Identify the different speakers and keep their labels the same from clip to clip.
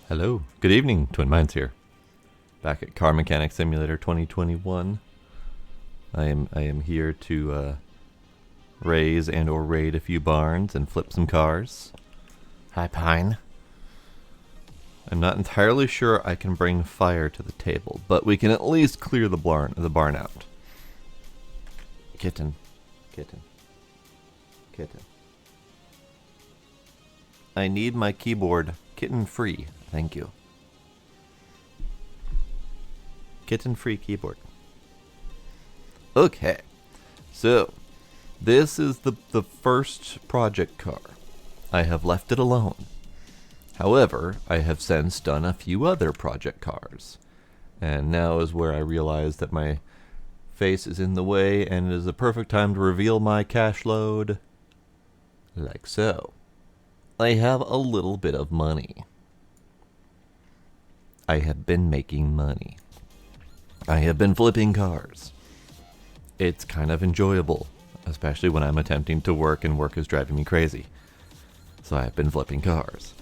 Speaker 1: Hello, good evening, Twin Minds here. Back at Car Mechanic Simulator 2021. I am here to raise and or raid a few barns and flip some cars. Hi, Pine. I'm not entirely sure I can bring fire to the table, but we can at least clear the barn out. Kitten. I need my keyboard kitten free. Thank you. Kitten free keyboard. Okay. So, this is the first project car. I have left it alone. However, I have since done a few other project cars. And now is where I realize that my face is in the way and it is the perfect time to reveal my cash load. Like so. I have a little bit of money. I have been making money. I have been flipping cars. It's kind of enjoyable, especially when I'm attempting to work and work is driving me crazy. So I've been flipping cars.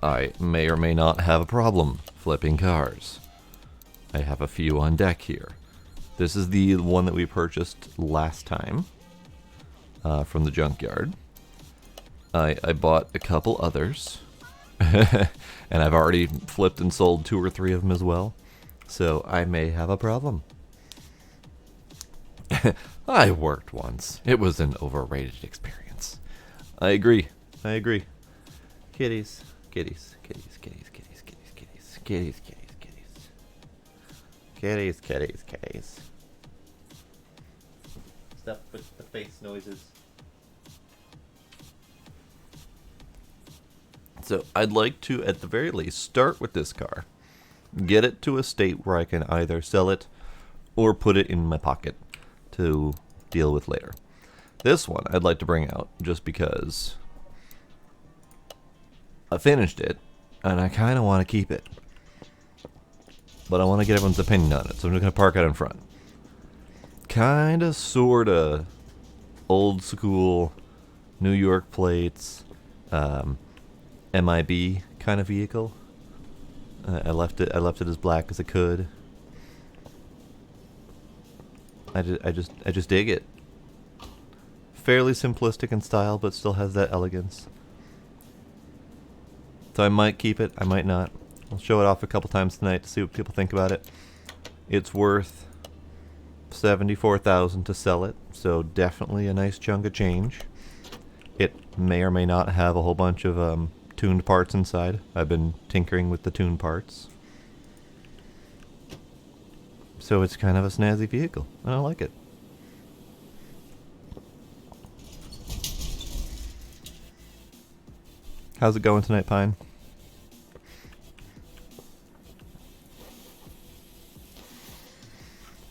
Speaker 1: I may or may not have a problem flipping cars. I have a few on deck here. This is the one that we purchased last time from the junkyard. I bought a couple others. And I've already flipped and sold 2 or 3 of them as well. So I may have a problem. I worked once. It was an overrated experience. I agree. Kitties. Stuff with the face noises. So I'd like to, at the very least, start with this car. Get it to a state where I can either sell it or put it in my pocket to deal with later. This one I'd like to bring out just because I finished it and I kind of want to keep it. But I want to get everyone's opinion on it, so I'm just going to park it in front. Kind of, sort of, old school New York plates, MIB kind of vehicle. I left it as black as I could. I just dig it. Fairly simplistic in style, but still has that elegance. So I might keep it, I might not. I'll show it off a couple times tonight to see what people think about it. It's worth $74,000 to sell it, so definitely a nice chunk of change. It may or may not have a whole bunch of tuned parts inside. I've been tinkering with the tuned parts. So it's kind of a snazzy vehicle, and I like it. How's it going tonight, Pine?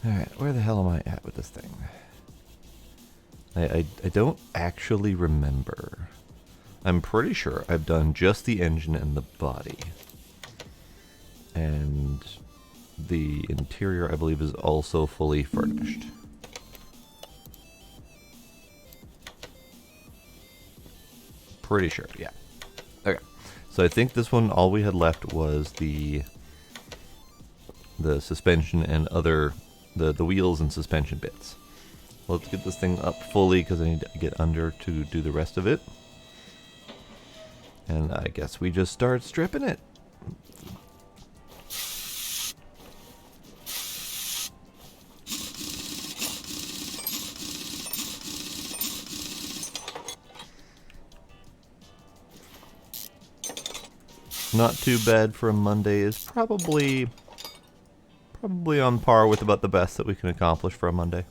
Speaker 1: Alright, where the hell am I at with this thing? I don't actually remember. I'm pretty sure I've done just the engine and the body. And the interior, I believe, is also fully furnished. Pretty sure, yeah. Okay. So I think this one, all we had left was the suspension and other, the wheels and suspension bits. Let's get this thing up fully because I need to get under to do the rest of it. And I guess we just start stripping it. Not too bad for a Monday. Is probably on par with about the best that we can accomplish for a Monday.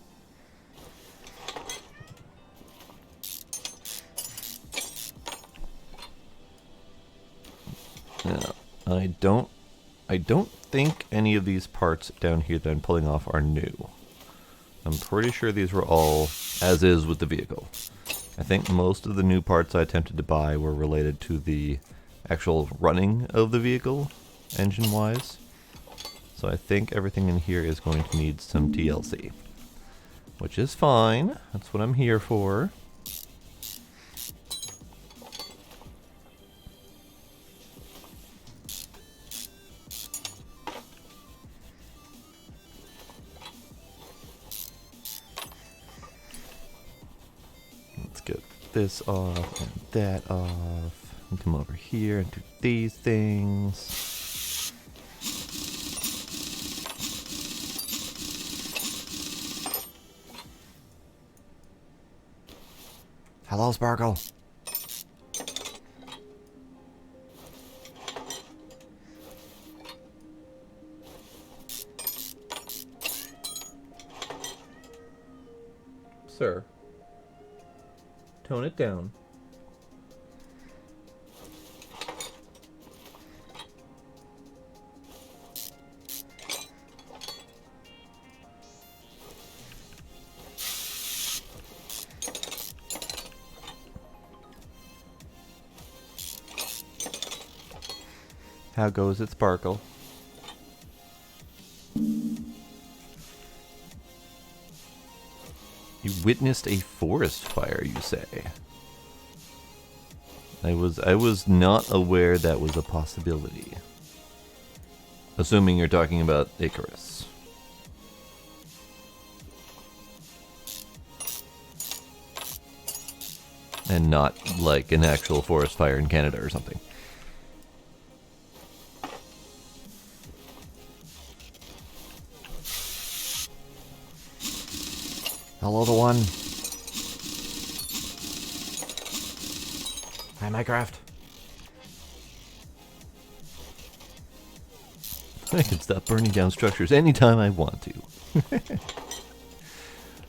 Speaker 1: Now, I don't think any of these parts down here that I'm pulling off are new. I'm pretty sure these were all as is with the vehicle. I think most of the new parts I attempted to buy were related to the actual running of the vehicle, engine-wise. So I think everything in here is going to need some TLC. Which is fine. That's what I'm here for. this off and that off. And come over here and do these things. Hello, Sparkle. Sir, tone it down. How goes it, Sparkle? You witnessed a forest fire, you say? I was not aware that was a possibility. Assuming you're talking about Icarus. And not like an actual forest fire in Canada or something. Hello, the one. Hi, Minecraft. I can stop burning down structures anytime I want to.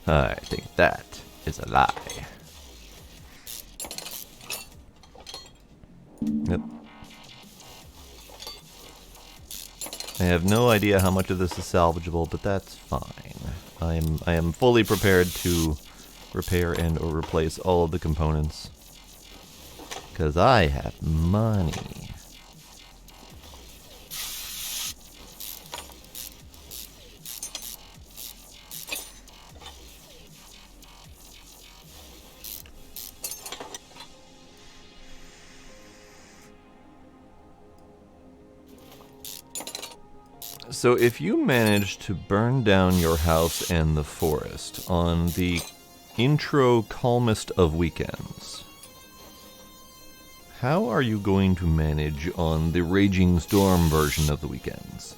Speaker 1: I think that is a lie. Yep. I have no idea how much of this is salvageable, but that's fine. I am fully prepared to repair and or replace all of the components. Because I have money. So if you manage to burn down your house and the forest on the intro calmest of weekends, how are you going to manage on the Raging Storm version of the weekends?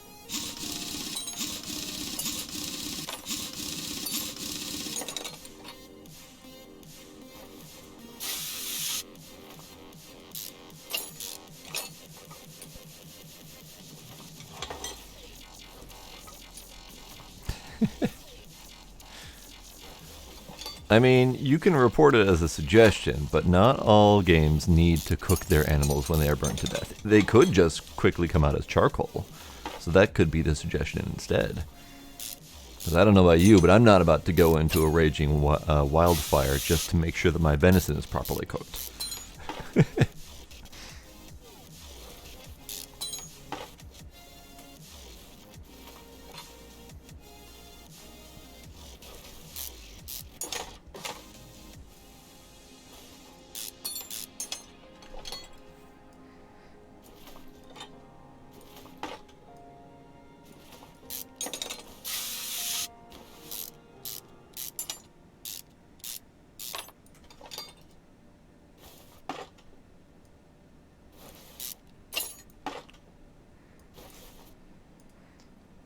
Speaker 1: I mean, you can report it as a suggestion, but not all games need to cook their animals when they are burned to death. They could just quickly come out as charcoal, so that could be the suggestion instead. Because I don't know about you, but I'm not about to go into a raging wildfire just to make sure that my venison is properly cooked.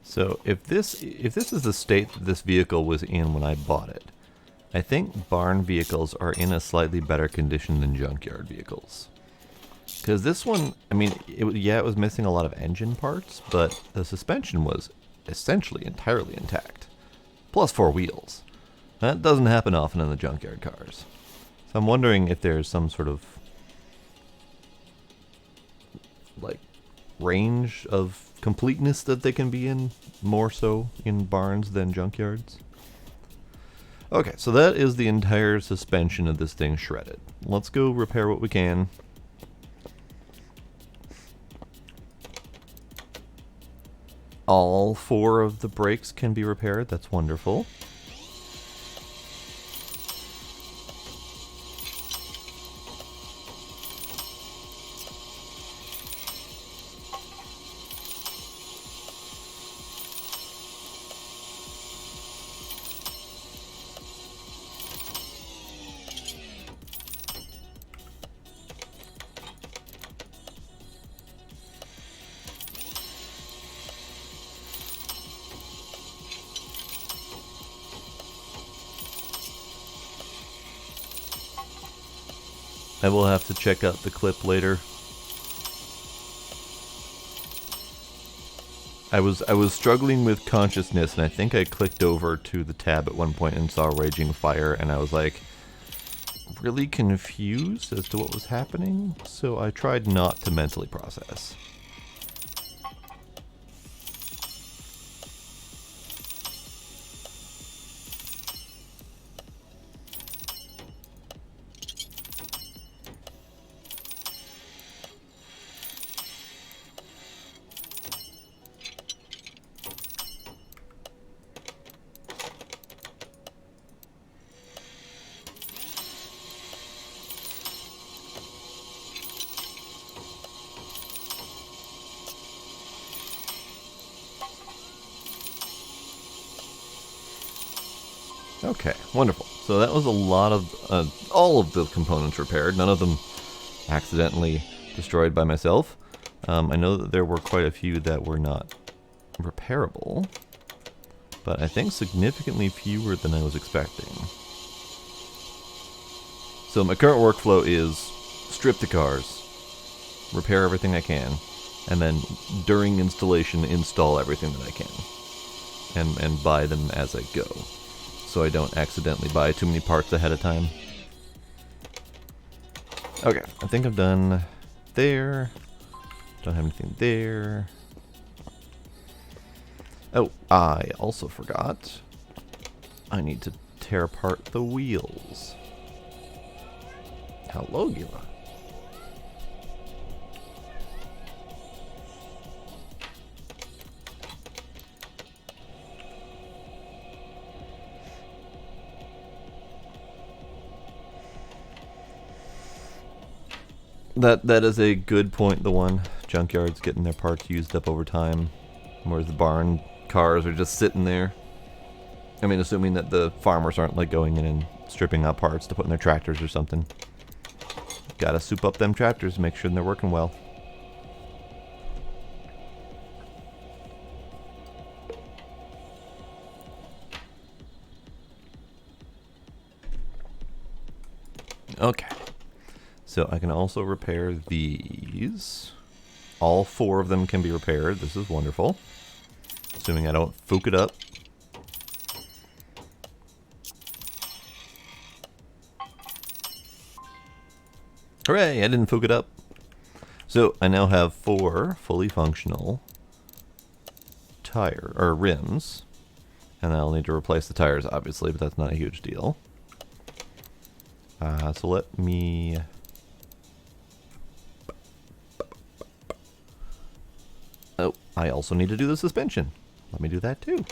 Speaker 1: So if this is the state that this vehicle was in when I bought it, I think barn vehicles are in a slightly better condition than junkyard vehicles. Because this one, I mean, it was missing a lot of engine parts, but the suspension was essentially entirely intact. Plus 4 wheels. That doesn't happen often in the junkyard cars. So I'm wondering if there's some sort of like range of completeness that they can be in, more so in barns than junkyards. Okay, so that is the entire suspension of this thing shredded. Let's go repair what we can. All 4 of the brakes can be repaired. That's wonderful. I will have to check out the clip later. I was struggling with consciousness, and I think I clicked over to the tab at one point and saw Raging Fire, and I was like really confused as to what was happening, so I tried not to mentally process. Okay, wonderful. So that was a lot of, all of the components repaired, none of them accidentally destroyed by myself. I know that there were quite a few that were not repairable, but I think significantly fewer than I was expecting. So my current workflow is strip the cars, repair everything I can, and then during installation install everything that I can, and buy them as I go, so I don't accidentally buy too many parts ahead of time. Okay, I think I've done there. Don't have anything there. Oh, I also forgot. I need to tear apart the wheels. Hello, Gila. That is a good point, the one. Junkyard's getting their parts used up over time, whereas the barn cars are just sitting there. I mean, assuming that the farmers aren't like going in and stripping out parts to put in their tractors or something. Gotta soup up them tractors, make sure they're working well. Okay. So I can also repair these. All 4 of them can be repaired. This is wonderful. Assuming I don't fook it up. Hooray, I didn't fook it up. So I now have 4 fully functional rims. And I'll need to replace the tires, obviously, but that's not a huge deal. So let me... Oh, I also need to do the suspension. Let me do that too.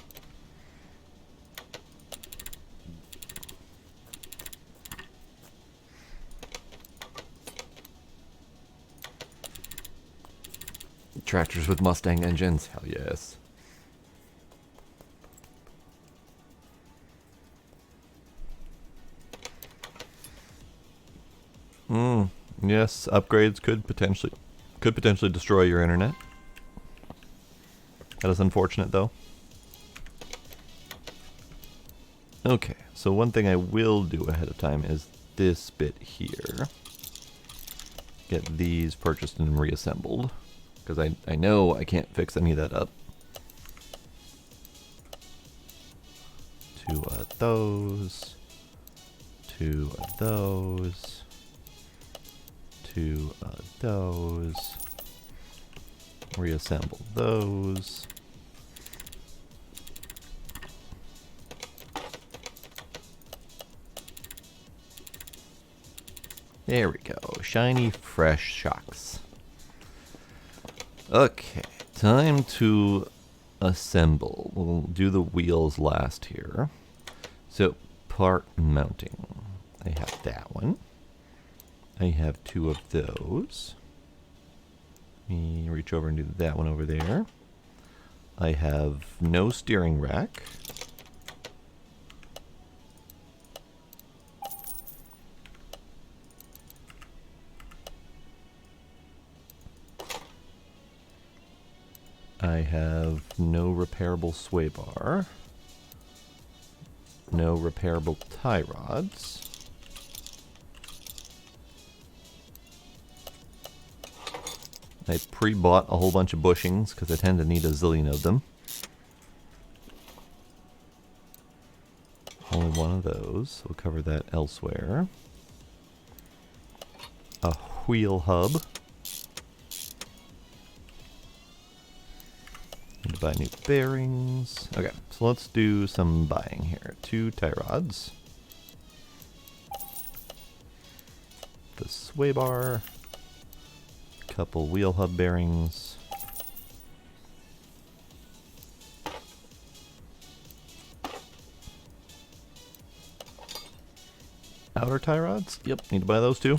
Speaker 1: Tractors with Mustang engines, hell yes. Yes, upgrades could potentially destroy your internet. That is unfortunate, though. Okay, so one thing I will do ahead of time is this bit here. Get these purchased and reassembled, because I know I can't fix any of that up. 2 of those. 2 of those. 2 of those. Reassemble those. There we go. Shiny, fresh shocks. Okay, time to assemble. We'll do the wheels last here. So, part mounting. I have that one. I have 2 of those. Let me reach over and do that one over there. I have no steering rack. I have no repairable sway bar. No repairable tie rods. I pre-bought a whole bunch of bushings because I tend to need a zillion of them. Only one of those. We'll cover that elsewhere. A wheel hub. Need to buy new bearings. Okay, so let's do some buying here. 2 tie rods. The sway bar. Couple wheel hub bearings. Outer tie rods? Yep, need to buy those too.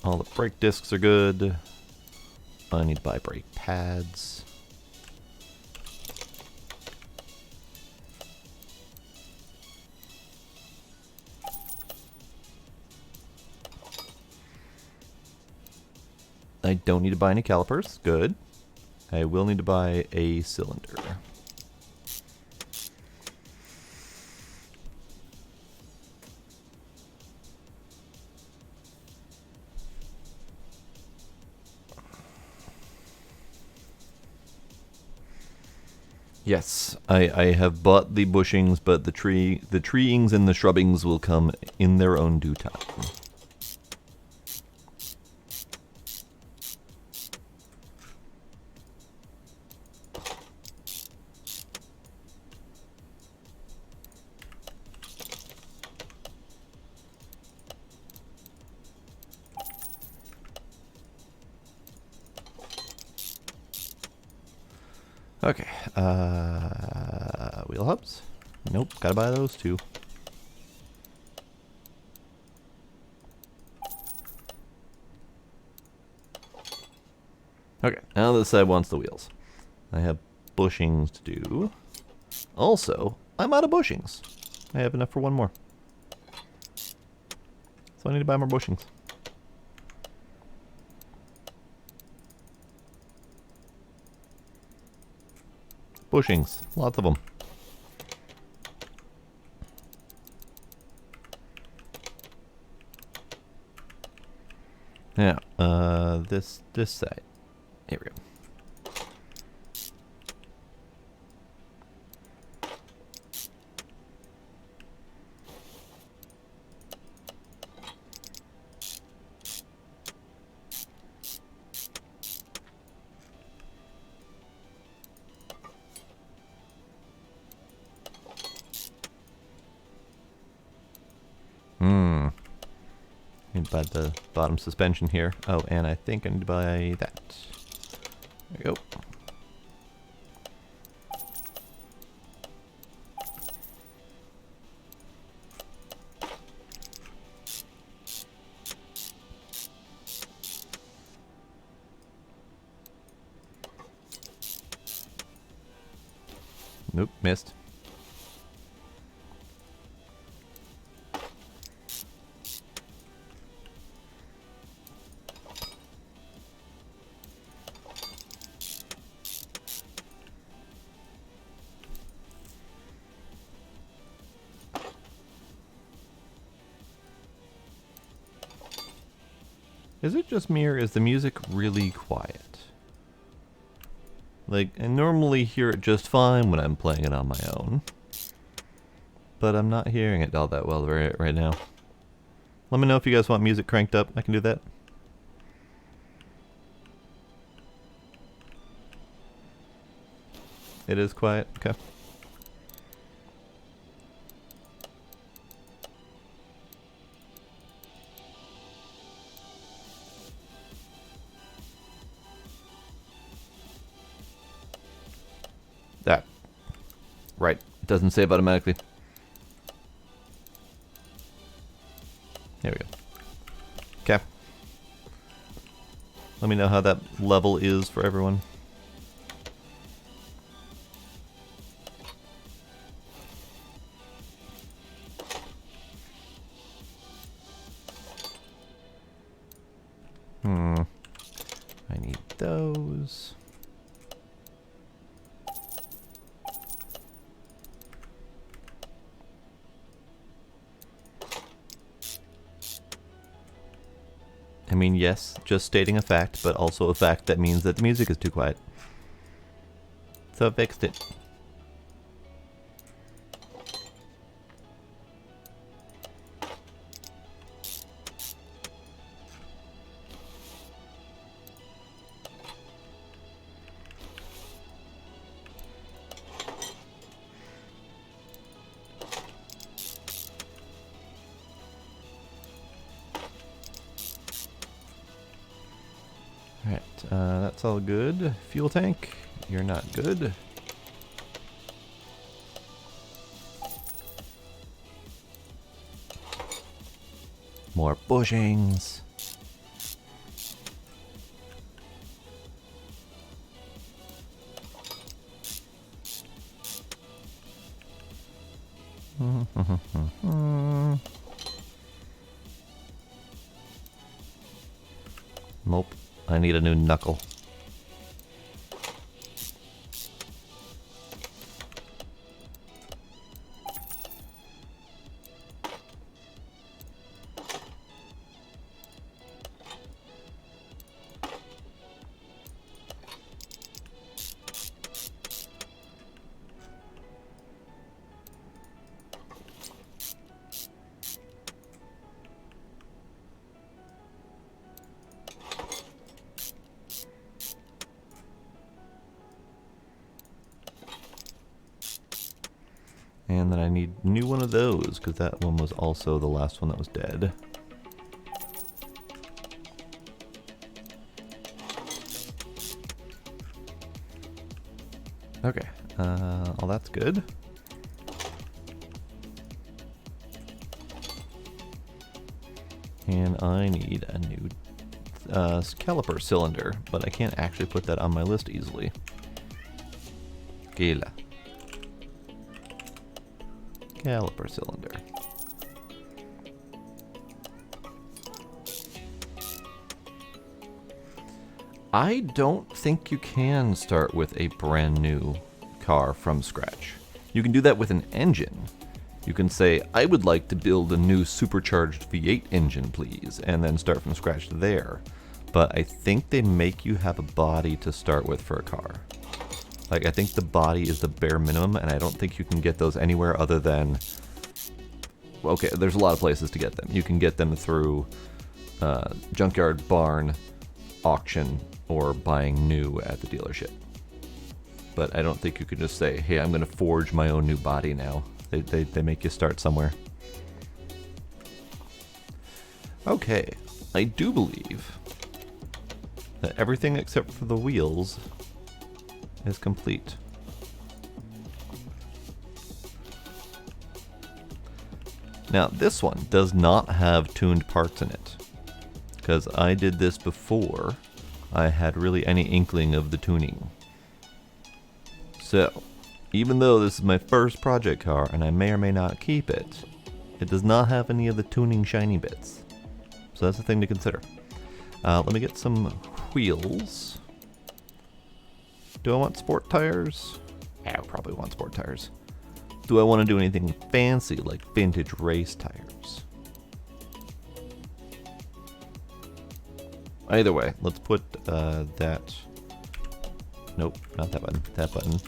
Speaker 1: All the brake discs are good. I need to buy brake pads. I don't need to buy any calipers. Good. I will need to buy a cylinder. Yes, I have bought the bushings, but the treeings and the shrubbings will come in their own due time. Okay, wheel hubs? Nope, gotta buy those too. Okay, now this side wants the wheels. I have bushings to do. Also, I'm out of bushings. I have enough for one more. So I need to buy more bushings. Bushings, lots of them. Yeah, this side. Here we go. Need to buy the bottom suspension here. Oh, and I think I need to buy that. There we go. Nope, missed. Is it just me or is the music really quiet? Like, I normally hear it just fine when I'm playing it on my own. But I'm not hearing it all that well right now. Let me know if you guys want music cranked up. I can do that. It is quiet? Okay. That. Right. It doesn't save automatically. There we go. Okay. Let me know how that level is for everyone. I need those. I mean, yes, just stating a fact, but also a fact that means that the music is too quiet. So I fixed it. Alright, that's all good. Fuel tank, you're not good. More bushings. Nope. I need a new knuckle. And then I need a new one of those, because that one was also the last one that was dead. Okay, all that's good. And I need a new caliper cylinder, but I can't actually put that on my list easily. Gila. Caliper cylinder. I don't think you can start with a brand new car from scratch. You can do that with an engine. You can say, I would like to build a new supercharged V8 engine, please, and then start from scratch there. But I think they make you have a body to start with for a car. Like, I think the body is the bare minimum, and I don't think you can get those anywhere other than... Okay, there's a lot of places to get them. You can get them through junkyard, barn, auction, or buying new at the dealership. But I don't think you could just say, hey, I'm going to forge my own new body now. They make you start somewhere. Okay, I do believe that everything except for the wheels is complete. Now this one does not have tuned parts in it, because I did this before I had really any inkling of the tuning. So, even though this is my first project car and I may or may not keep it, it does not have any of the tuning shiny bits. So that's a thing to consider. Let me get some wheels. Do I want sport tires? Yeah, I probably want sport tires. Do I want to do anything fancy like vintage race tires? Either way, let's put that... Nope, not that button. That button.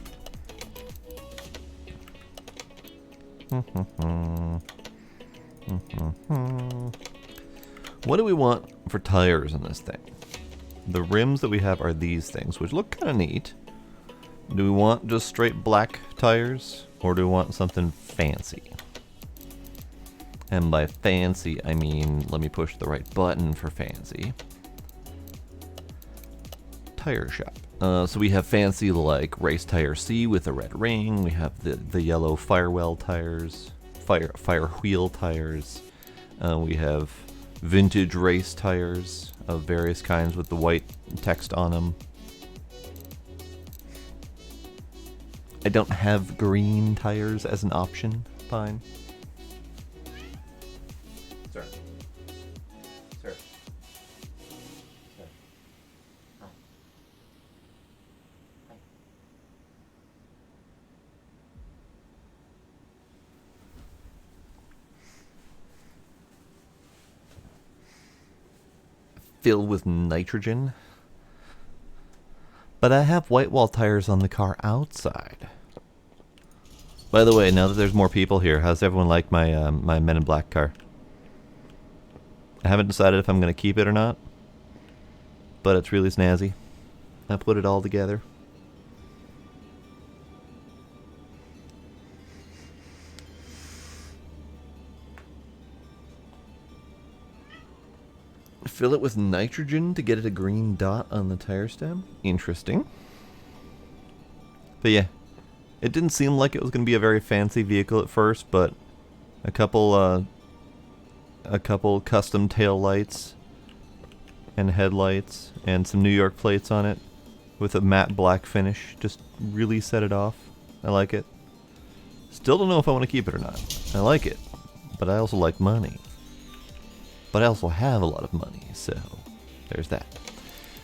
Speaker 1: What do we want for tires in this thing? The rims that we have are these things, which look kind of neat. Do we want just straight black tires, or do we want something fancy? And by fancy, I mean, let me push the right button for fancy. Tire shop. So we have fancy like race tire C with a red ring. We have the yellow firewheel tires, fire wheel tires. We have vintage race tires of various kinds with the white text on them. I don't have green tires as an option. Fine. Sir. Sir. Sir. Hi. Hi. filled with nitrogen. But I have white wall tires on the car outside. By the way, now that there's more people here, how's everyone like my my Men in Black car? I haven't decided if I'm going to keep it or not, but it's really snazzy. I put it all together. Fill it with nitrogen to get it a green dot on the tire stem. Interesting. But yeah, it didn't seem like it was going to be a very fancy vehicle at first, but a couple custom tail lights and headlights and some New York plates on it with a matte black finish just really set it off. I like it. Still don't know if I want to keep it or not. I like it, but I also like money. But I also have a lot of money, so there's that.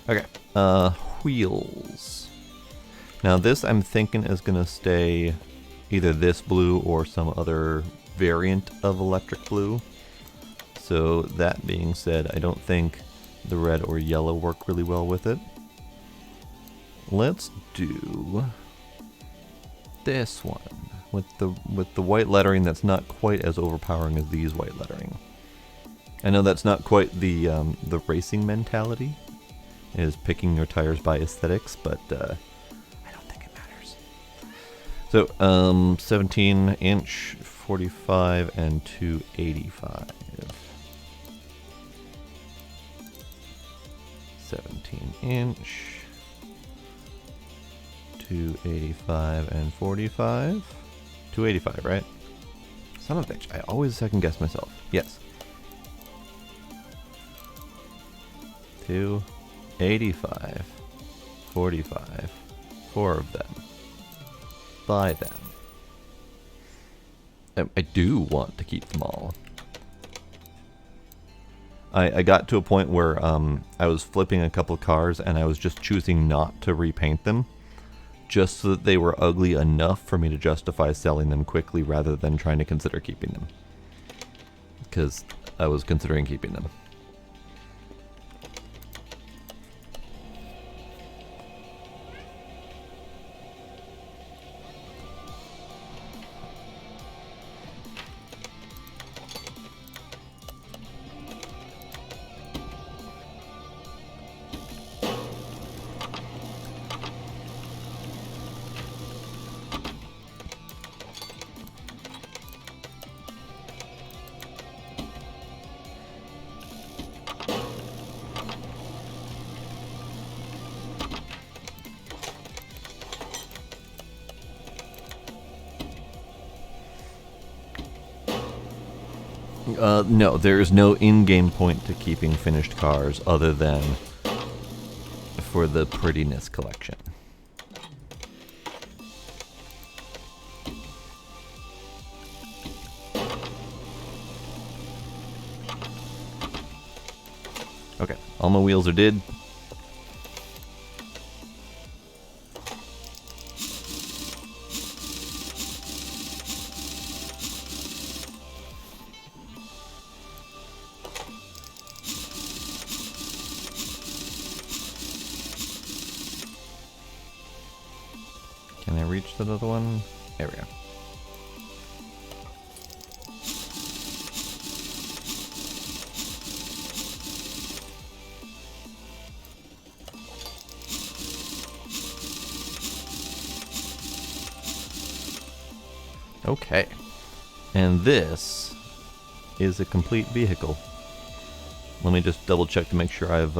Speaker 1: Okay, wheels. Now this I'm thinking is gonna stay either this blue or some other variant of electric blue. So that being said, I don't think the red or yellow work really well with it. Let's do this one with the white lettering that's not quite as overpowering as these white lettering. I know that's not quite the racing mentality, is picking your tires by aesthetics, but I don't think it matters. So 17-inch, 45, and 285. 17-inch, 285, and 45. 285, right? Son of a bitch, I always second guess myself. Yes. 285, 45, 4 of them. Buy them. I do want to keep them all. I got to a point where I was flipping a couple cars and I was just choosing not to repaint them, just so that they were ugly enough for me to justify selling them quickly rather than trying to consider keeping them. Because I was considering keeping them. No, there is no in-game point to keeping finished cars other than for the prettiness collection. Okay, all my wheels are did. Can I reach that other one? There we go. Okay. And this is a complete vehicle. Let me just double check to make sure I've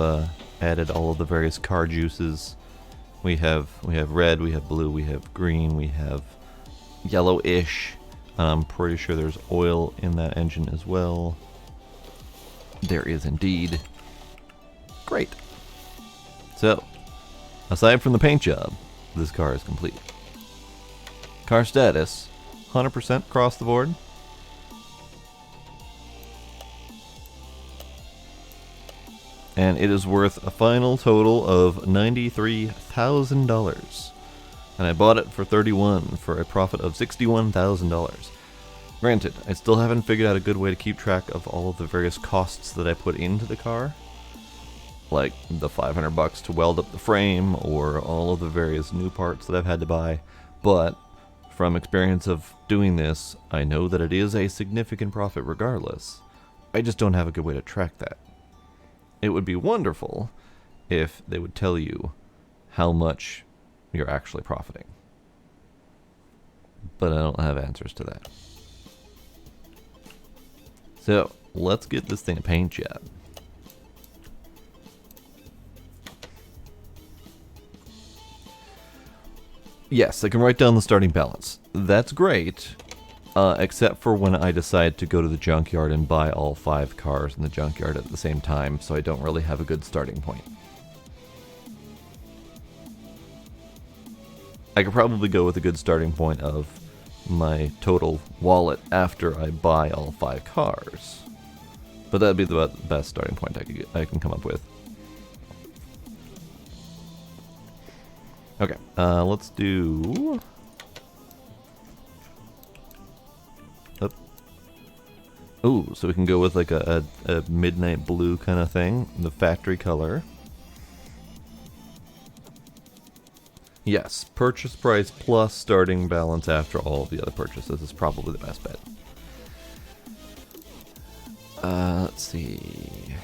Speaker 1: added all of the various car juices. We have red, we have blue, we have green, we have yellowish. I'm pretty sure there's oil in that engine as well. There is indeed. Great. So, aside from the paint job, this car is complete. Car status, 100% across the board. And it is worth a final total of $93,000. And I bought it for $31,000 for a profit of $61,000. Granted, I still haven't figured out a good way to keep track of all of the various costs that I put into the car. like the $500 to weld up the frame or all of the various new parts that I've had to buy, but from experience of doing this, I know that it is a significant profit regardless. I just don't have a good way to track that. It would be wonderful if they would tell you how much you're actually profiting. But I don't have answers to that. So, let's get this thing a paint job. Yes, I can write down the starting balance. That's great, except for when I decide to go to the junkyard and buy all 5 cars in the junkyard at the same time, so I don't really have a good starting point. I could probably go with a good starting point of my total wallet after I buy all 5 cars. But that'd be the best starting point I can come up with. Okay, let's do... Ooh, so we can go with like a midnight blue kind of thing, the factory color. Yes, purchase price plus starting balance after all of the other purchases is probably the best bet. Let's see.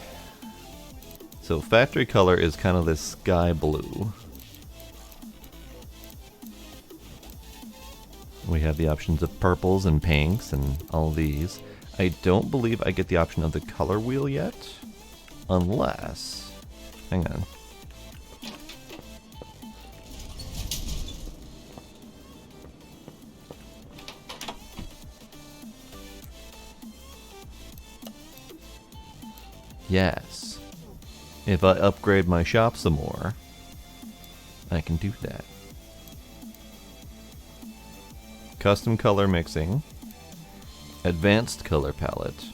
Speaker 1: So factory color is kind of this sky blue. We have the options of purples and pinks and all these. I don't believe I get the option of the color wheel yet, unless... Hang on. Yes. If I upgrade my shop some more, I can do that. Custom color mixing, advanced color palette,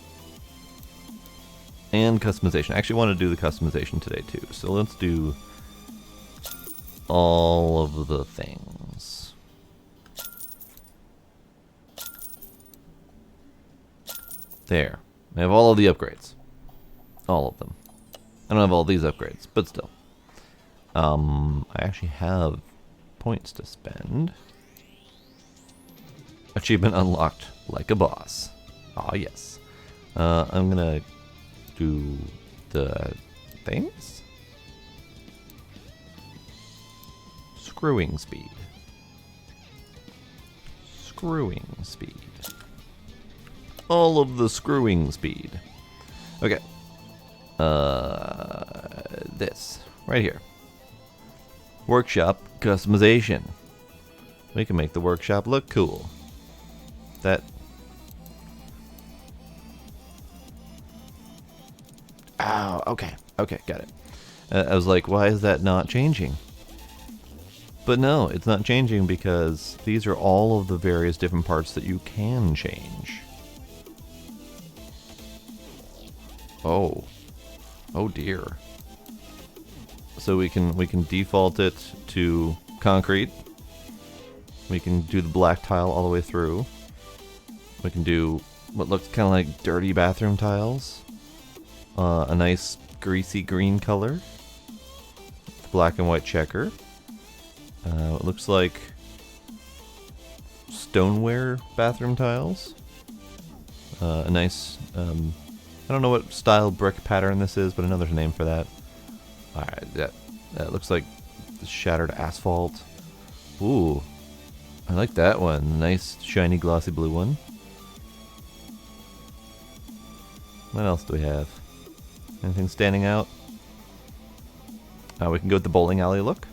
Speaker 1: and customization. I actually want to do the customization today too, so let's do all of the things. There. I have all of the upgrades. All of them. I don't have all these upgrades, but still. I actually have points to spend. Achievement unlocked, like a boss. Ah, yes. I'm gonna do the things. Screwing speed. Screwing speed. All of the screwing speed. Okay. This right here. Workshop customization. We can make the workshop look cool. That. Oh, okay. Okay, got it. I was like, why is that not changing? But no, it's not changing because these are all of the various different parts that you can change. Oh. Oh dear. So we can default it to concrete. We can do the black tile all the way through. We can do what looks kind of like dirty bathroom tiles. A nice greasy green color. Black and white checker. It looks like stoneware bathroom tiles. A nice, I don't know what style brick pattern this is, but another name for that. Alright, that looks like shattered asphalt. Ooh, I like that one. Nice, shiny, glossy blue one. What else do we have? Anything standing out? We can go with the bowling alley look.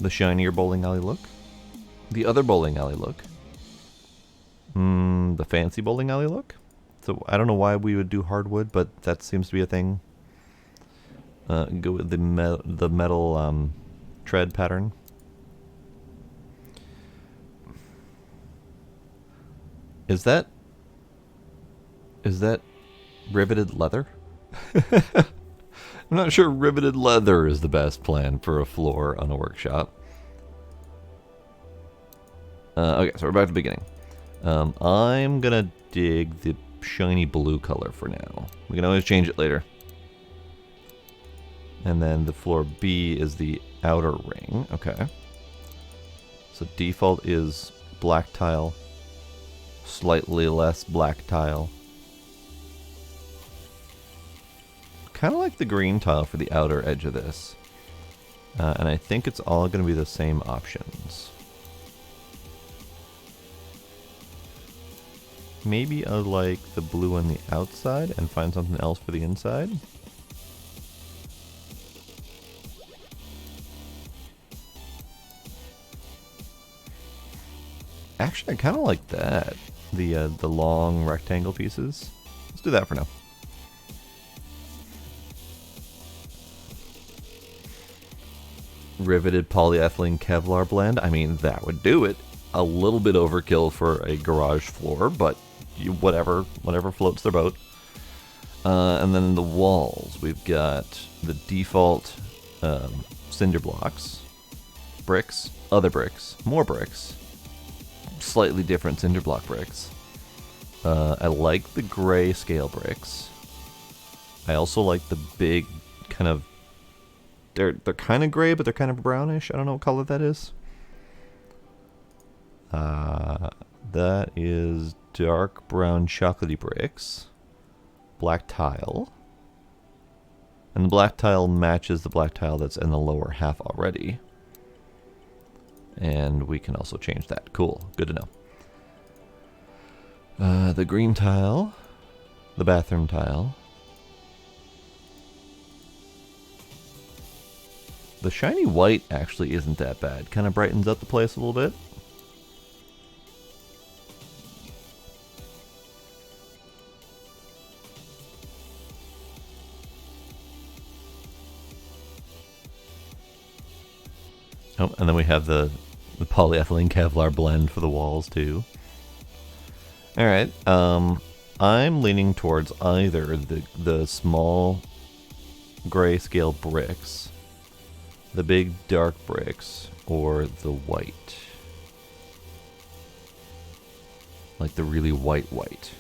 Speaker 1: The shinier bowling alley look. The other bowling alley look. The fancy bowling alley look. So I don't know why we would do hardwood, but that seems to be a thing. Go with the metal tread pattern. Is that riveted leather? I'm not sure riveted leather is the best plan for a floor on a workshop. Okay, so we're back to the beginning. I'm gonna dig the shiny blue color for now. We can always change it later. And then the floor B is the outer ring. Okay. So default is black tile, slightly less black tile. Kind of like the green tile for the outer edge of this. And I think it's all going to be the same options. Maybe I like the blue on the outside and find something else for the inside. Actually, I kind of like that. The long rectangle pieces. Let's do that for now. Riveted polyethylene Kevlar blend. I mean, that would do it. A little bit overkill for a garage floor, but whatever floats their boat. And then the walls, we've got the default cinder blocks, bricks, other bricks, more bricks, slightly different cinder block bricks. I like the gray scale bricks. I also like the big kind of, they're kind of gray, but they're kind of brownish. I don't know what color that is. That is dark brown chocolatey bricks, black tile, and the black tile matches the black tile that's in the lower half already. And we can also change that. Cool, good to know. The green tile, the bathroom tile, the shiny white actually isn't that bad. Kind of brightens up the place a little bit. Oh, and then we have the polyethylene Kevlar blend for the walls too. Alright, I'm leaning towards either the small grayscale bricks, the big dark bricks, or the white. Like the really white.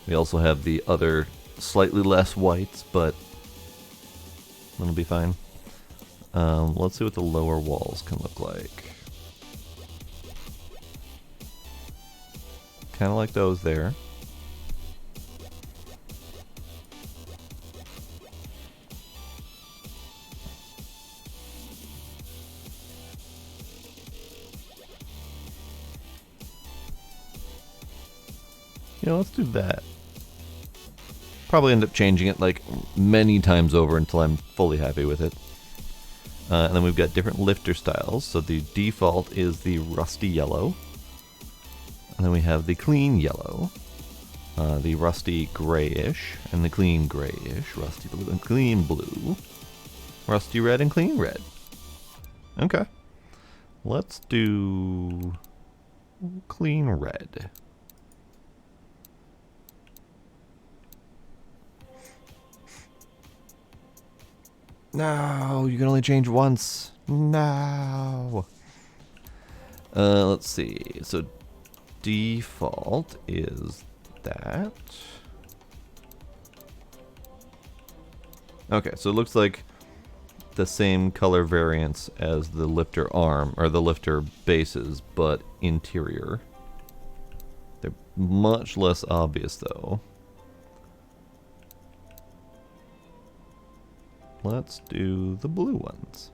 Speaker 1: We also have the other slightly less whites, but that'll be fine. Let's see what the lower walls can look like. Kind of like those there. Yeah, let's do that. Probably end up changing it like many times over until I'm fully happy with it. And then we've got different lifter styles. So the default is the rusty yellow. And then we have the clean yellow, the rusty grayish, and the clean grayish, rusty blue and clean blue, rusty red and clean red. Okay. Let's do clean red. No, you can only change once. No. Let's see. So default is that. Okay, so it looks like the same color variance as the lifter arm, or the lifter bases, but interior. They're much less obvious though. Let's do the blue ones.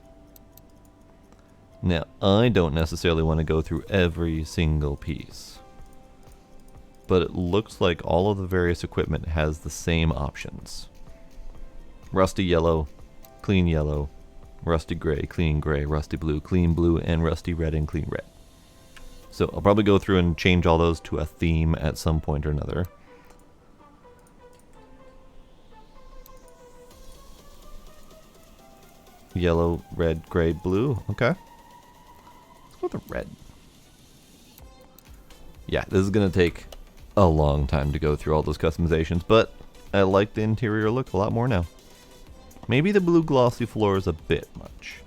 Speaker 1: Now, I don't necessarily want to go through every single piece, but it looks like all of the various equipment has the same options. Rusty yellow, rusty gray, rusty blue, and rusty red and clean red. So I'll probably go through and change all those to a theme at some point or another. Yellow, red, gray, blue. Okay. Let's go with the red. Yeah, this is going to take a long time to go through all those customizations, but I like the interior look a lot more now. Maybe the blue glossy floor is a bit much.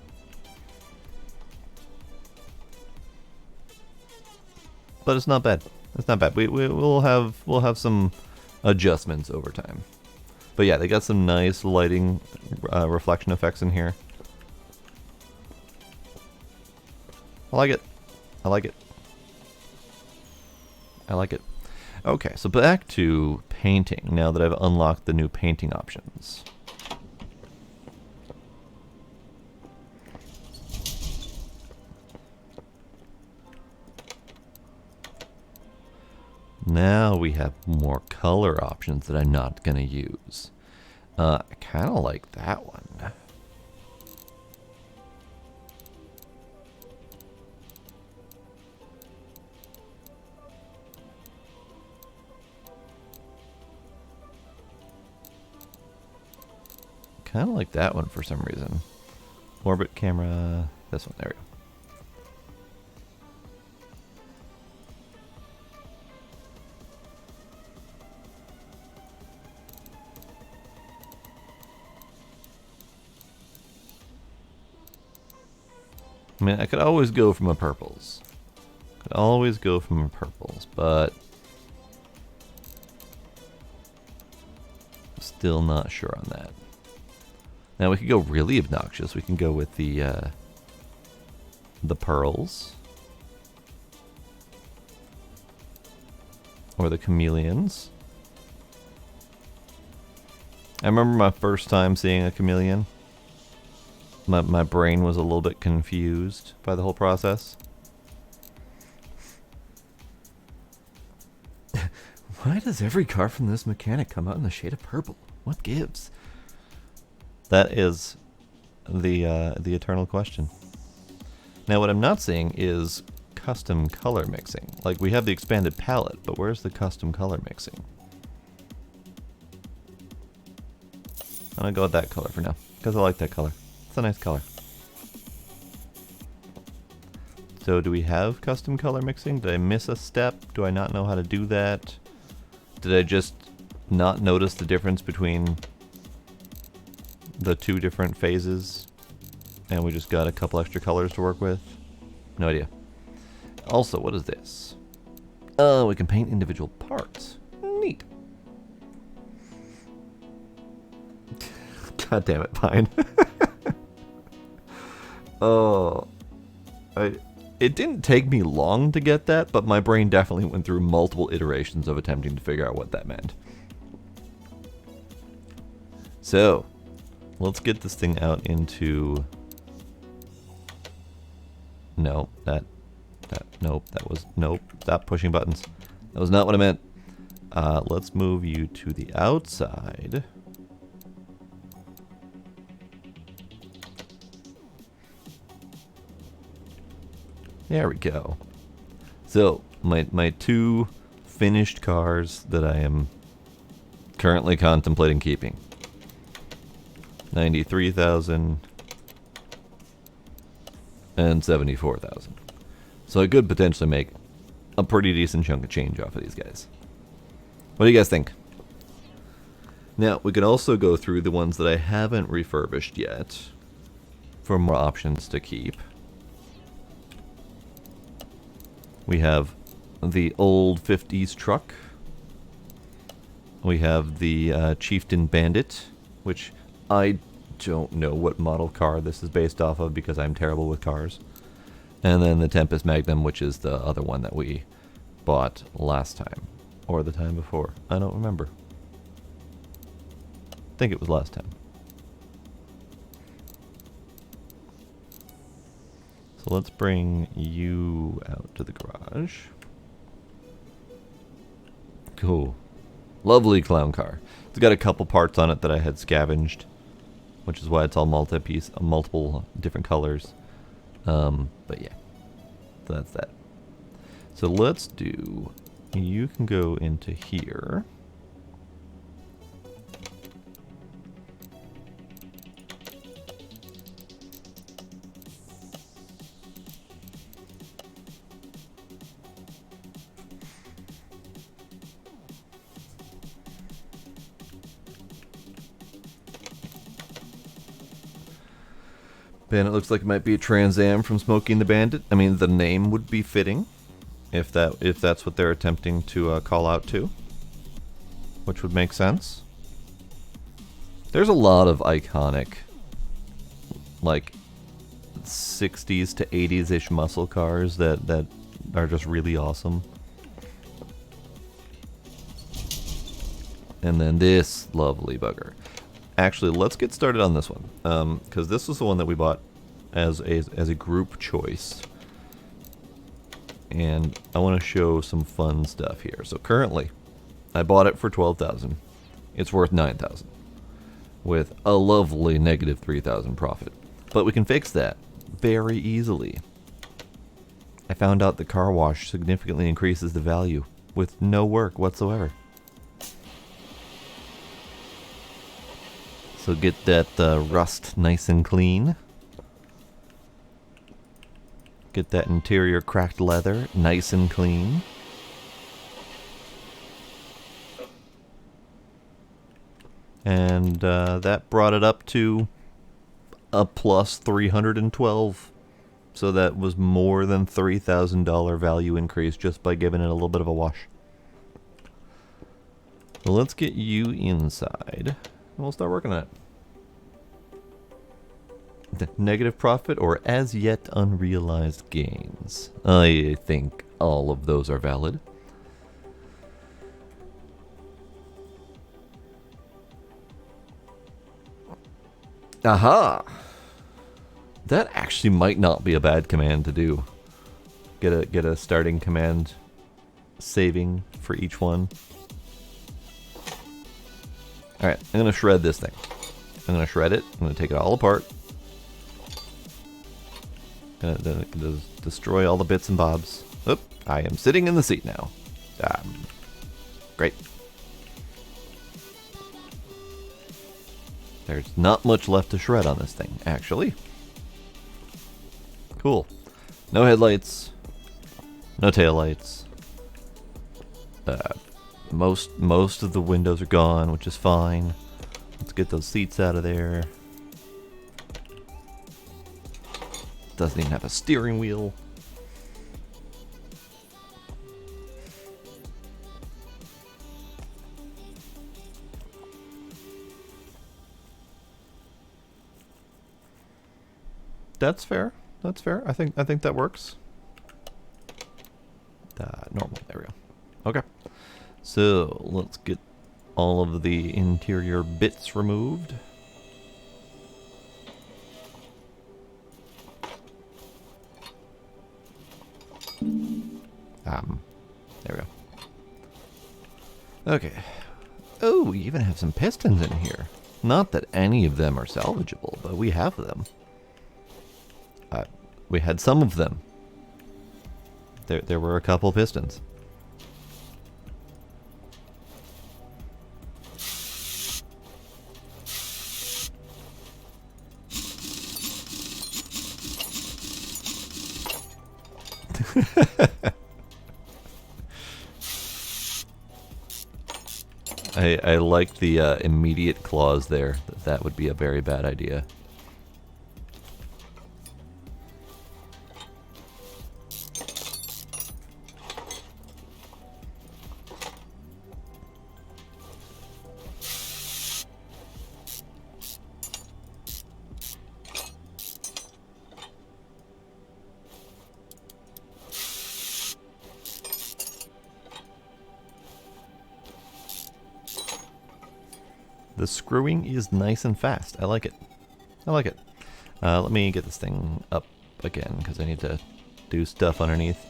Speaker 1: But it's not bad. It's not bad. We'll have some adjustments over time. But yeah, they got some nice lighting reflection effects in here. I like it. I like it. I like it. Okay, so back to painting now that I've unlocked the new painting options. Now we have more color options that I'm not going to use. I kind of like that one. Kind of like that one for some reason. Orbit camera, this one, there we go. I mean, I could always go from a purples. Could always go from a purples, but still not sure on that. Now we could go really obnoxious. We can go with the pearls. Or the chameleons. I remember my first time seeing a chameleon. My brain was a little bit confused by the whole process. Why does every car from this mechanic come out in the shade of purple? What gives? That is the eternal question. Now what I'm not seeing is custom color mixing. Like, we have the expanded palette, but where's the custom color mixing? I'm gonna go with that color for now, because I like that color. It's a nice color. So do we have custom color mixing? Did I miss a step? Do I not know how to do that? Did I just not notice the difference between the two different phases and we just got a couple extra colors to work with? No idea. Also, what is this? Oh, we can paint individual parts. Neat. God damn it, Pine. Oh, it didn't take me long to get that, but my brain definitely went through multiple iterations of attempting to figure out what that meant. So, let's get this thing out into... No, nope, stop pushing buttons. That was not what I meant. Let's move you to the outside. There we go. So, my two finished cars that I am currently contemplating keeping. 93,000 and 74,000. So I could potentially make a pretty decent chunk of change off of these guys. What do you guys think? Now, we can also go through the ones that I haven't refurbished yet for more options to keep. We have the old 50s truck. We have the Chieftain Bandit, which I don't know what model car this is based off of because I'm terrible with cars. And then the Tempest Magnum, which is the other one that we bought last time. Or the time before. I don't remember. I think it was last time. So let's bring you out to the garage. Cool. Lovely clown car. It's got a couple parts on it that I had scavenged, which is why it's all multi-piece, multiple different colors. But yeah, so that's that. So let's do, you can go into here. And it looks like it might be a Trans Am from Smokey and the Bandit. I mean, the name would be fitting if that's what they're attempting to call out to, which would make sense. There's a lot of iconic, like, 60s to 80s-ish muscle cars that are just really awesome. And then this lovely bugger. Actually, let's get started on this one, because this was the one that we bought as a group choice. And I want to show some fun stuff here. So currently, I bought it for $12,000. It's worth $9,000, with a lovely negative $3,000 profit. But we can fix that very easily. I found out the car wash significantly increases the value with no work whatsoever. So get that rust nice and clean. Get that interior cracked leather nice and clean. And that brought it up to a plus 312. So that was more than $3,000 value increase just by giving it a little bit of a wash. So let's get you inside. And we'll start working on it. The negative profit or as yet unrealized gains. I think all of those are valid. Aha! That actually might not be a bad command to do. Get a starting command saving for each one. Alright, I'm going to shred this thing. I'm going to shred it. I'm going to take it all apart. Going to destroy all the bits and bobs. Oop, I am sitting in the seat now. Great. There's not much left to shred on this thing, actually. Cool. No headlights. No taillights. Most of the windows are gone, which is fine. Let's get those seats out of there. Doesn't even have a steering wheel. That's fair. That's fair. I think that works. Normal. There we go. Okay. So let's get all of the interior bits removed. There we go. Okay. Oh, we even have some pistons in here. Not that any of them are salvageable, but we have them. We had some of them. There were a couple pistons. I like the immediate clause there. That would be a very bad idea. The screwing is nice and fast. I like it. I like it. Let me get this thing up again because I need to do stuff underneath.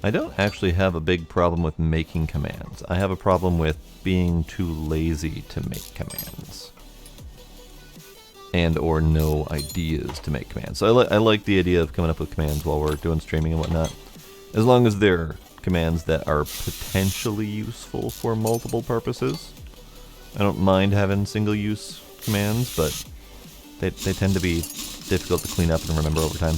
Speaker 1: I don't actually have a big problem with making commands. I have a problem with being too lazy to make commands. And or no ideas to make commands. So I like the idea of coming up with commands while we're doing streaming and whatnot. As long as they're commands that are potentially useful for multiple purposes. I don't mind having single-use commands, but they tend to be difficult to clean up and remember over time.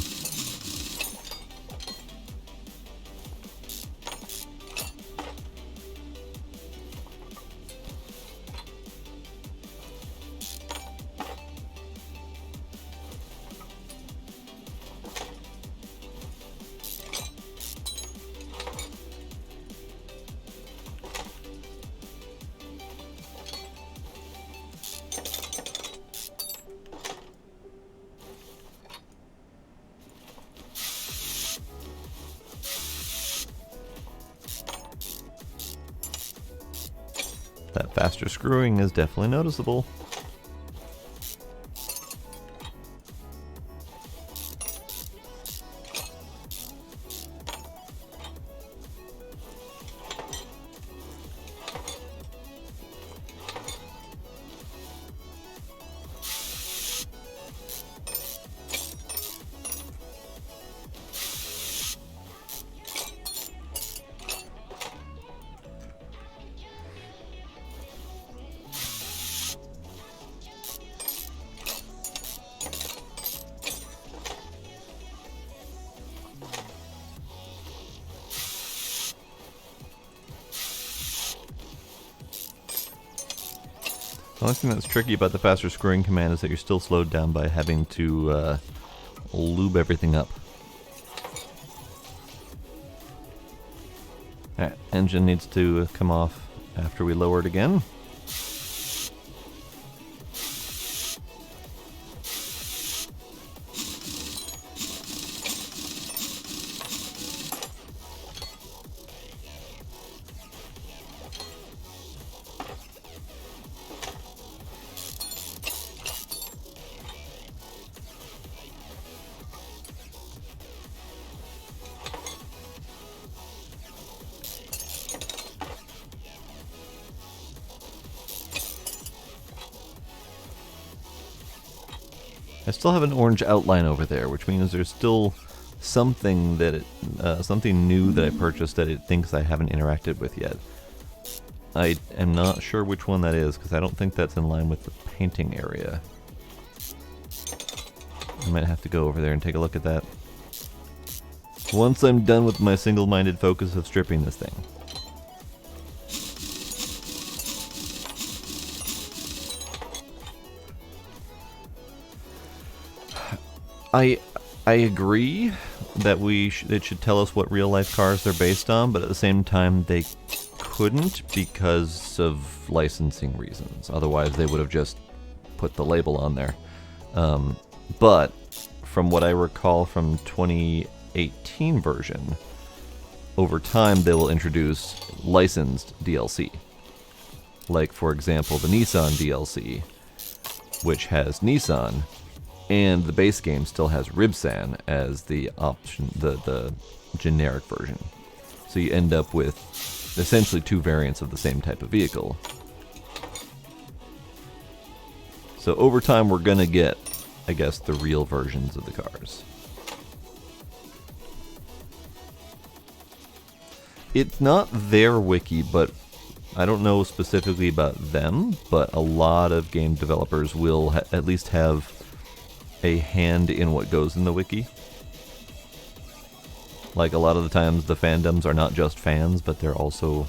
Speaker 1: faster screwing is definitely noticeable. The only thing that's tricky about the faster screwing command is that you're still slowed down by having to lube everything up. Alright, engine needs to come off after we lower it again. I still have an orange outline over there, which means there's still something that something new that I purchased that it thinks I haven't interacted with yet. I am not sure which one that is because I don't think that's in line with the painting area. I might have to go over there and take a look at that once I'm done with my single-minded focus of stripping this thing. I agree that it should tell us what real-life cars they're based on, but at the same time they couldn't because of licensing reasons. Otherwise they would have just put the label on there. But from what I recall from 2018 version, over time they will introduce licensed DLC. Like, for example, the Nissan DLC, which has Nissan, and the base game still has Ribsan as the option, the generic version. So you end up with essentially two variants of the same type of vehicle. So over time we're gonna get, I guess, the real versions of the cars. It's not their wiki, but I don't know specifically about them, but a lot of game developers will at least have a hand in what goes in the wiki. Like, a lot of the times the fandoms are not just fans, but they're also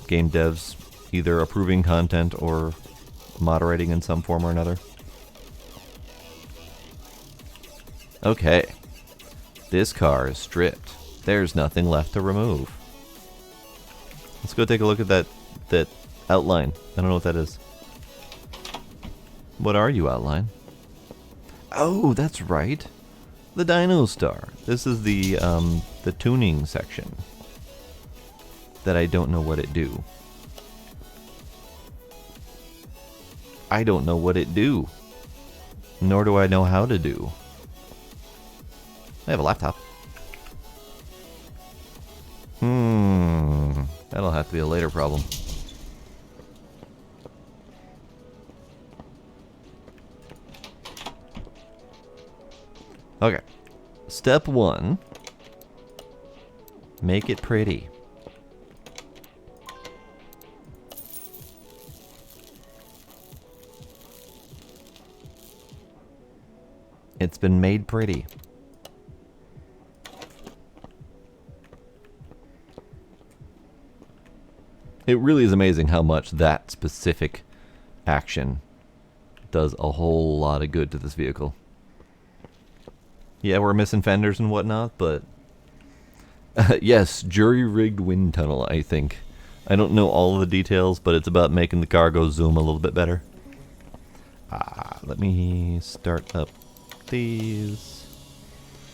Speaker 1: game devs either approving content or moderating in some form or another. Okay. This car is stripped. There's nothing left to remove. Let's go take a look at that outline. I don't know what that is. What are you, outline? Oh, that's right. The Dino Star. This is the tuning section that I don't know what it do. I don't know what it do. Nor do I know how to do. I have a laptop. That'll have to be a later problem. Okay. Step 1. Make it pretty. It's been made pretty. It really is amazing how much that specific action does a whole lot of good to this vehicle. Yeah, we're missing fenders and whatnot, but yes, jury-rigged wind tunnel, I think. I don't know all of the details, but it's about making the car go zoom a little bit better. Let me start up these.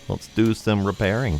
Speaker 1: Let's do some repairing.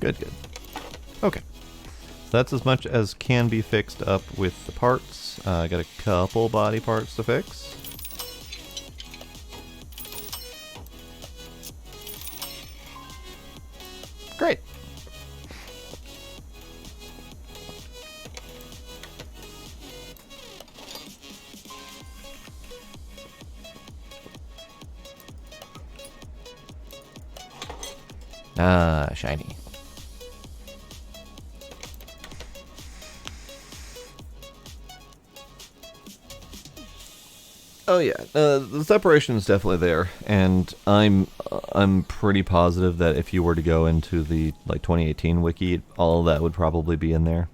Speaker 1: Good, good. Okay. So that's as much as can be fixed up with the parts. I got a couple body parts to fix. Great. Ah, shiny. Oh yeah, the separation is definitely there, and I'm pretty positive that if you were to go into the like 2018 wiki, all of that would probably be in there,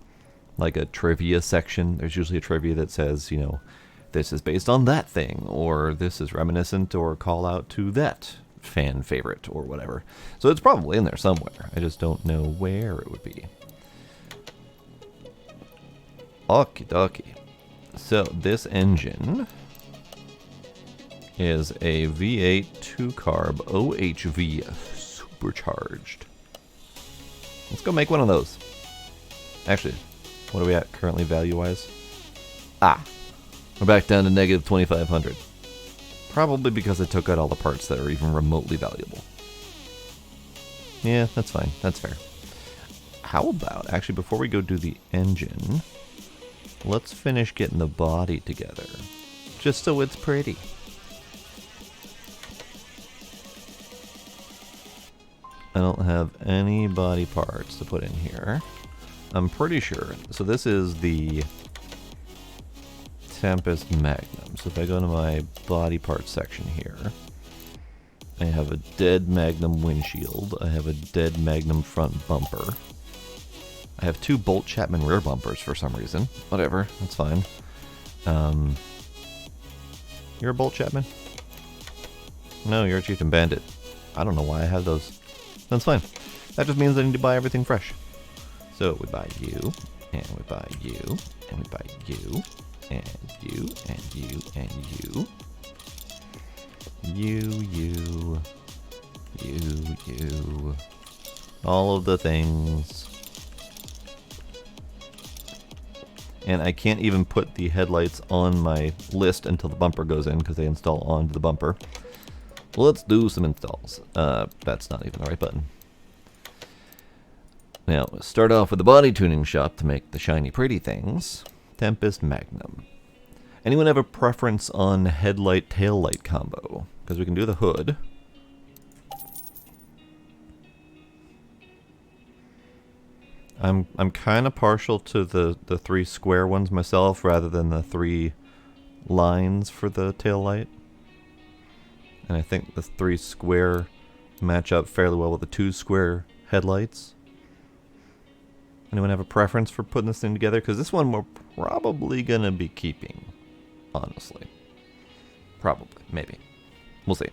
Speaker 1: like a trivia section. There's usually a trivia that says, you know, this is based on that thing, or this is reminiscent, or call out to that fan favorite, or whatever. So it's probably in there somewhere. I just don't know where it would be. Okie dokie. So this engine is a V8 2-carb OHV supercharged. Let's go make one of those. Actually, what are we at currently value-wise? Ah, we're back down to negative 2,500. Probably because I took out all the parts that are even remotely valuable. Yeah, that's fine. That's fair. How about, actually, before we go do the engine, let's finish getting the body together. Just so it's pretty. I don't have any body parts to put in here. I'm pretty sure. So this is the Tempest Magnum. So if I go to my body parts section here, I have a dead Magnum windshield. I have a dead Magnum front bumper. I have 2 Bolt Chapman rear bumpers for some reason. Whatever, that's fine. You're a Bolt Chapman? No, you're a Chieftain Bandit. I don't know why I have those. That's fine. That just means I need to buy everything fresh. So we buy you, and we buy you, and we buy you, and you, and you, and you. You. All of the things. And I can't even put the headlights on my list until the bumper goes in because they install onto the bumper. Let's do some installs. That's not even the right button. Now, start off with the body tuning shop to make the shiny pretty things. Tempest Magnum. Anyone have a preference on headlight tail light combo? Because we can do the hood. I'm kind of partial to the 3 square ones myself rather than the 3 lines for the tail light. And I think the 3 square match up fairly well with the 2 square headlights. Anyone have a preference for putting this thing together? Because this one we're probably going to be keeping, honestly. Probably, maybe. We'll see.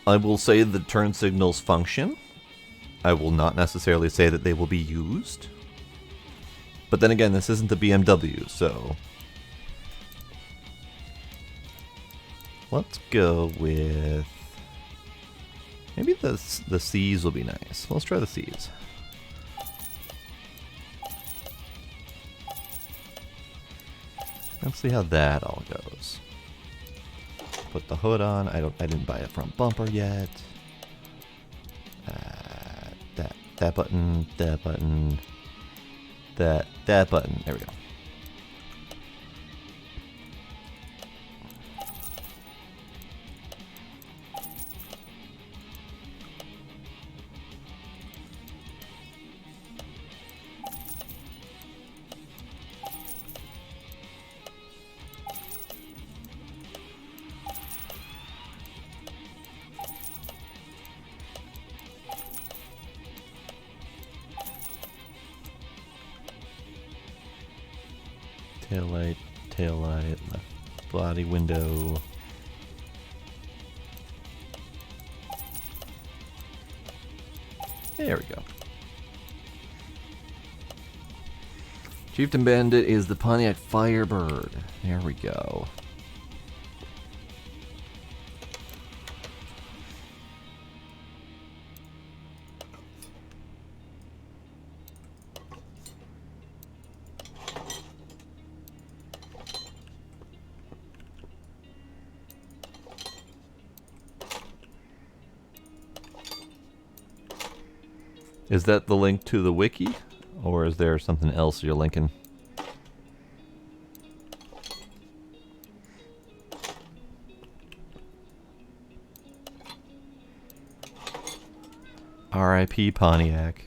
Speaker 1: I will say the turn signals function. I will not necessarily say that they will be used. But then again, this isn't the BMW, so... let's go with... maybe the C's will be nice. Let's try the C's. Let's see how that all goes. Put the hood on. I didn't buy a front bumper yet. That button, that button, that button. There we go. Tail light, left body window. There we go. Chieftain Bandit is the Pontiac Firebird. There we go. Is that the link to the wiki? Or is there something else you're linking? R.I.P. Pontiac.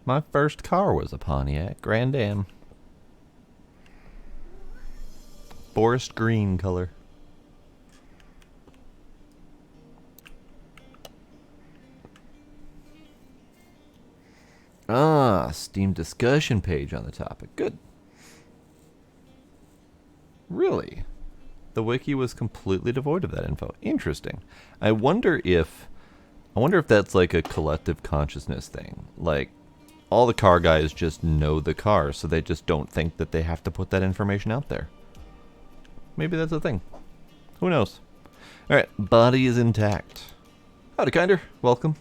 Speaker 1: My first car was a Pontiac Grand Am. Forest green color. Ah, Steam discussion page on the topic. Good. Really? The wiki was completely devoid of that info. Interesting. I wonder if that's like a collective consciousness thing. Like, all the car guys just know the car, so they just don't think that they have to put that information out there. Maybe that's a thing. Who knows? Alright, body is intact. Howdy, Kinder. Welcome.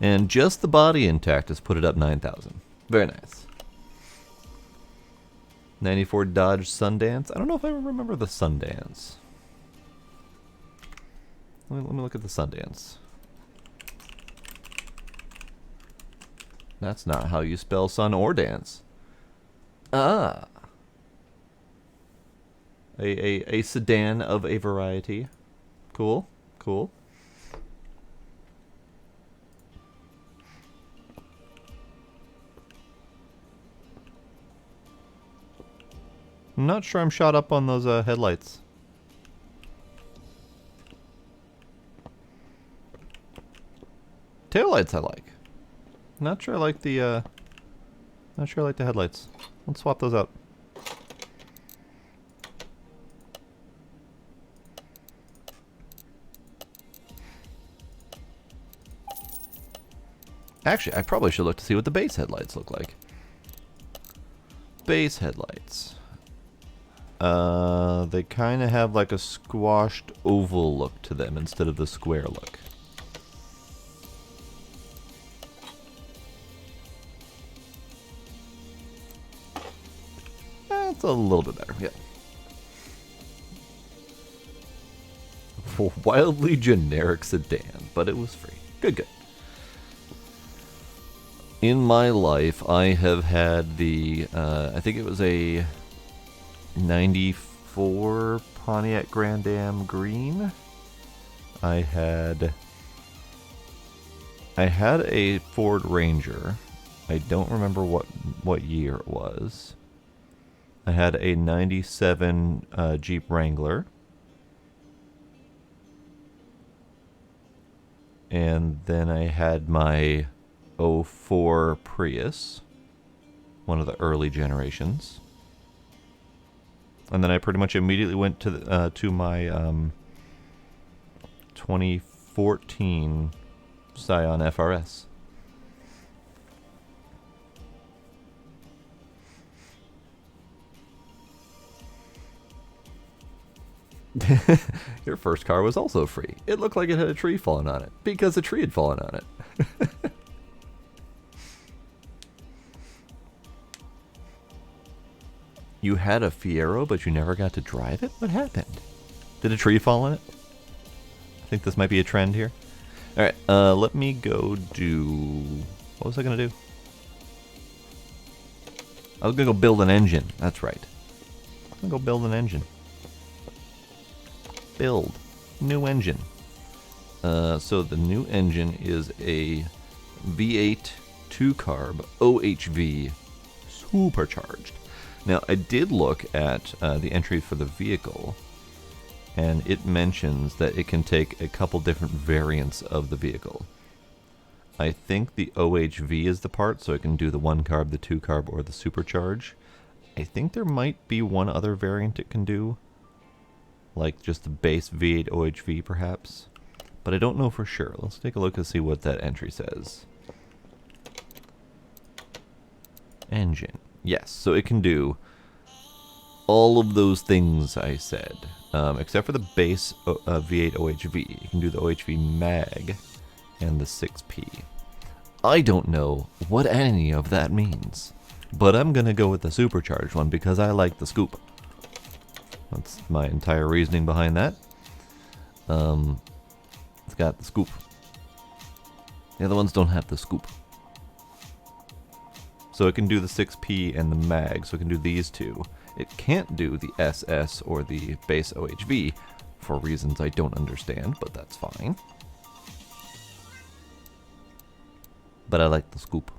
Speaker 1: And just the body intact has put it up 9,000. Very nice. 94 Dodge Sundance. I don't know if I remember the Sundance. Let me look at the Sundance. That's not how you spell sun or dance. Ah. A sedan of a variety. Cool. Cool. I'm not sure I'm shot up on those headlights. Taillights I like. Not sure I like the headlights. Let's swap those out. Actually, I probably should look to see what the base headlights look like. Base headlights. They kind of have like a squashed oval look to them instead of the square look. That's a little bit better, yeah. Wildly generic sedan, but it was free. Good, good. In my life, I have had the, I think it was a 94 Pontiac Grand Am green. I had a Ford Ranger. I don't remember what year it was. I had a 97 Jeep Wrangler. And then I had my 04 Prius, one of the early generations. And then I pretty much immediately went to my 2014 Scion FRS. Your first car was also free. It looked like it had a tree falling on it because a tree had fallen on it. You had a Fiero, but you never got to drive it? What happened? Did a tree fall on it? I think this might be a trend here. Alright, let me go do... What was I going to do? I was going to go build an engine. That's right. I'm going to go build an engine. Build. New engine. So the new engine is a V8 2-carb OHV supercharged. Now, I did look at the entry for the vehicle, and it mentions that it can take a couple different variants of the vehicle. I think the OHV is the part, so it can do the 1-carb, the 2-carb, or the supercharge. I think there might be one other variant it can do, like just the base V8 OHV, perhaps. but I don't know for sure. Let's take a look and see what that entry says. Engine. Yes, so it can do all of those things I said, except for the base V8 OHV. You can do the OHV mag and the 6P. I don't know what any of that means, but I'm going to go with the supercharged one because I like the scoop. That's my entire reasoning behind that. It's got the scoop. The other ones don't have the scoop. So it can do the 6P and the mag, so it can do these two. It can't do the SS or the base OHV for reasons I don't understand, but that's fine. But I like the scoop.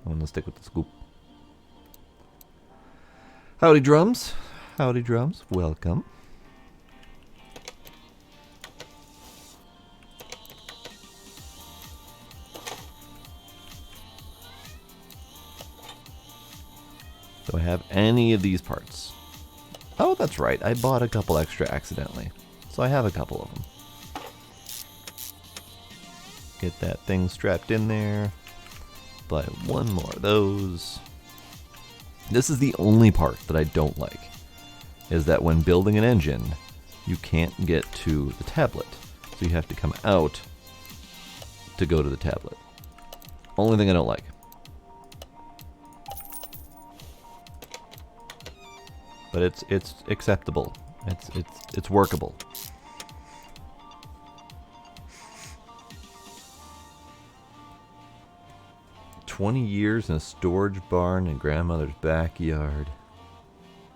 Speaker 1: I'm going to stick with the scoop. Howdy drums. Howdy drums. Welcome. Do I have any of these parts? Oh, that's right. I bought a couple extra accidentally. So I have a couple of them. Get that thing strapped in there. Buy one more of those. This is the only part that I don't like. Is that when building an engine, you can't get to the tablet. So you have to come out to go to the tablet. Only thing I don't like. But it's acceptable. It's workable. "20 years in a storage barn in grandmother's backyard.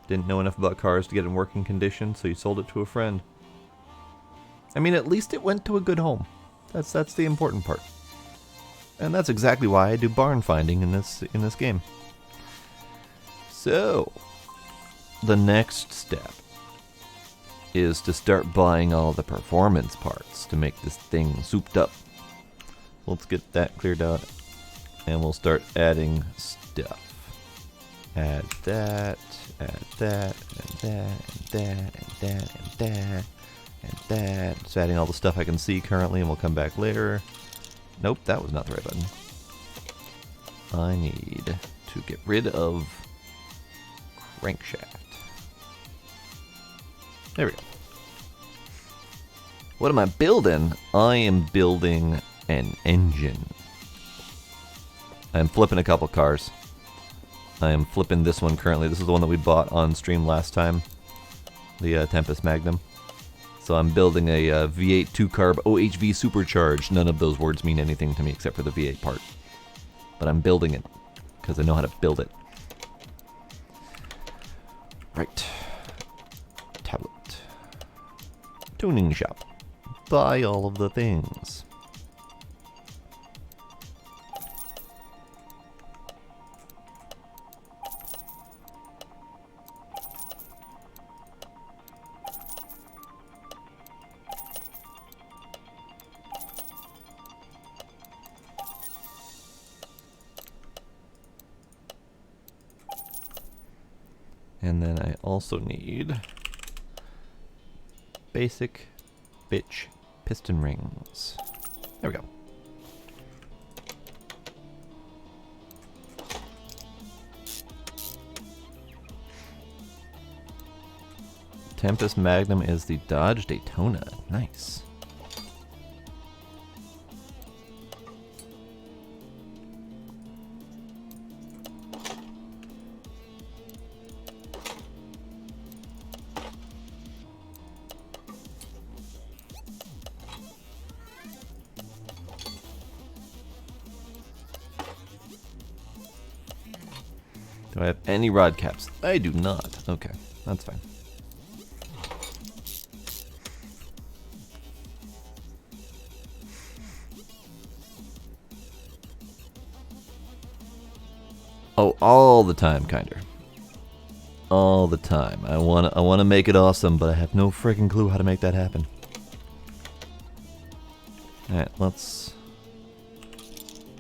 Speaker 1: Didn't know enough about cars to get in working condition, so you sold it to a friend." I mean, at least it went to a good home. That's the important part. And that's exactly why I do barn finding in this game. So the next step is to start buying all the performance parts to make this thing souped up. Let's get that cleared out, and we'll start adding stuff. Add that, and that, and that, and that, and that, and that, and that. Just adding all the stuff I can see currently, and we'll come back later. Nope, that was not the right button. I need to get rid of crankshaft. There we go. What am I building? I am building an engine. I'm flipping a couple cars. I am flipping this one currently. This is the one that we bought on stream last time. The Tempest Magnum. So I'm building a V8 2-carb OHV supercharged. None of those words mean anything to me except for the V8 part. But I'm building it because I know how to build it. Right. Tablet. Tuning shop. Buy all of the things. And then I also need basic bitch piston rings. There we go. Tempest Magnum is the Dodge Daytona. Nice. Do I have any rod caps? I do not. Okay, that's fine. Oh, all the time, kinder. All the time. I wanna make it awesome, but I have no freaking clue how to make that happen. Alright, let's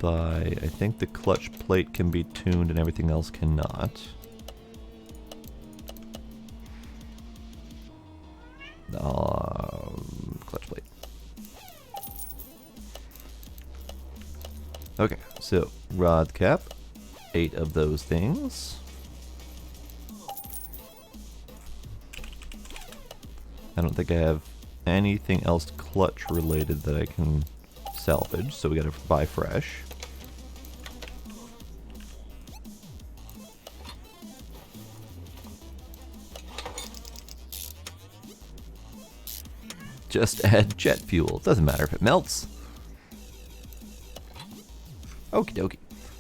Speaker 1: buy... I think the clutch plate can be tuned and everything else cannot. Clutch plate. Okay, so rod cap, 8 of those things. I don't think I have anything else clutch related that I can salvage, so we gotta buy fresh. Just add jet fuel. Doesn't matter if it melts. Okie dokie.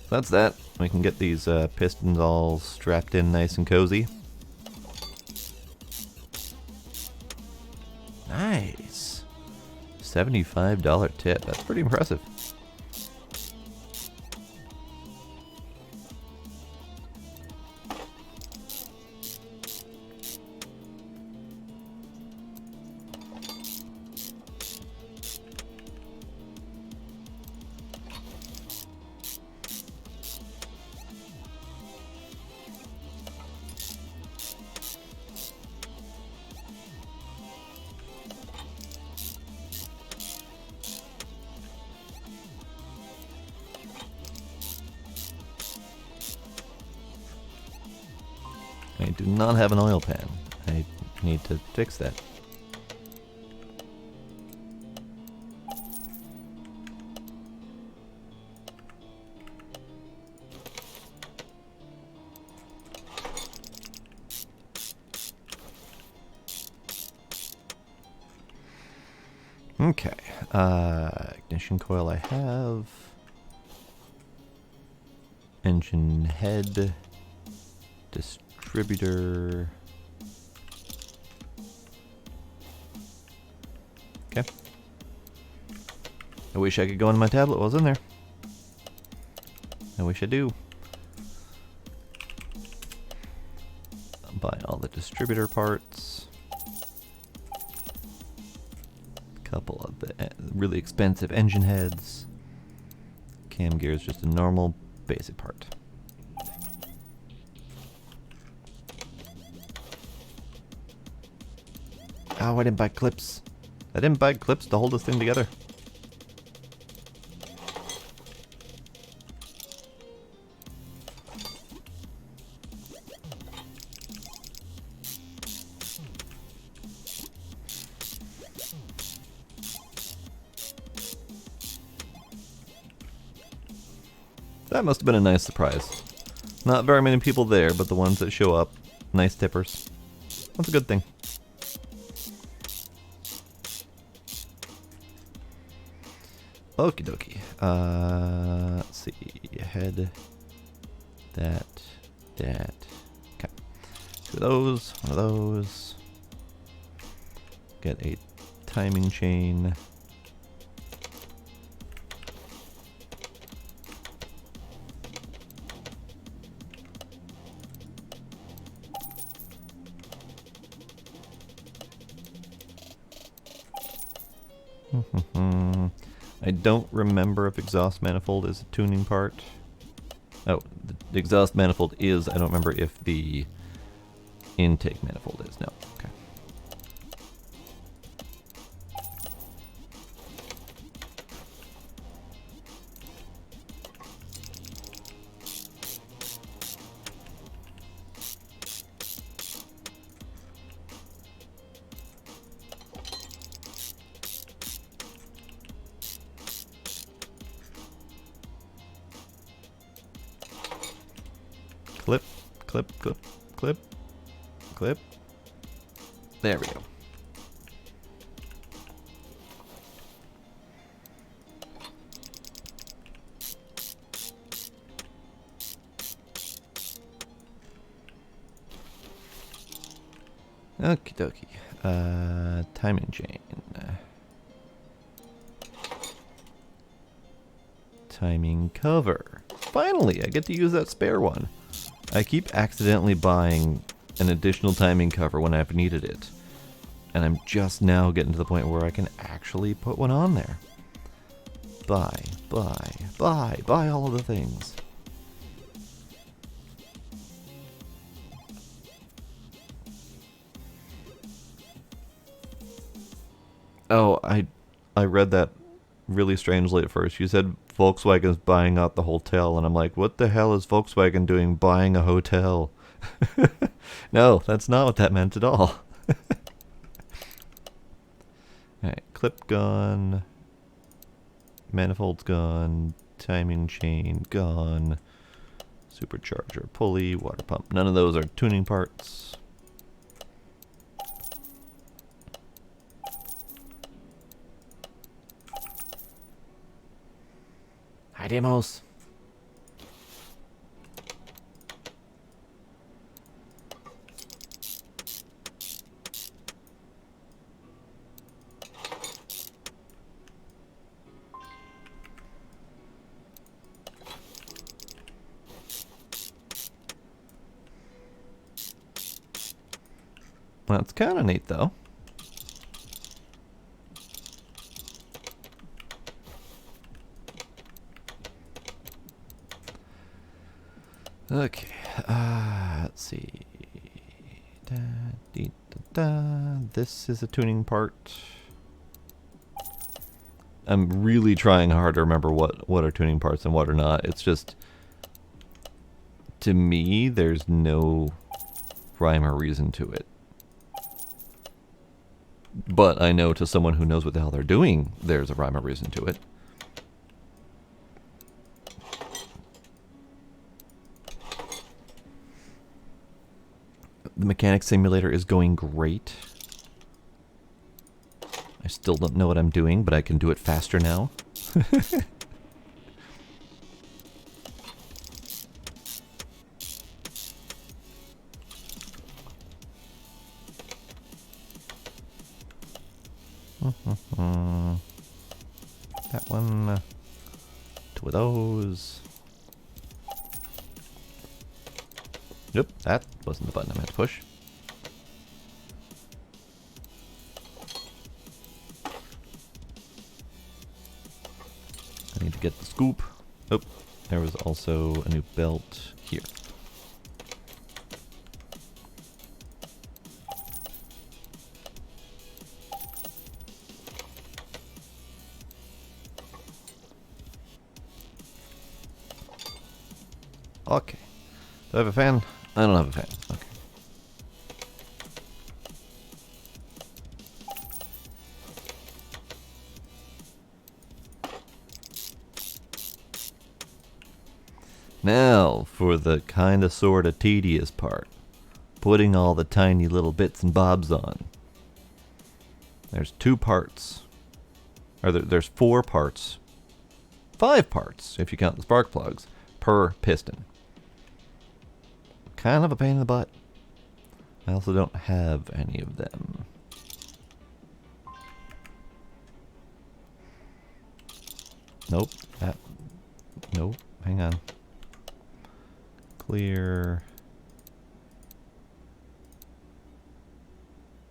Speaker 1: So that's that. We can get these pistons all strapped in nice and cozy. Nice. $75 tip. That's pretty impressive. I do not have an oil pan. I need to fix that. Okay. Ignition coil I have. Engine head. Distributor. Okay. I wish I could go on my tablet while I was in there. I wish I do. I'll buy all the distributor parts. Couple of the really expensive engine heads. Cam gear is just a normal basic part. Oh, I didn't buy clips. I didn't buy clips to hold this thing together. That must have been a nice surprise. Not very many people there, but the ones that show up, nice tippers. That's a good thing. Okie dokie. Let's see. Head. That. Okay. 2 of those. 1 of those. Get a timing chain. I don't remember if exhaust manifold is a tuning part. Oh, the exhaust manifold is. I don't remember if the intake manifold is. No. Okay. Clip, clip, clip, clip, clip. There we go. Okie dokie. Timing chain. Timing cover. Finally, I get to use that spare one. I keep accidentally buying an additional timing cover when I've needed it. And I'm just now getting to the point where I can actually put one on there. Buy all of the things. Oh, I read that really strangely at first. You said Volkswagen's buying out the hotel, and I'm like, what the hell is Volkswagen doing buying a hotel? No, that's not what that meant at all. Alright, clip gone. Manifold's gone. Timing chain gone. Supercharger, pulley, water pump. None of those are tuning parts. Hi, Demos. That's kind of neat, though. Okay, let's see. This is a tuning part. I'm really trying hard to remember what are tuning parts and what are not. It's just, to me, there's no rhyme or reason to it. But I know to someone who knows what the hell they're doing, there's a rhyme or reason to it. The mechanic simulator is going great. I still don't know what I'm doing, but I can do it faster now. That one. Two of those. Nope, that wasn't the button I meant to push. I need to get the scoop. Oh, there was also a new belt here. Okay. Do I have a fan? I don't have a fan. Okay. Now, for the kinda sorta tedious part. Putting all the tiny little bits and bobs on. There's 2 parts. Or there's 4 parts. 5 parts, if you count the spark plugs, per piston. Kind of a pain in the butt. I also don't have any of them. Nope. Nope. Hang on. Clear.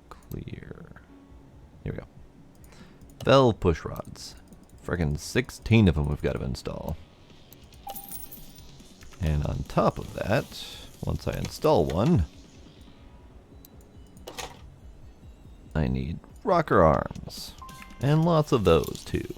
Speaker 1: Clear. Here we go. Valve push rods. Friggin' 16 of them we've got to install. And on top of that, once I install one, I need rocker arms. And lots of those too.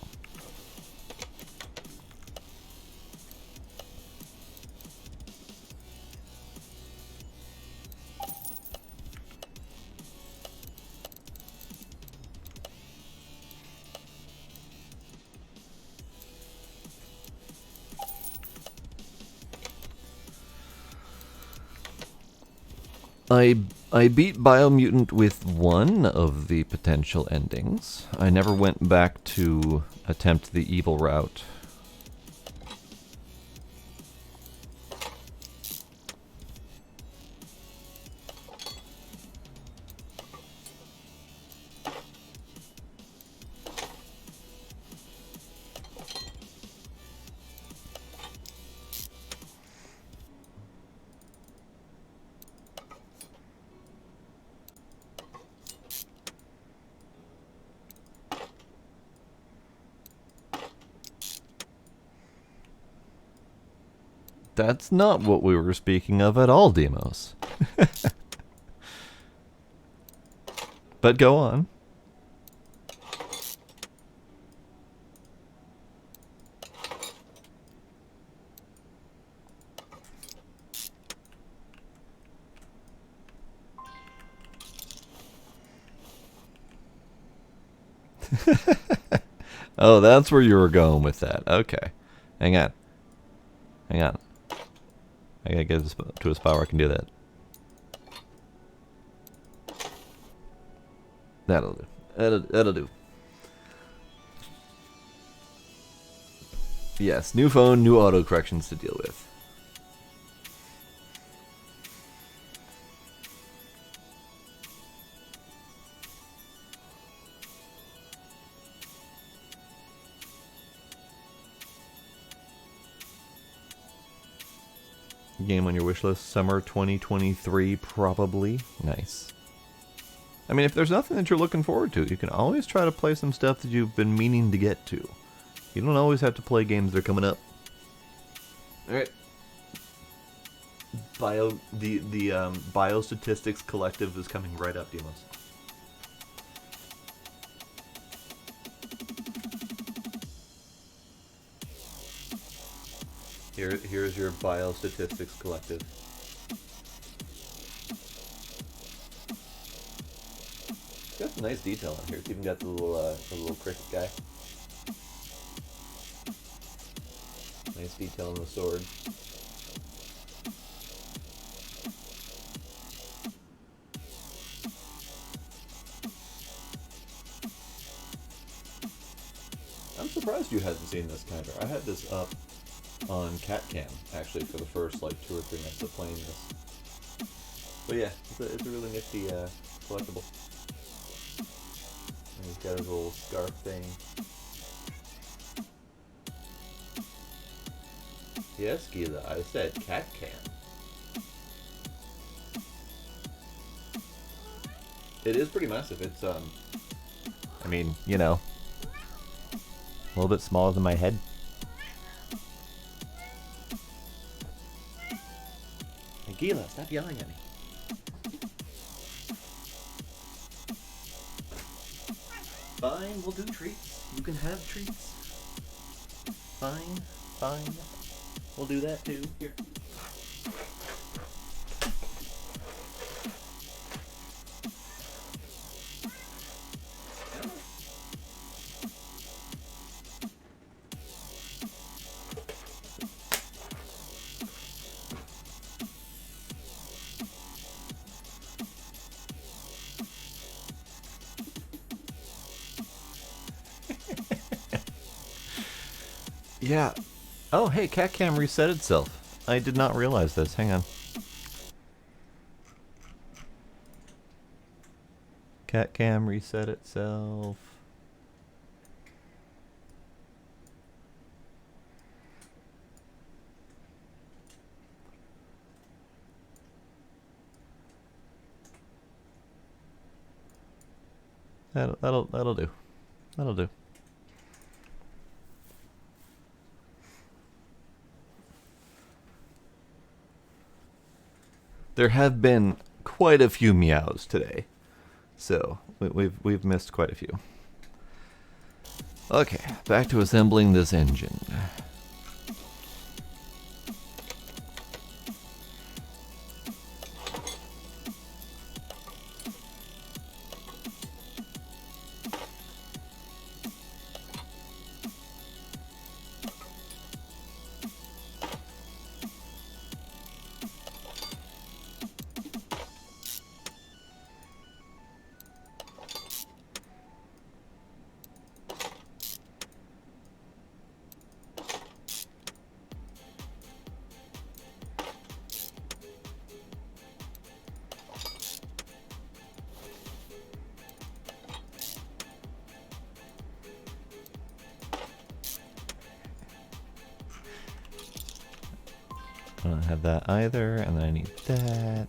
Speaker 1: I beat Biomutant with one of the potential endings. I never went back to attempt the evil route. That's not what we were speaking of at all, Demos. But go on. Oh, that's where you were going with that. Okay. Hang on. Hang on. I gotta get this to a spot where I can do that. That'll do. That'll do. Yes, new phone, new auto corrections to deal with. Game on your wish list, summer 2023, probably. Nice. I mean, if there's nothing that you're looking forward to, you can always try to play some stuff that you've been meaning to get to. You don't always have to play games that are coming up. Alright. The Biostatistics Collective is coming right up, Demos. Here's your Biostatistics Collective. It's got some nice detail on here. It's even got the little cricket guy. Nice detail on the sword. I'm surprised you hadn't seen this, Kinder. I had this up on CatCam, actually, for the first, like, 2 or 3 nights of playing this. But yeah, it's a really nifty collectible. And he's got his little scarf thing. Yes, Gila, I said CatCam. It is pretty massive. It's, I mean, you know, a little bit smaller than my head. Hey, Gila, stop yelling at me. Fine, we'll do treats. You can have treats. Fine, fine. We'll do that too. Here. Yeah. Oh, hey, CatCam reset itself. I did not realize this. Hang on. CatCam reset itself. That'll do. That'll do. There have been quite a few meows today, so we've missed quite a few. Okay, back to assembling this engine. I don't have that either, and then I need that.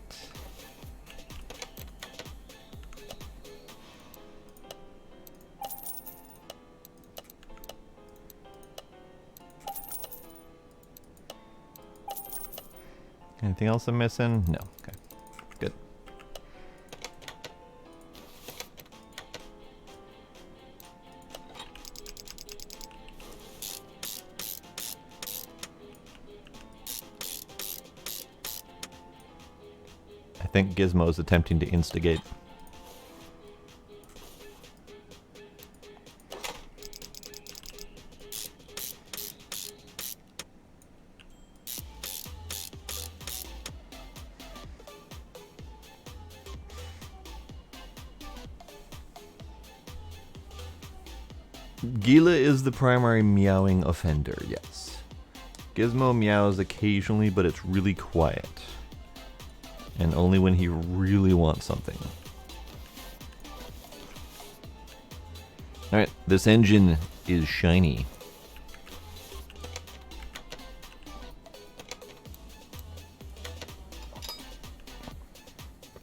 Speaker 1: Anything else I'm missing? No. Okay. Good. I think Gizmo's attempting to instigate. Gila is the primary meowing offender, yes. Gizmo meows occasionally, but it's really quiet. And only when he really wants something. Alright, this engine is shiny.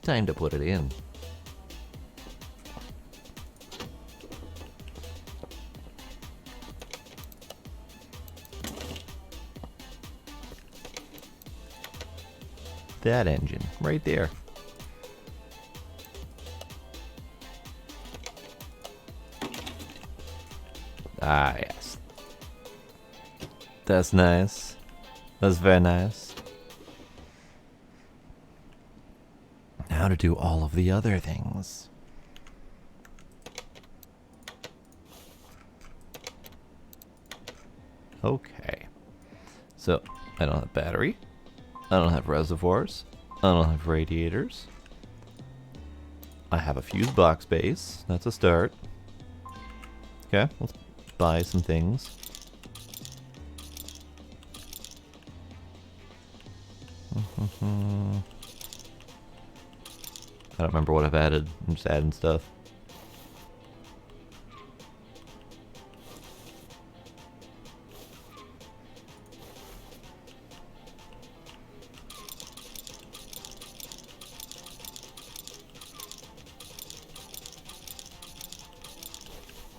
Speaker 1: Time to put it in. That engine, right there. Ah, yes. That's nice. That's very nice. Now to do all of the other things. Okay. So, I don't have battery. I don't have reservoirs. I don't have radiators. I have a fuse box base. That's a start. Okay, let's buy some things. I don't remember what I've added. I'm just adding stuff.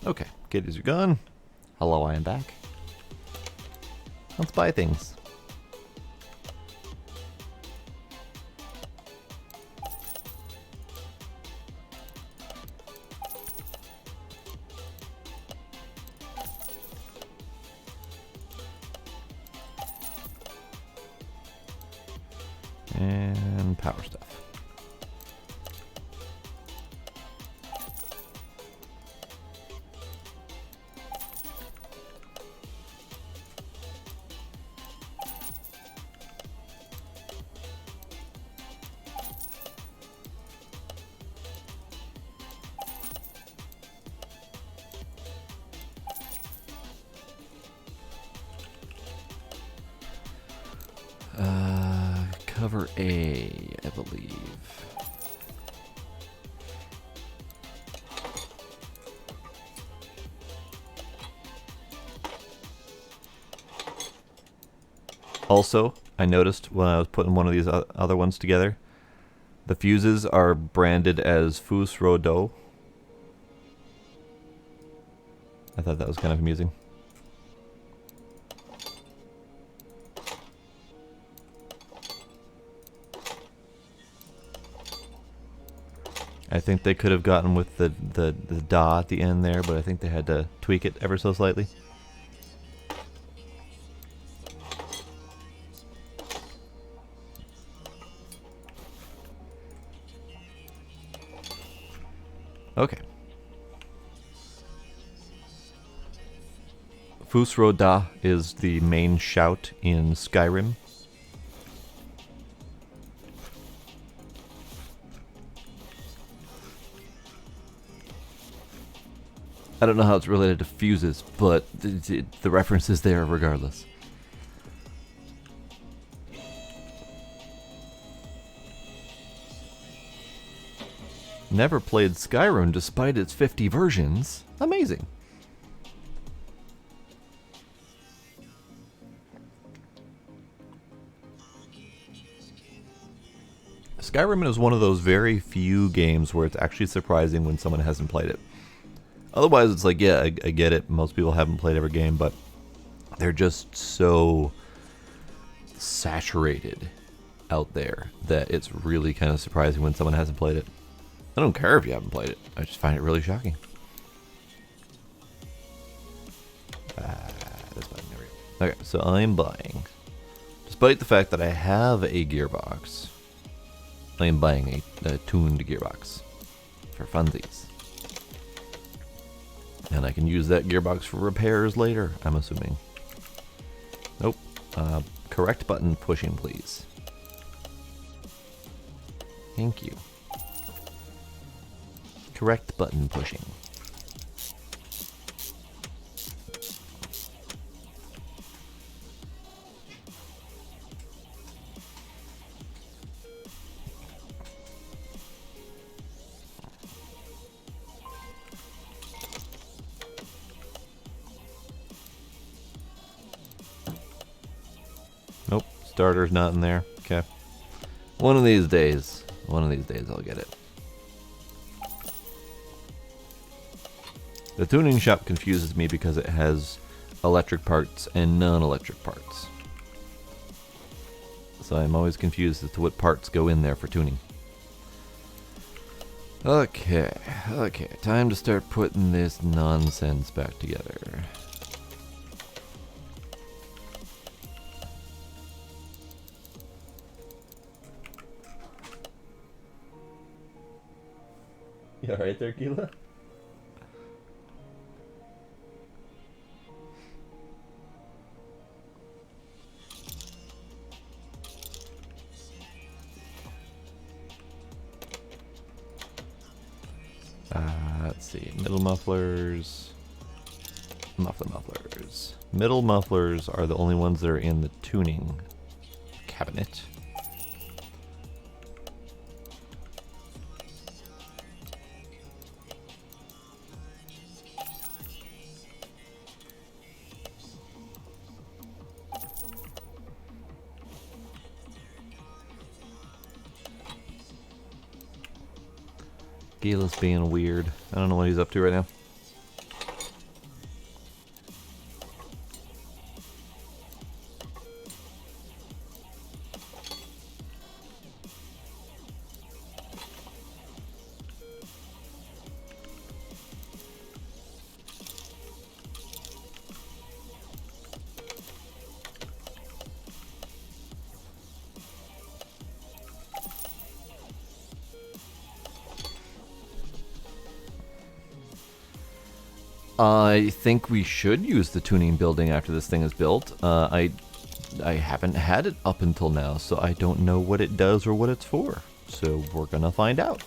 Speaker 1: Okay, kiddies are gone. Hello, I am back. Let's buy things. And power stuff. Cover A, I believe. Also, I noticed when I was putting one of these other ones together, the fuses are branded as Fus Rodo. I thought that was kind of amusing. I think they could have gotten with the da at the end there, but I think they had to tweak it ever so slightly. Okay. Fusro Da is the main shout in Skyrim. I don't know how it's related to fuses, but the reference is there regardless. Never played Skyrim despite its 50 versions. Amazing. Skyrim is one of those very few games where it's actually surprising when someone hasn't played it. Otherwise, it's like, yeah, I get it. Most people haven't played every game, but they're just so saturated out there that it's really kind of surprising when someone hasn't played it. I don't care if you haven't played it. I just find it really shocking. This button, there we go. Okay, so I'm buying. Despite the fact that I have a gearbox, I am buying a tuned gearbox for funsies. And I can use that gearbox for repairs later, I'm assuming. Nope. Correct button pushing, please. Thank you. Correct button pushing. Starter's not in there. Okay. One of these days I'll get it. The tuning shop confuses me because it has electric parts and non-electric parts. So I'm always confused as to what parts go in there for tuning. Okay, time to start putting this nonsense back together. You alright there, Keela? Let's see, middle mufflers, mufflers. Middle mufflers are the only ones that are in the tuning cabinet. Gila's being weird. I don't know what he's up to right now. I think we should use the tuning building after this thing is built. I haven't had it up until now, so I don't know what it does or what it's for. So we're gonna find out.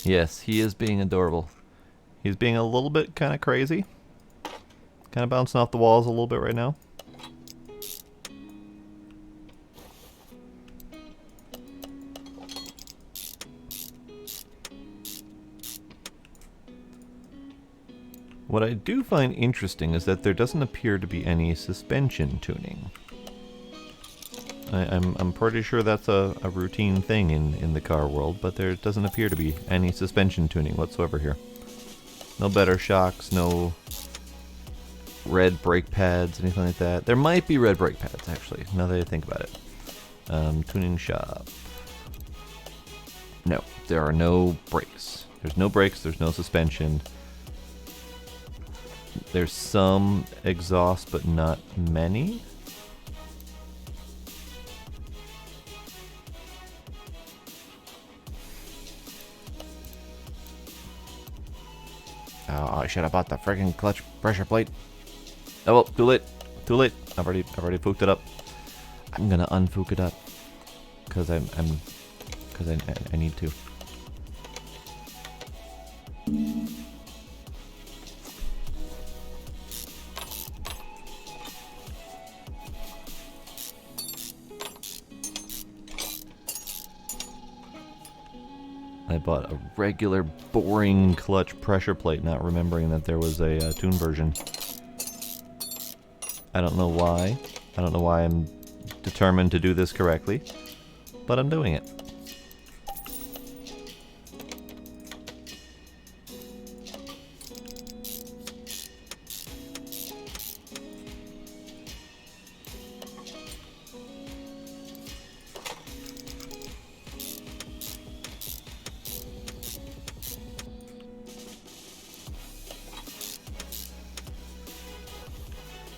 Speaker 1: Yes, he is being adorable. He's being a little bit kind of crazy. Kind of bouncing off the walls a little bit right now. What I do find interesting is that there doesn't appear to be any suspension tuning. I'm pretty sure that's a routine thing in the car world, but there doesn't appear to be any suspension tuning whatsoever here. No better shocks, no red brake pads, anything like that. There might be red brake pads, actually, now that I think about it. Tuning shop. No, there are no brakes. There's no brakes, there's no suspension. There's some exhaust, but not many. Oh, I should have bought the friggin' clutch pressure plate. Oh well, too late. Too late. I've already fooked it up. I'm gonna unfook it up. Cause I need to. I bought a regular boring clutch pressure plate, not remembering that there was a tune version. I don't know why. I don't know why I'm determined to do this correctly, but I'm doing it.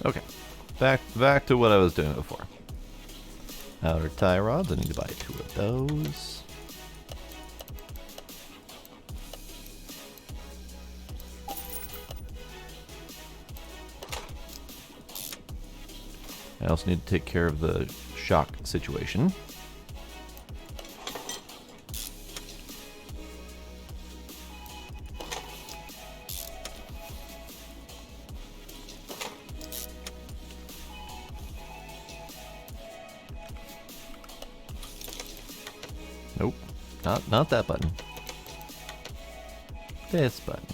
Speaker 1: Okay, back to what I was doing before. Outer tie rods, I need to buy 2 of those. I also need to take care of the shock situation. Nope. Not that button. This button.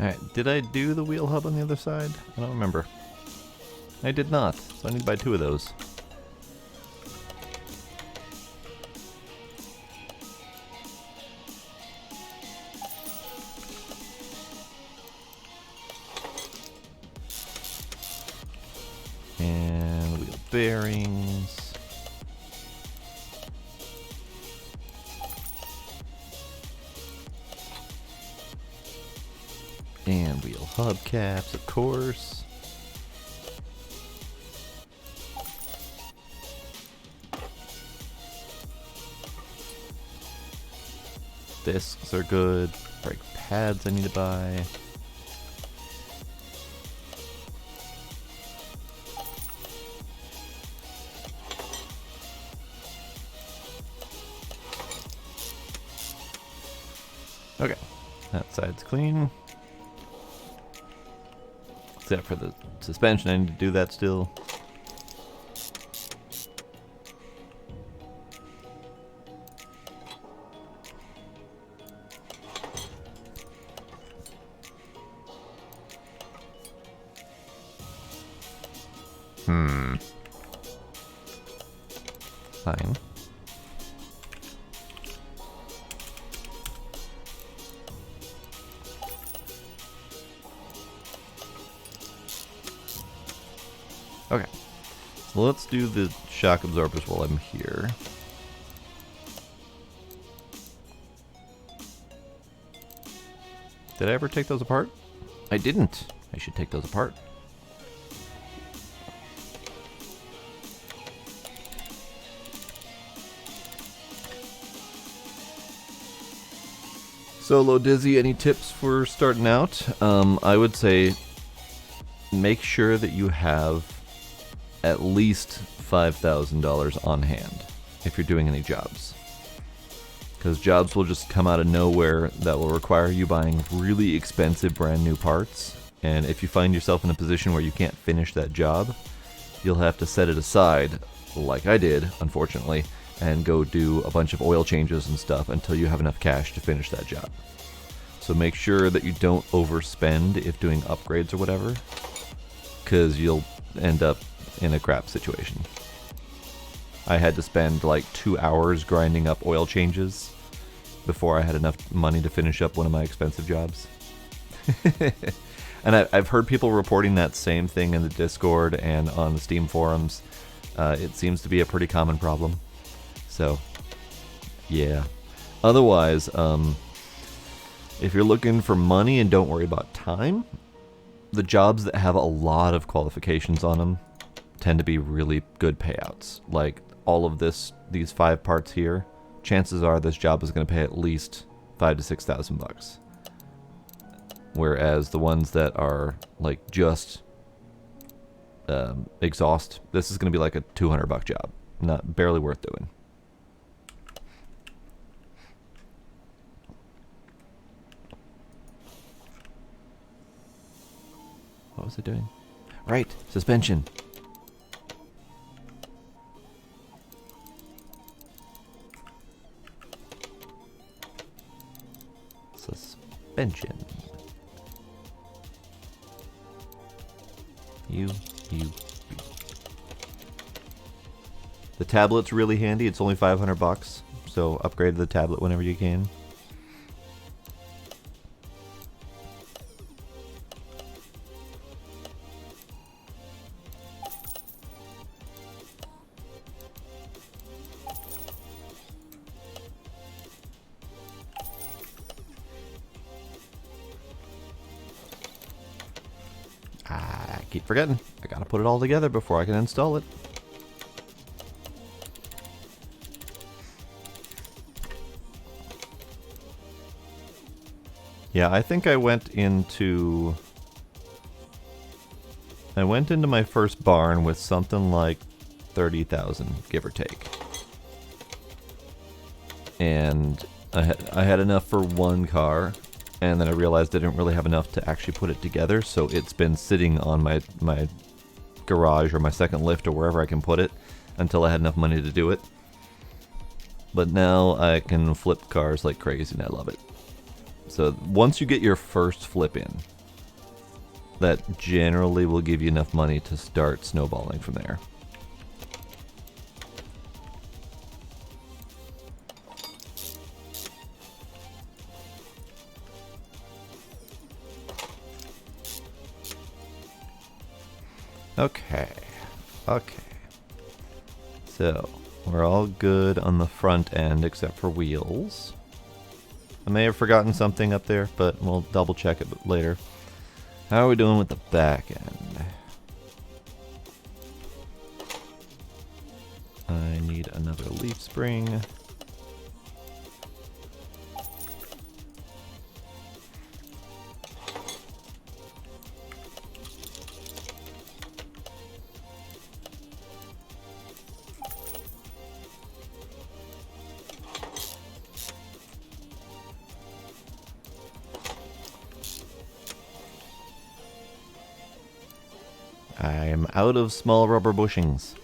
Speaker 1: Alright, did I do the wheel hub on the other side? I don't remember. I did not, so I need to buy 2 of those. And wheel bearings. And wheel hubcaps, of course. Discs are good. Brake pads I need to buy. Okay, that side's clean. Except for the suspension, I need to do that still. Fine. Okay, so let's do the shock absorbers while I'm here. Did I ever take those apart? I didn't. I should take those apart. Solo Dizzy, any tips for starting out? I would say make sure that you have at least $5,000 on hand if you're doing any jobs. Because jobs will just come out of nowhere that will require you buying really expensive brand new parts. And if you find yourself in a position where you can't finish that job, you'll have to set it aside, like I did, unfortunately, and go do a bunch of oil changes and stuff until you have enough cash to finish that job. So make sure that you don't overspend if doing upgrades or whatever, because you'll end up in a crap situation. I had to spend like 2 hours grinding up oil changes before I had enough money to finish up one of my expensive jobs. And I've heard people reporting that same thing in the Discord and on the Steam forums. It seems to be a pretty common problem. So, yeah. Otherwise, if you're looking for money and don't worry about time, the jobs that have a lot of qualifications on them tend to be really good payouts. Like all of these 5 parts here, chances are this job is going to pay at least $5,000 to $6,000. Whereas the ones that are like just exhaust, this is going to be like a $200 job, barely worth doing. What was it doing? Right, suspension. Suspension. You. The tablet's really handy. It's only $500, so upgrade the tablet whenever you can. keep forgetting. I gotta put it all together before I can install it. Yeah, I think I went into my first barn with something like 30,000, give or take. And I had enough for one car, and then I realized I didn't really have enough to actually put it together, so it's been sitting on my garage or my second lift or wherever I can put it until I had enough money to do it. But now I can flip cars like crazy, and I love it. So once you get your first flip in, that generally will give you enough money to start snowballing from there. Okay. So, we're all good on the front end except for wheels. I may have forgotten something up there, but we'll double check it later. How are we doing with the back end? I need another leaf spring. I am out of small rubber bushings.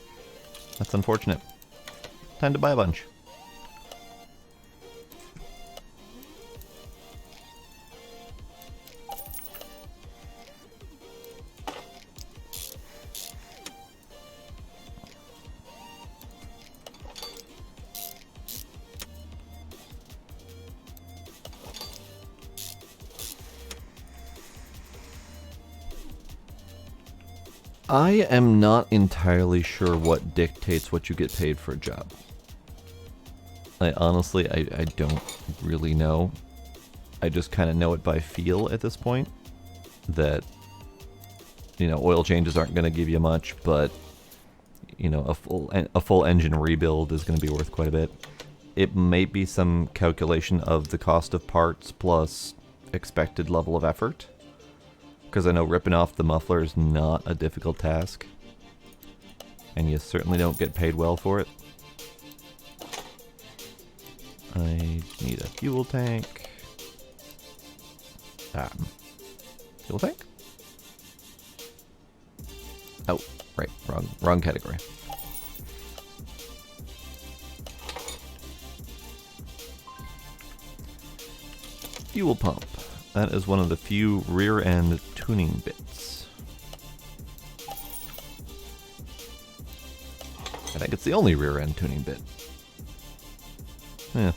Speaker 1: That's unfortunate. Time to buy a bunch. I am not entirely sure what dictates what you get paid for a job. I don't really know. I just kind of know it by feel at this point. That, oil changes aren't going to give you much, but, a full engine rebuild is going to be worth quite a bit. It may be some calculation of the cost of parts plus expected level of effort. Because I know ripping off the muffler is not a difficult task. And you certainly don't get paid well for it. I need a fuel tank. Fuel tank? Oh, right, wrong category. Fuel pump. That is one of the few rear-end tuning bits. I think it's the only rear-end tuning bit. Yeah.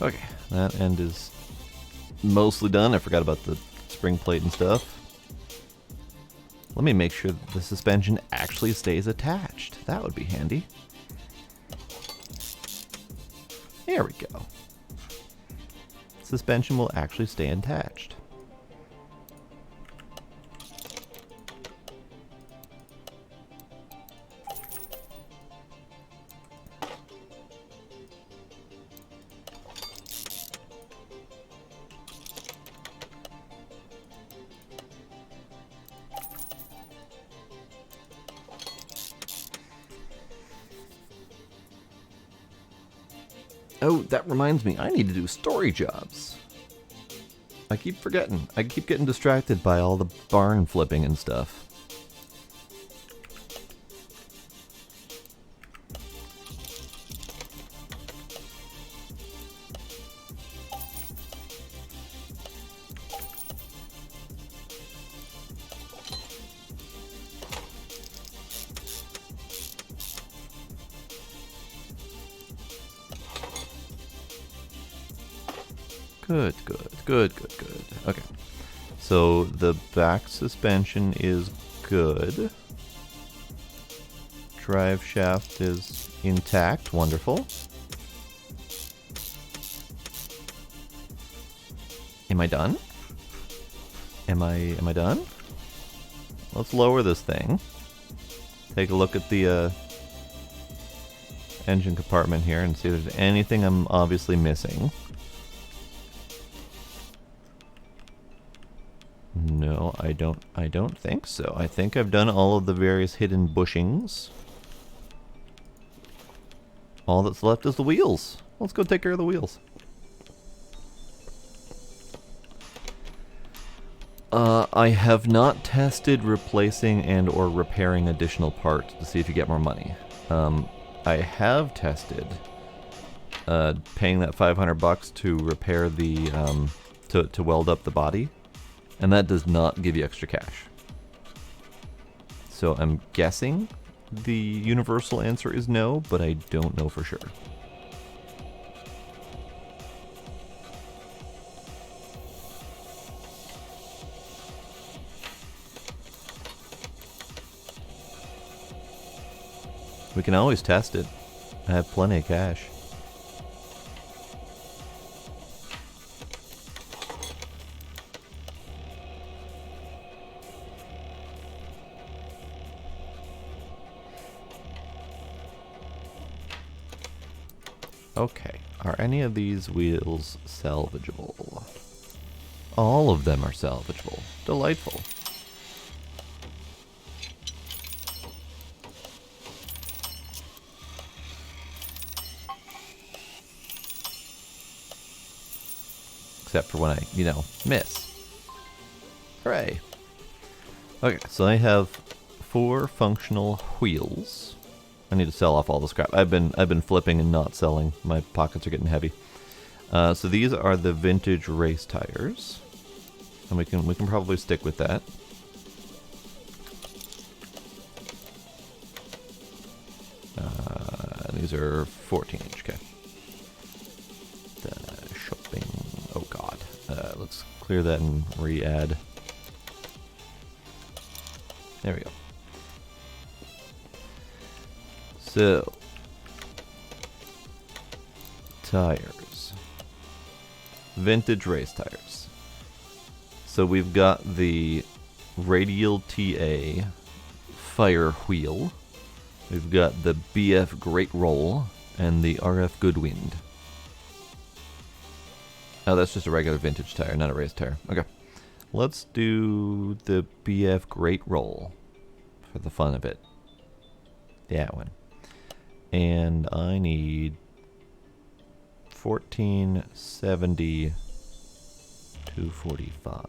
Speaker 1: Okay, that end is mostly done. I forgot about the spring plate and stuff. Let me make sure that the suspension actually stays attached. That would be handy. There we go. Suspension will actually stay attached. Oh, that reminds me, I need to do story jobs. I keep forgetting. I keep getting distracted by all the barn flipping and stuff. Good, good, good, good, good. Okay. So the back suspension is good. Drive shaft is intact. Wonderful. Am I done? Am I done? Let's lower this thing. Take a look at the engine compartment here and see if there's anything I'm obviously missing. No, I don't think so. I think I've done all of the various hidden bushings. All that's left is the wheels. Let's go take care of the wheels. I have not tested replacing and or repairing additional parts to see if you get more money. I have tested paying that $500 to repair the to weld up the body, and that does not give you extra cash. So I'm guessing the universal answer is no, but I don't know for sure. We can always test it. I have plenty of cash. Okay, are any of these wheels salvageable? All of them are salvageable. Delightful. Except for when I, miss. Hooray. Okay, so I have 4 functional wheels. I need to sell off all the scrap. I've been flipping and not selling. My pockets are getting heavy. So these are the vintage race tires, and we can probably stick with that. These are 14-inch. Okay. Shopping. Oh God. Let's clear that and re-add. There we go. So, tires. Vintage race tires. So we've got the Radial TA Fire Wheel. We've got the BF Great Roll and the RF Goodwind. Oh, that's just a regular vintage tire, not a race tire. Okay. Let's do the BF Great Roll for the fun of it. That one. And I need 1470 245.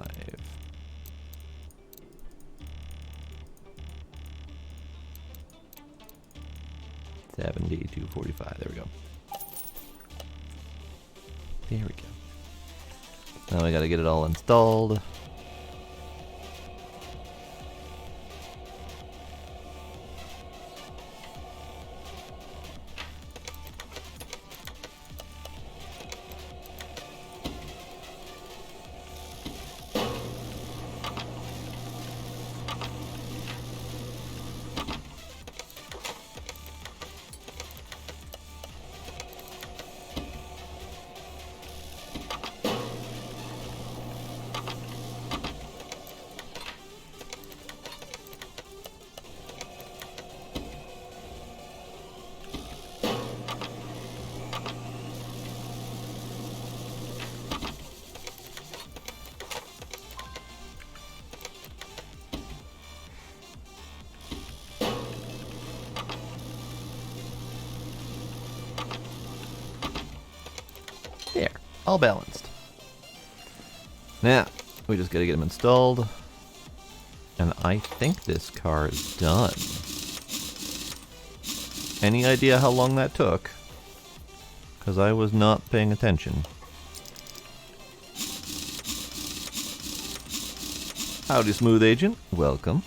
Speaker 1: There we go. There we go. Now I gotta get it all installed. There, all balanced. Now, we just gotta get them installed. And I think this car is done. Any idea how long that took? Because I was not paying attention. Howdy, Smooth Agent. Welcome.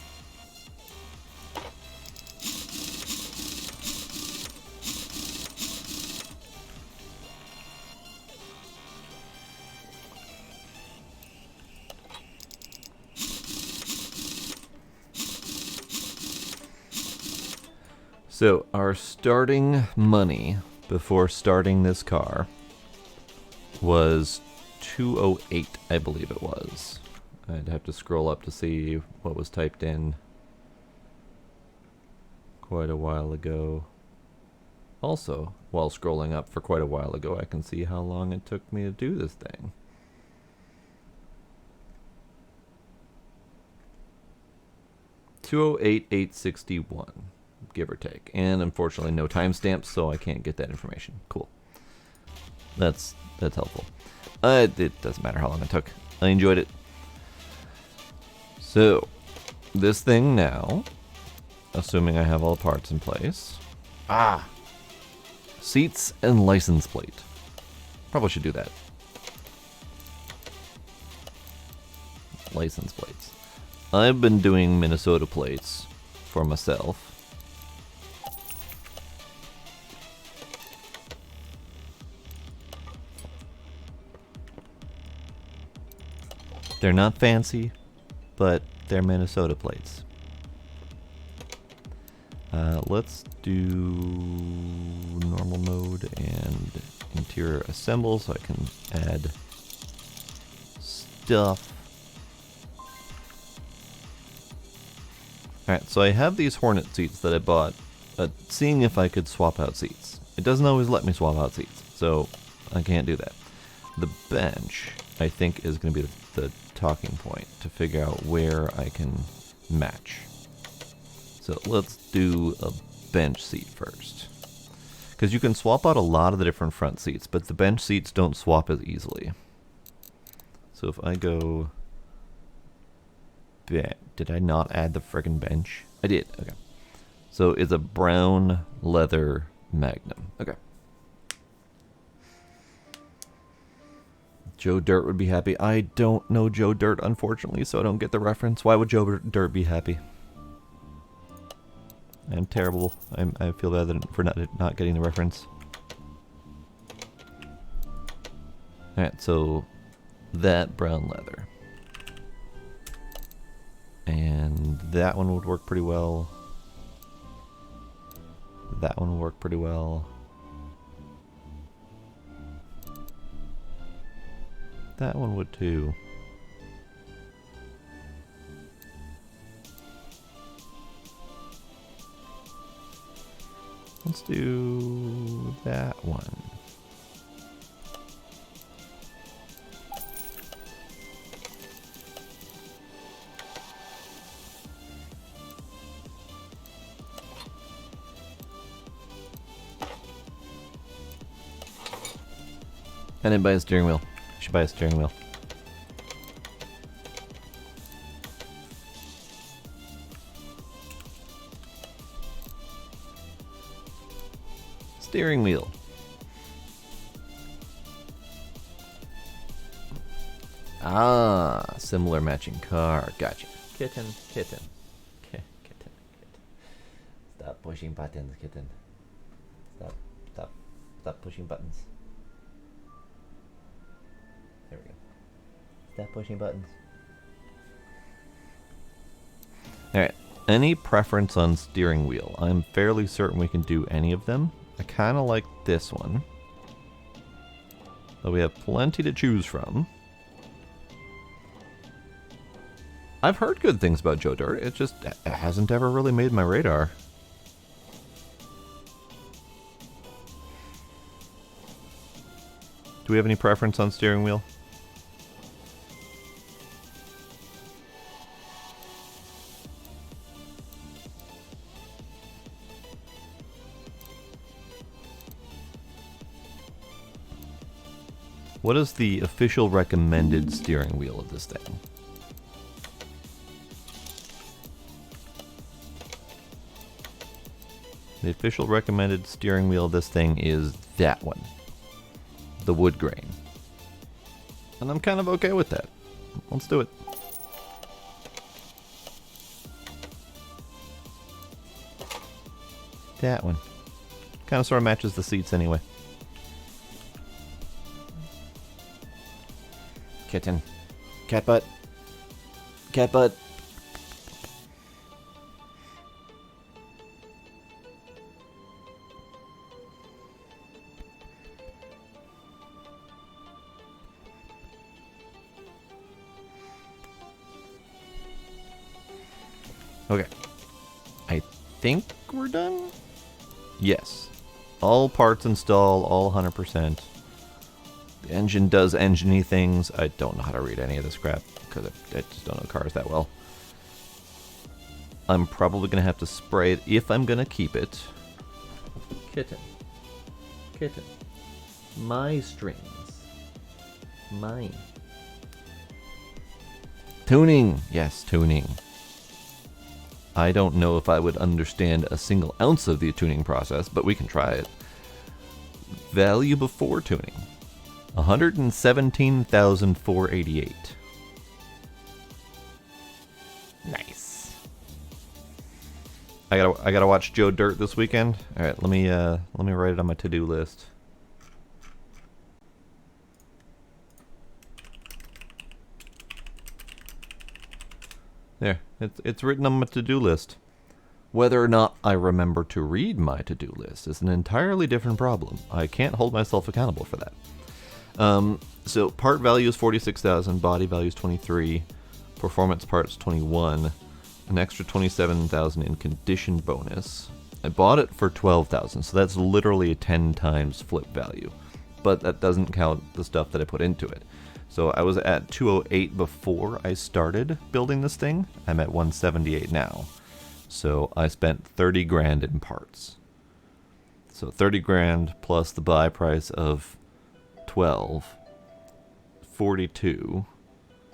Speaker 1: So our starting money before starting this car was 208, I believe it was. I'd have to scroll up to see what was typed in quite a while ago. Also, while scrolling up for quite a while ago, I can see how long it took me to do this thing. $208,861, give or take. And unfortunately no timestamps, so I can't get that information. Cool. That's helpful. It doesn't matter how long it took. I enjoyed it. So, this thing now, assuming I have all the parts in place. Seats and license plate. Probably should do that. License plates. I've been doing Minnesota plates for myself. They're not fancy, but they're Minnesota plates. Let's do normal mode and interior assemble so I can add stuff. Alright, so I have these Hornet seats that I bought, seeing if I could swap out seats. It doesn't always let me swap out seats, so I can't do that. The bench, I think, is going to be the talking point to figure out where I can match. So let's do a bench seat first. Because you can swap out a lot of the different front seats, but the bench seats don't swap as easily. So if I go... Did I not add the friggin' bench? I did, okay. So it's a brown leather Magnum. Okay. Joe Dirt would be happy. I don't know Joe Dirt, unfortunately, so I don't get the reference. Why would Joe Dirt be happy? I'm terrible. I feel bad for not getting the reference. Alright, so that brown leather. And that one would work pretty well. That one would work pretty well. That one would too. Let's do that one. I didn't buy a steering wheel. I should buy a steering wheel. Steering wheel. Ah, similar matching car. Gotcha. Kitten, kitten. Kitten, kitten. Stop pushing buttons, kitten. Stop pushing buttons. There we go. Stop pushing buttons. Alright, any preference on steering wheel? I'm fairly certain we can do any of them. I kind of like this one. So we have plenty to choose from. I've heard good things about Joe Dirt. It just hasn't ever really made my radar. Do we have any preference on steering wheel? What is the official recommended steering wheel of this thing? The official recommended steering wheel of this thing is that one. The wood grain. And I'm kind of okay with that. Let's do it. That one. Kind of sort of matches the seats anyway. Kitten. Cat butt. Cat butt. Okay. I think we're done? Yes. All parts installed, all 100%. The engine does engine-y things. I don't know how to read any of this crap because I just don't know cars that well. I'm probably going to have to spray it if I'm going to keep it. Kitten. Kitten. My strings. Mine. Tuning. Yes, tuning. I don't know if I would understand a single ounce of the tuning process, but we can try it. Value before tuning. 117,488. Nice. I gotta watch Joe Dirt this weekend. All right, let me write it on my to-do list. There, it's written on my to-do list. Whether or not I remember to read my to-do list is an entirely different problem. I can't hold myself accountable for that. So part value is 46,000, body value is 23, performance parts 21, an extra 27,000 in condition bonus. I bought it for 12,000, so that's literally a 10 times flip value, but that doesn't count the stuff that I put into it. So I was at 208 before I started building this thing. I'm at 178 now. So I spent 30 grand in parts. So 30 grand plus the buy price of 12, 42.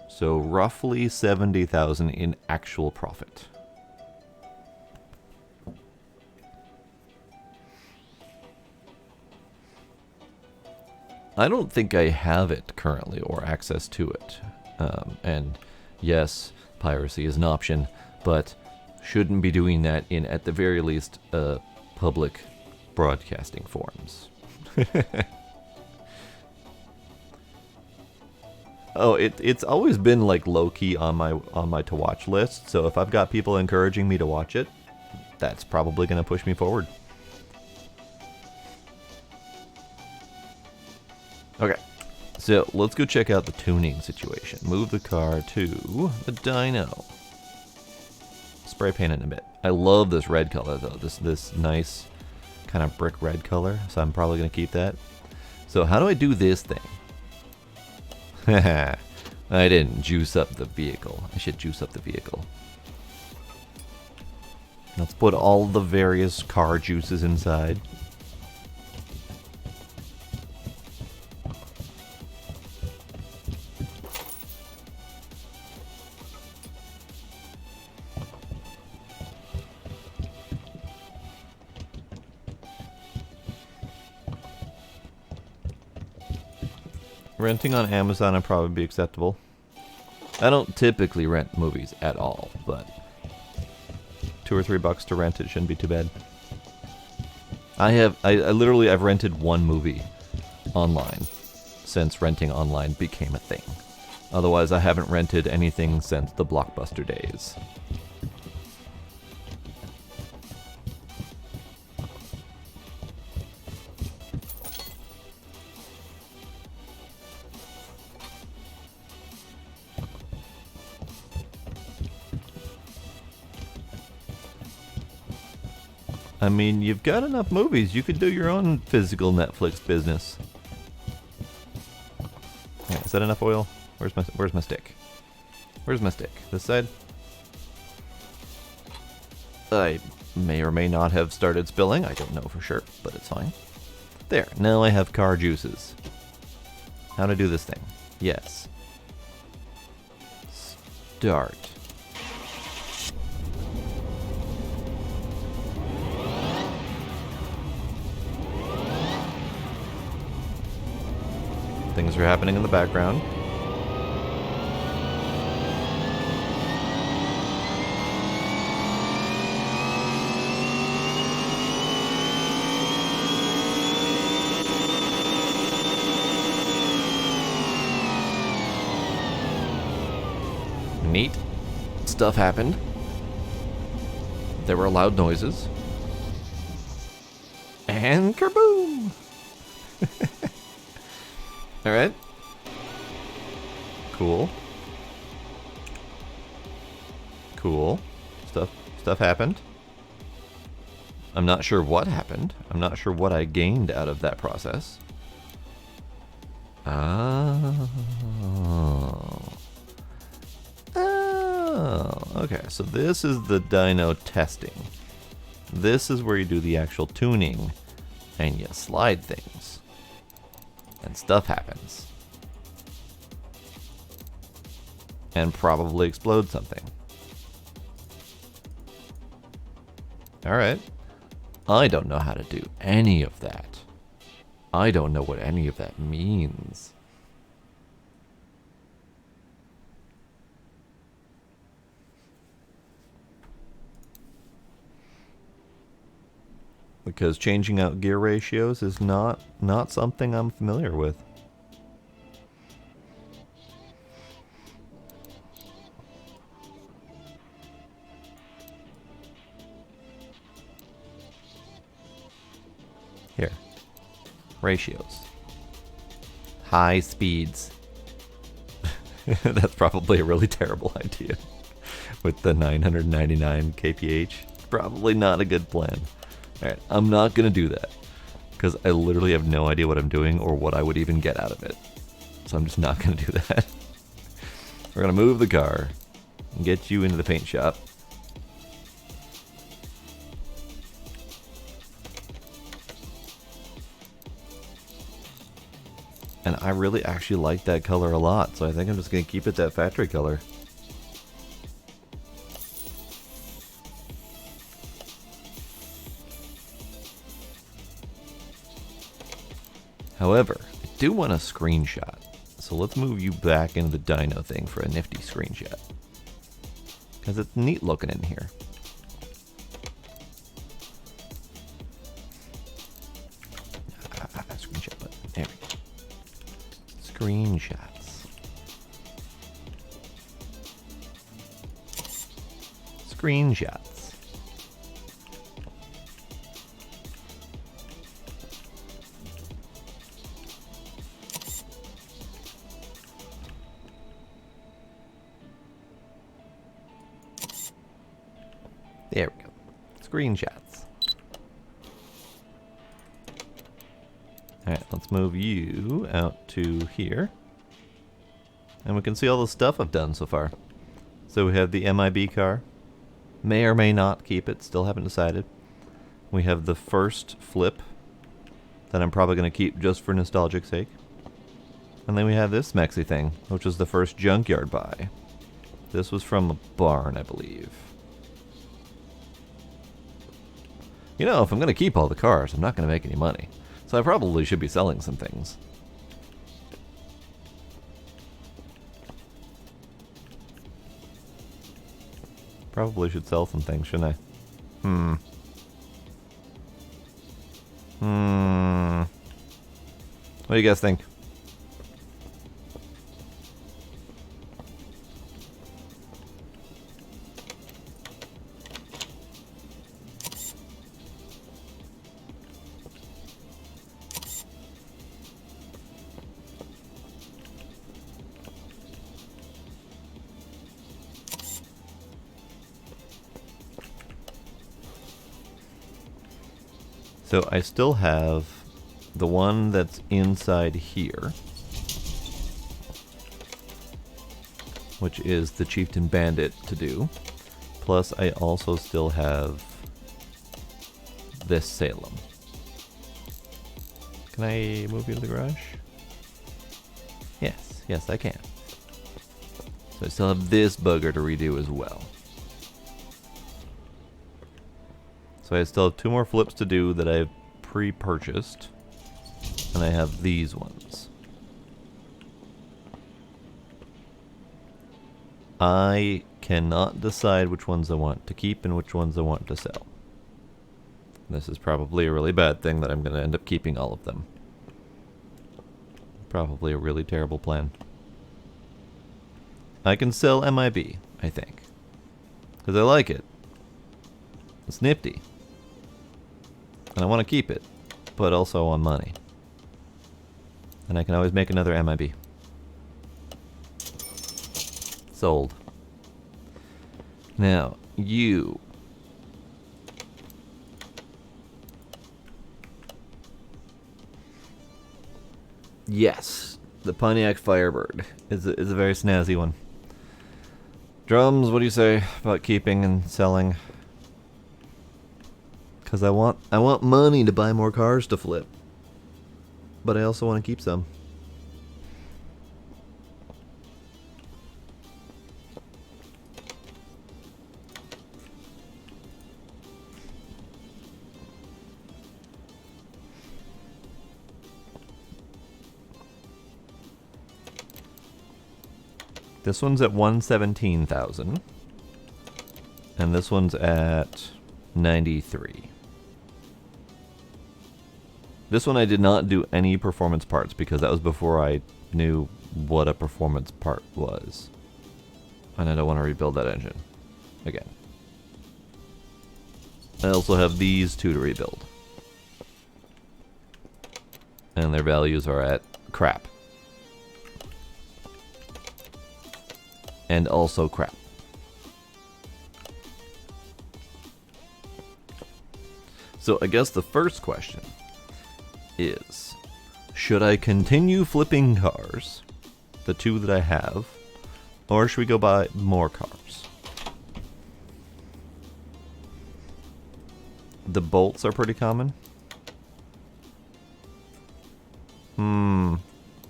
Speaker 1: So roughly 70,000 in actual profit. I don't think I have it currently or access to it. And yes, piracy is an option, but shouldn't be doing that in, at the very least, public broadcasting forums. Oh, it's always been like low-key on my to watch list, so if I've got people encouraging me to watch it, that's probably going to push me forward. Okay, so let's go check out the tuning situation. Move the car to the dyno. Spray paint it in a bit. I love this red color though, this nice kind of brick red color, so I'm probably going to keep that. So how do I do this thing? I didn't juice up the vehicle. I should juice up the vehicle. Let's put all the various car juices inside. Renting on Amazon would probably be acceptable. I don't typically rent movies at all, but $2 or $3 to rent it shouldn't be too bad. I literally I've rented one movie online since renting online became a thing. Otherwise, I haven't rented anything since the Blockbuster days. I mean, you've got enough movies. You could do your own physical Netflix business. Yeah, is that enough oil? Where's my stick? Where's my stick? This side? I may or may not have started spilling. I don't know for sure, but it's fine. There. Now I have car juices. How to do this thing? Yes. Start. Things are happening in the background. Neat. Stuff happened. There were loud noises. And kerboom! Alright. Cool. Cool. Stuff stuff happened. I'm not sure what happened. I'm not sure what I gained out of that process. Oh. Oh, okay, so this is the dyno testing. This is where you do the actual tuning and you slide things. And stuff happens. And probably explode something. Alright. I don't know how to do any of that. I don't know what any of that means. Because changing out gear ratios is not something I'm familiar with. Here. Ratios. High speeds. That's probably a really terrible idea. With the 999 kph. Probably not a good plan. Alright, I'm not going to do that. Because I literally have no idea what I'm doing or what I would even get out of it. So I'm just not going to do that. We're going to move the car. And get you into the paint shop. And I really actually like that color a lot, so I think I'm just going to keep it that factory color. However, I do want a screenshot, so let's move you back into the dyno thing for a nifty screenshot. Because it's neat looking in here. Screenshot button, there we go. Screenshots. Screenshots. There we go. Screenshots. Alright, let's move you out to here. And we can see all the stuff I've done so far. So we have the MIB car. May or may not keep it, still haven't decided. We have the first flip that I'm probably going to keep just for nostalgic sake. And then we have this Mexi thing, which was the first junkyard buy. This was from a barn, I believe. You know, if I'm going to keep all the cars, I'm not going to make any money. So I probably should be selling some things. Probably should sell some things, shouldn't I? What do you guys think? So I still have the one that's inside here, which is the Chieftain Bandit to do. Plus I also still have this Salem. Can I move you to the garage? Yes, yes I can. So I still have this bugger to redo as well. So I still have 2 more flips to do that I've pre-purchased. And I have these ones. I cannot decide which ones I want to keep and which ones I want to sell. This is probably a really bad thing that I'm going to end up keeping all of them. Probably a really terrible plan. I can sell MIB, I think. Because I like it. It's nifty. And I want to keep it, but also I want money. And I can always make another MIB. Sold. Now, you Yes, the Pontiac Firebird is a very snazzy one. Drums, what do you say about keeping and selling? Because I want money to buy more cars to flip. But I also want to keep some. This one's at 117,000. And this one's at 93. This one I did not do any performance parts because that was before I knew what a performance part was. And I don't want to rebuild that engine again. I also have these two to rebuild. And their values are at crap. And also crap. So I guess the first question is, should I continue flipping cars, the two that I have, or should we go buy more cars? The bolts are pretty common.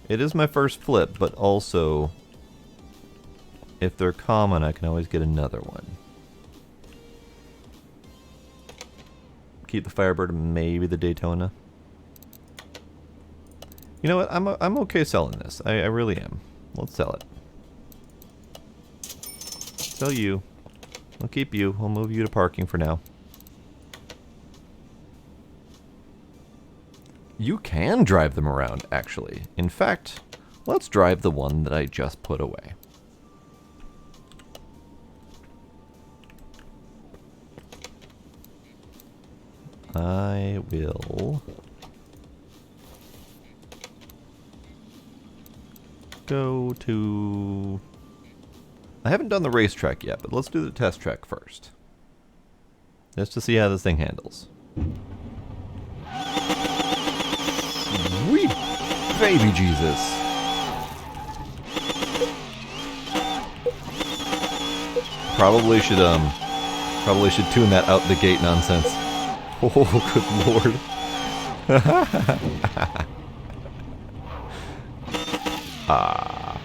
Speaker 1: It is my first flip, but also, if they're common, I can always get another one. Keep the Firebird and maybe the Daytona. You know what? I'm okay selling this. I really am. Let's sell it. Sell you. I'll keep you. I'll move you to parking for now. You can drive them around, actually. In fact, let's drive the one that I just put away. I will go to... I haven't done the racetrack yet, but let's do the test track first. Just to see how this thing handles. Sweet baby Jesus. Probably should tune that out the gate nonsense. Oh, good lord. Ah.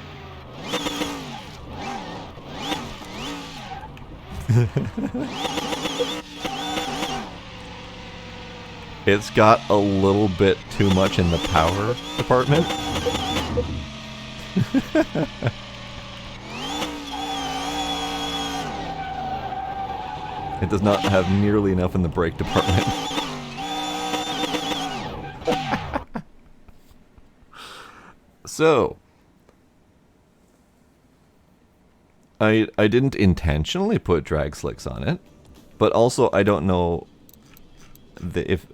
Speaker 1: It's got a little bit too much in the power department. It does not have nearly enough in the brake department. So, I didn't intentionally put drag slicks on it, but also I don't know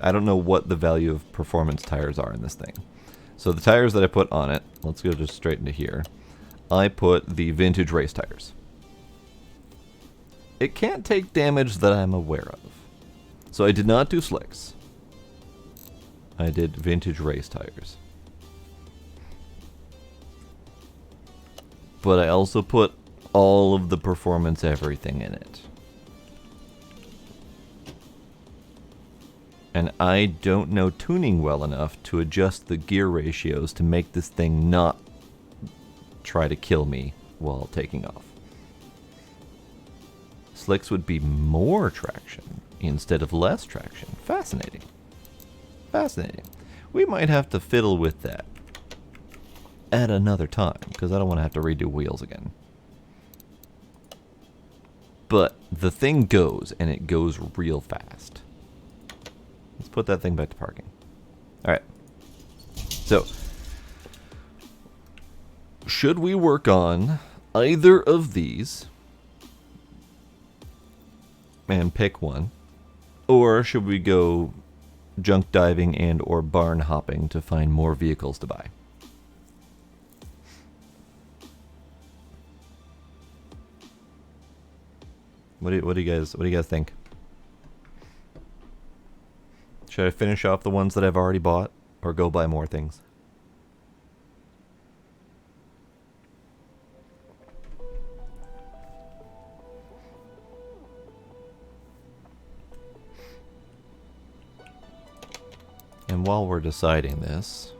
Speaker 1: I don't know what the value of performance tires are in this thing. So the tires that I put on it, let's go just straight into here. I put the vintage race tires. It can't take damage that I'm aware of. So I did not do slicks. I did vintage race tires. But I also put all of the performance everything in it. And I don't know tuning well enough to adjust the gear ratios to make this thing not try to kill me while taking off. Slicks would be more traction instead of less traction. Fascinating. Fascinating. We might have to fiddle with that at another time, because I don't want to have to redo wheels again. But the thing goes, and it goes real fast. Let's put that thing back to parking. Alright. So, should we work on either of these and pick one? Or should we go junk diving and or barn hopping to find more vehicles to buy? What do you guys think? Should I finish off the ones that I've already bought or go buy more things? And while we're deciding this,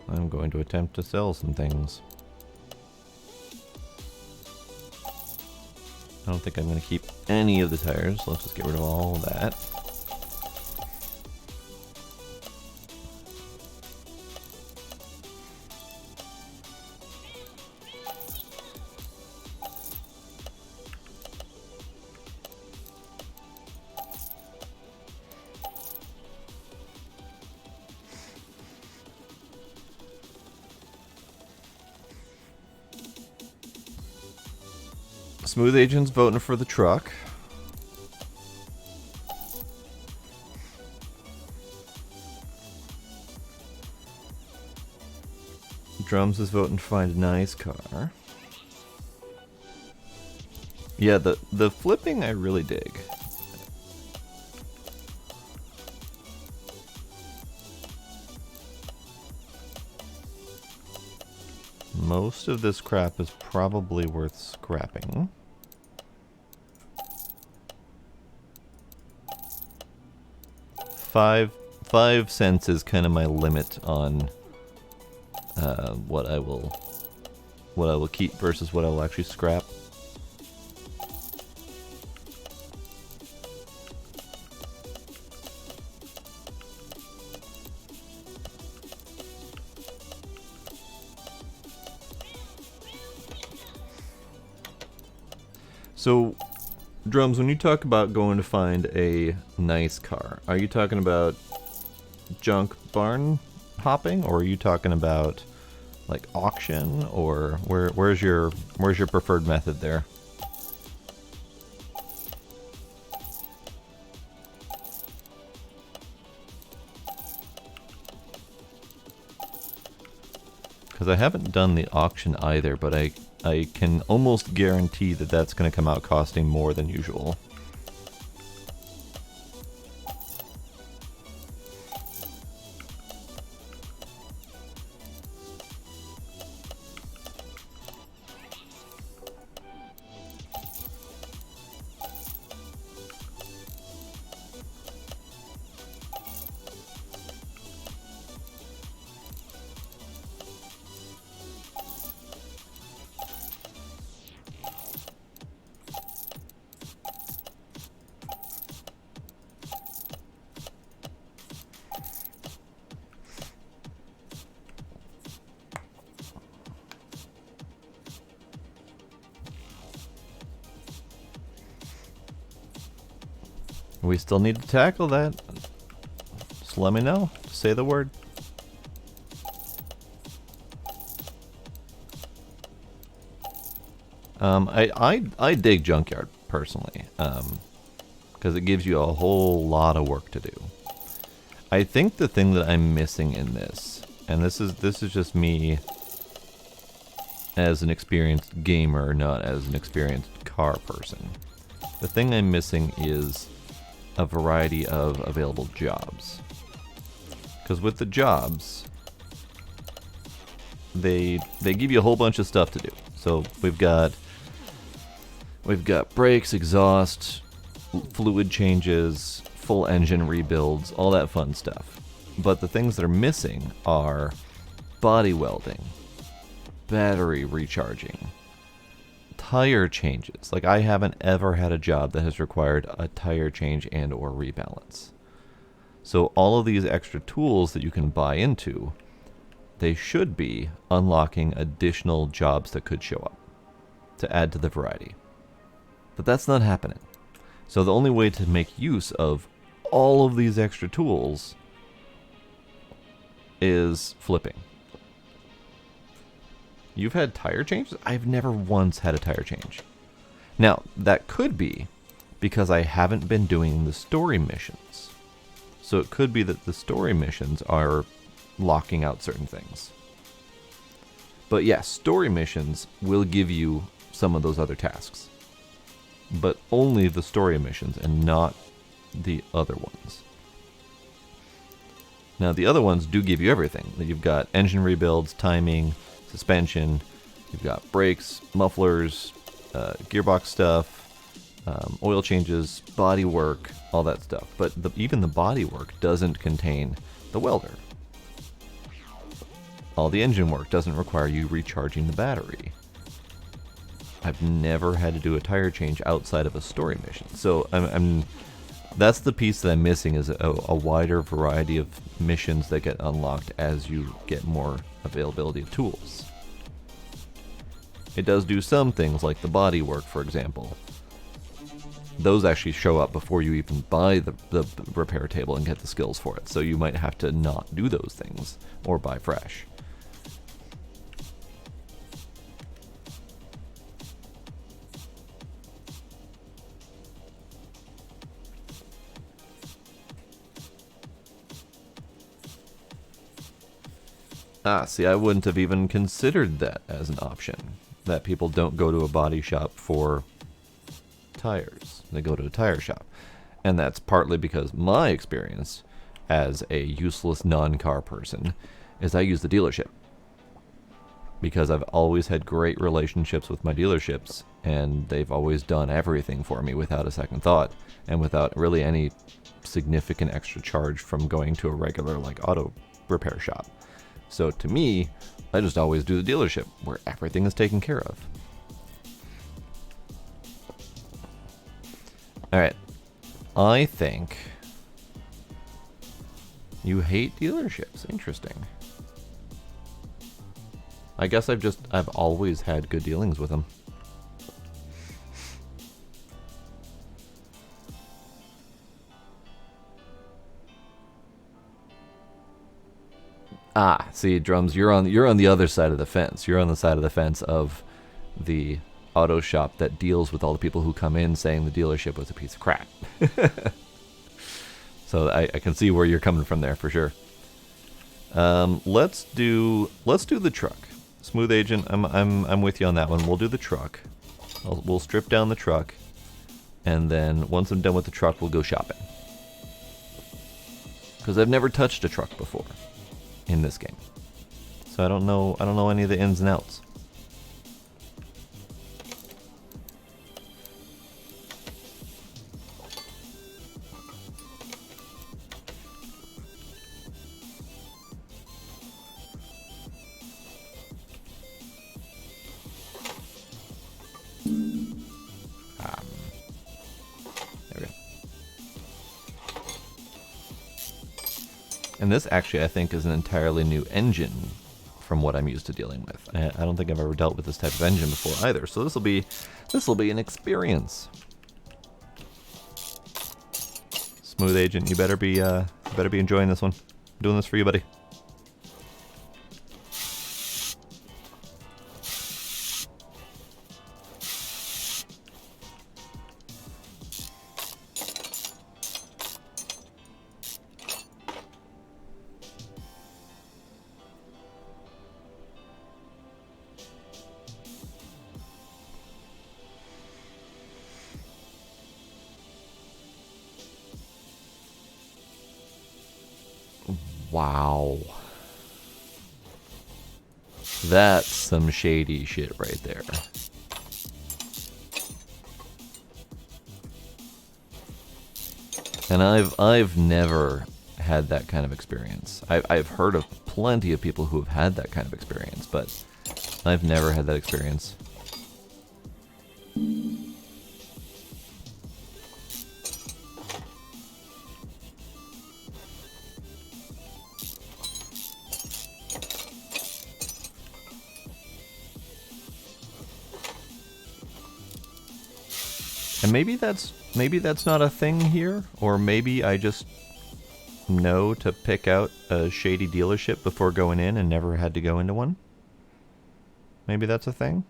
Speaker 1: I'm going to attempt to sell some things. I don't think I'm going to keep any of the tires. Let's just get rid of all of that. Smooth Agent's voting for the truck. Drums is voting to find a nice car. Yeah, the flipping I really dig. Most of this crap is probably worth scrapping. Five cents is kind of my limit on what I will keep versus what I will actually scrap. So, Drums, when you talk about going to find a nice car, are you talking about junk barn hopping, or are you talking about like auction, or where's your preferred method there? Because I haven't done the auction either, but I can almost guarantee that that's going to come out costing more than usual. We still need to tackle that. Just let me know. Say the word. I dig junkyard personally, because it gives you a whole lot of work to do. I think the thing that I'm missing in this, and this is just me as an experienced gamer, not as an experienced car person. The thing I'm missing is a variety of available jobs. Because with the jobs, they give you a whole bunch of stuff to do. So we've got brakes, exhaust, fluid changes, full engine rebuilds, all that fun stuff. But the things that are missing are body welding, battery recharging, tire changes. Like, I haven't ever had a job that has required a tire change and or rebalance. So all of these extra tools that you can buy into, they should be unlocking additional jobs that could show up to add to the variety. But that's not happening. So the only way to make use of all of these extra tools is flipping. You've had tire changes? I've never once had a tire change. Now, that could be because I haven't been doing the story missions. So it could be that the story missions are locking out certain things. But yes, story missions will give you some of those other tasks. But only the story missions and not the other ones. Now, the other ones do give you everything. You've got engine rebuilds, timing, suspension, you've got brakes, mufflers, gearbox stuff, oil changes, body work, all that stuff. But even the body work doesn't contain the welder. All the engine work doesn't require you recharging the battery. I've never had to do a tire change outside of a story mission. So that's the piece that I'm missing, is a wider variety of missions that get unlocked as you get more availability of tools. It does do some things like the body work, for example. Those actually show up before you even buy the repair table and get the skills for it. So you might have to not do those things or buy fresh. Ah, see, I wouldn't have even considered that as an option. That people don't go to a body shop for tires. They go to a tire shop. And that's partly because my experience as a useless non-car person is I use the dealership. Because I've always had great relationships with my dealerships, and they've always done everything for me without a second thought, and without really any significant extra charge from going to a regular like auto repair shop. So to me, I just always do the dealership, where everything is taken care of. Alright, I think you hate dealerships. Interesting. I guess I've always had good dealings with them. Ah, see, Drums, you're on the other side of the fence. You're on the side of the fence of the auto shop that deals with all the people who come in saying the dealership was a piece of crap. So I can see where you're coming from there for sure. Let's do the truck. Smooth Agent, I'm with you on that one. We'll do the truck. We'll strip down the truck, and then once I'm done with the truck, we'll go shopping. Because I've never touched a truck before in this game, so I don't know any of the ins and outs. There we go. And this actually, I think, is an entirely new engine from what I'm used to dealing with. I don't think I've ever dealt with this type of engine before either. So this will be an experience. Smooth Agent, you better be enjoying this one. I'm doing this for you, buddy. Wow. That's some shady shit right there. And I've never had that kind of experience. I've heard of plenty of people who have had that kind of experience, but I've never had that experience. And maybe that's not a thing here, or maybe I just know to pick out a shady dealership before going in and never had to go into one. Maybe that's a thing.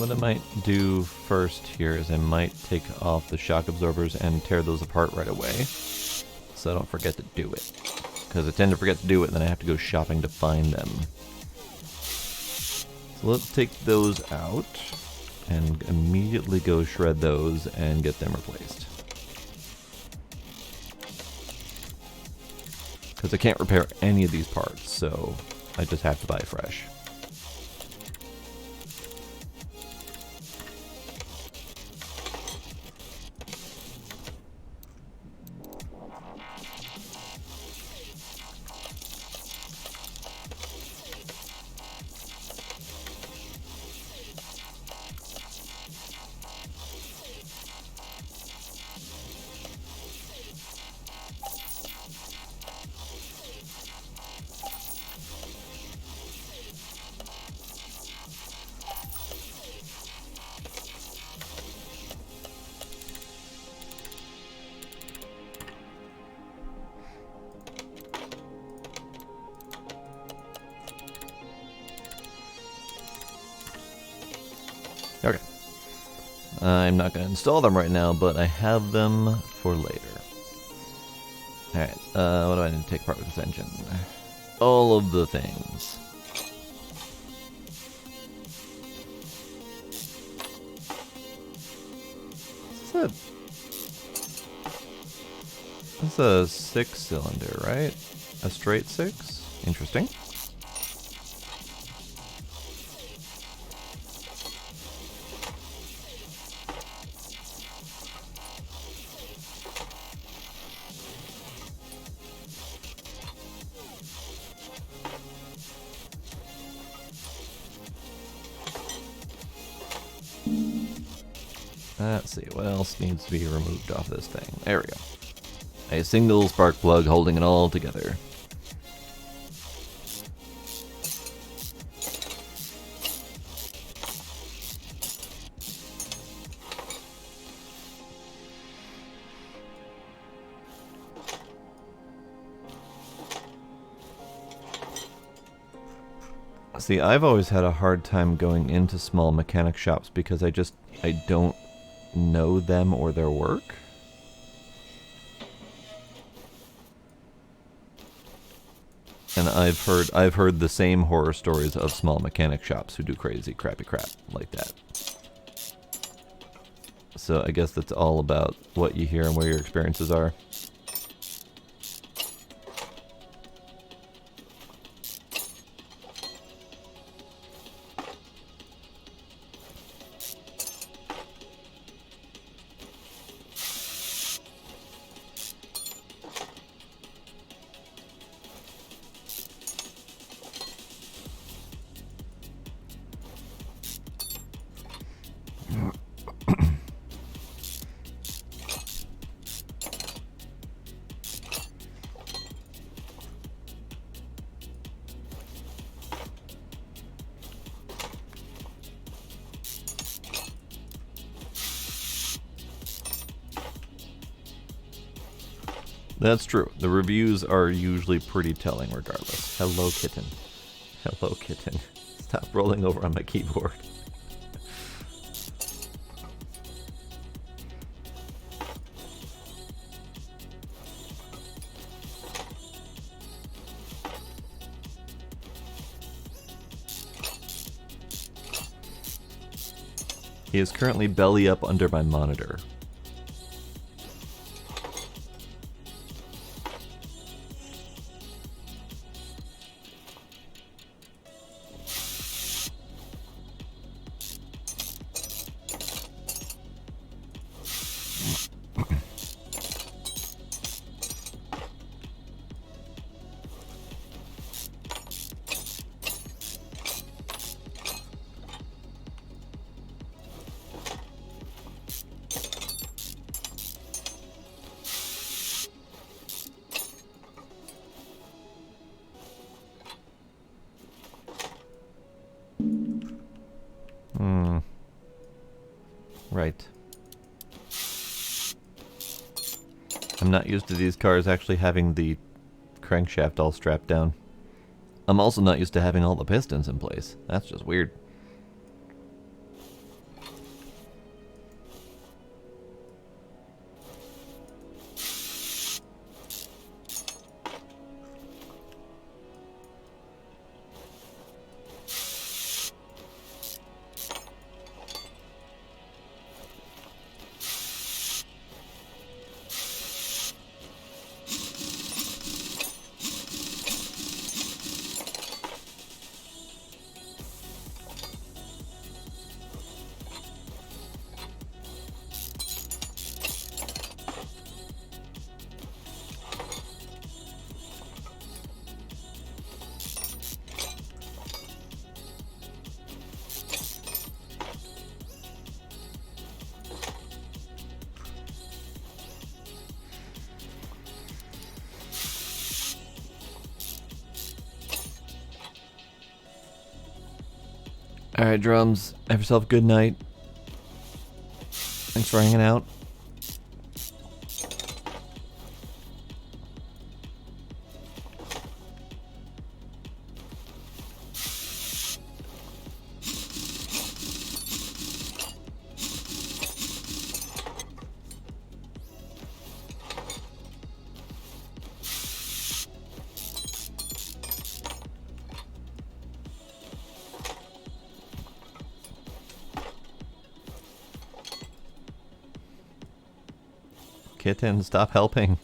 Speaker 1: what I might do first here is I might take off the shock absorbers and tear those apart right away, so I don't forget to do it. Because I tend to forget to do it, and then I have to go shopping to find them. So let's take those out, and immediately go shred those and get them replaced. Because I can't repair any of these parts, so I just have to buy fresh. Okay. I'm not going to install them right now, but I have them for later. Alright, what do I need to take apart with this engine? All of the things. That's a 6-cylinder, right? A straight 6? Interesting. Let's see, what else needs to be removed off this thing? There we go. A single spark plug holding it all together. See, I've always had a hard time going into small mechanic shops because I don't know them or their work. And I've heard the same horror stories of small mechanic shops who do crazy crappy crap like that. So I guess that's all about what you hear and where your experiences are. That's true. The reviews are usually pretty telling regardless. Hello, kitten. Hello, kitten. Stop rolling over on my keyboard. He is currently belly up under my monitor. Right. I'm not used to these cars actually having the crankshaft all strapped down. I'm also not used to having all the pistons in place. That's just weird. Alright, drums. Have yourself a good night. Thanks for hanging out. Kitten, stop helping.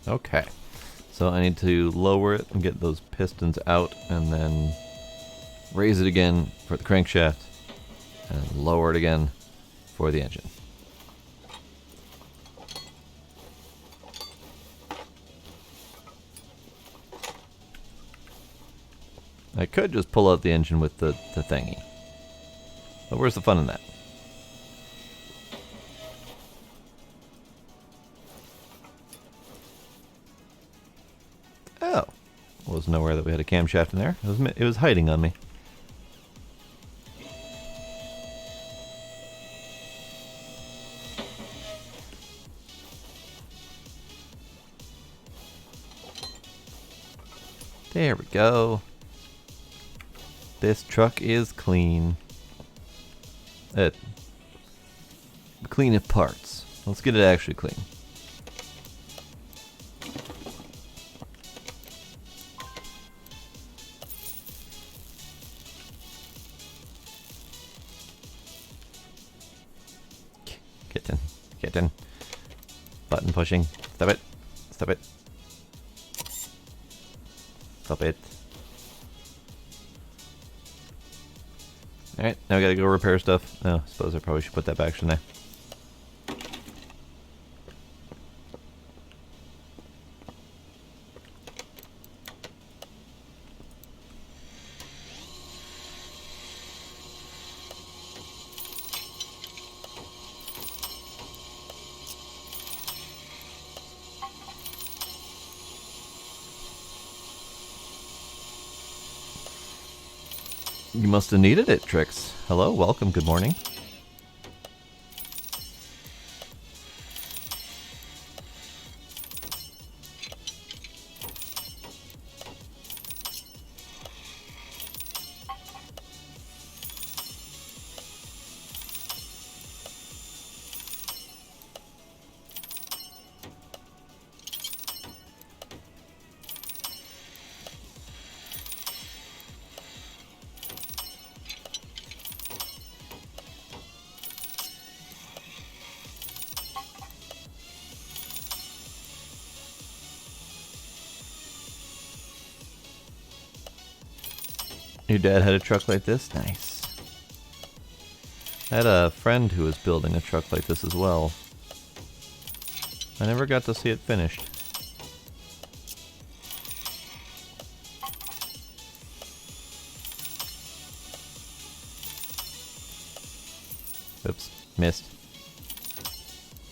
Speaker 1: Okay, so I need to lower it and get those pistons out and then raise it again for the crankshaft and lower it again for the engine. I could just pull out the engine with the thingy, but where's the fun in that? Oh, wasn't aware that we had a camshaft in there. It was hiding on me. There we go. This truck is clean. Clean of parts. Let's get it actually clean. Kitten. Button pushing. Stop it. Stop it. Stop it. Alright, now I gotta go repair stuff. Oh, I suppose I probably should put that back, shouldn't I? You must have needed it, Trix. Hello, welcome, good morning. Your dad had a truck like this? Nice. I had a friend who was building a truck like this as well. I never got to see it finished. Oops, missed.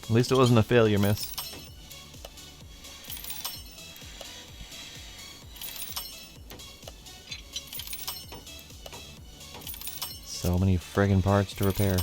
Speaker 1: At least it wasn't a failure miss. So many friggin' parts to repair.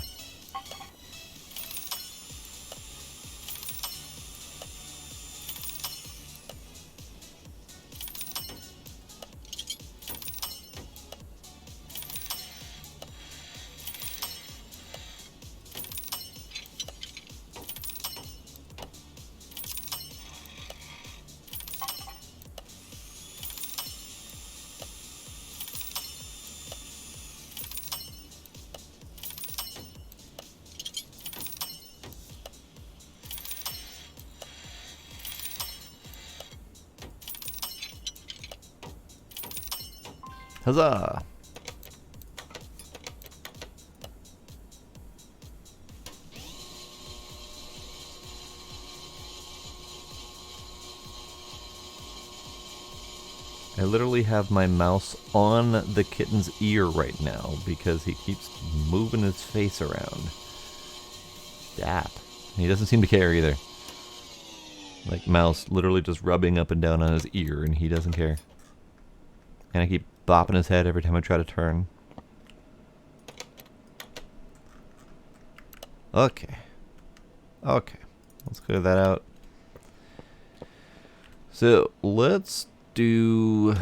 Speaker 1: Huzzah! I literally have my mouse on the kitten's ear right now because he keeps moving his face around. Stop. He doesn't seem to care either. Like, mouse literally just rubbing up and down on his ear, and he doesn't care. And I keep bopping his head every time I try to turn. Okay. Okay. Let's clear that out. So, let's do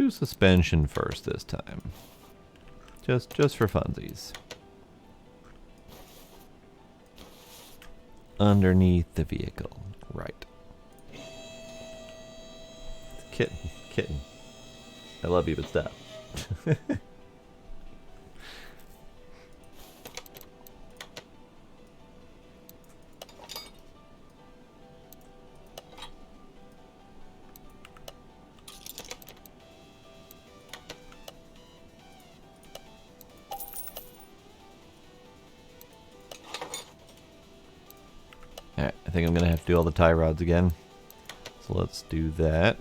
Speaker 1: suspension first this time. Just for funsies. Underneath the vehicle. Right. Kitten. I love you, but stop. Alright, I think I'm gonna have to do all the tie rods again. So let's do that.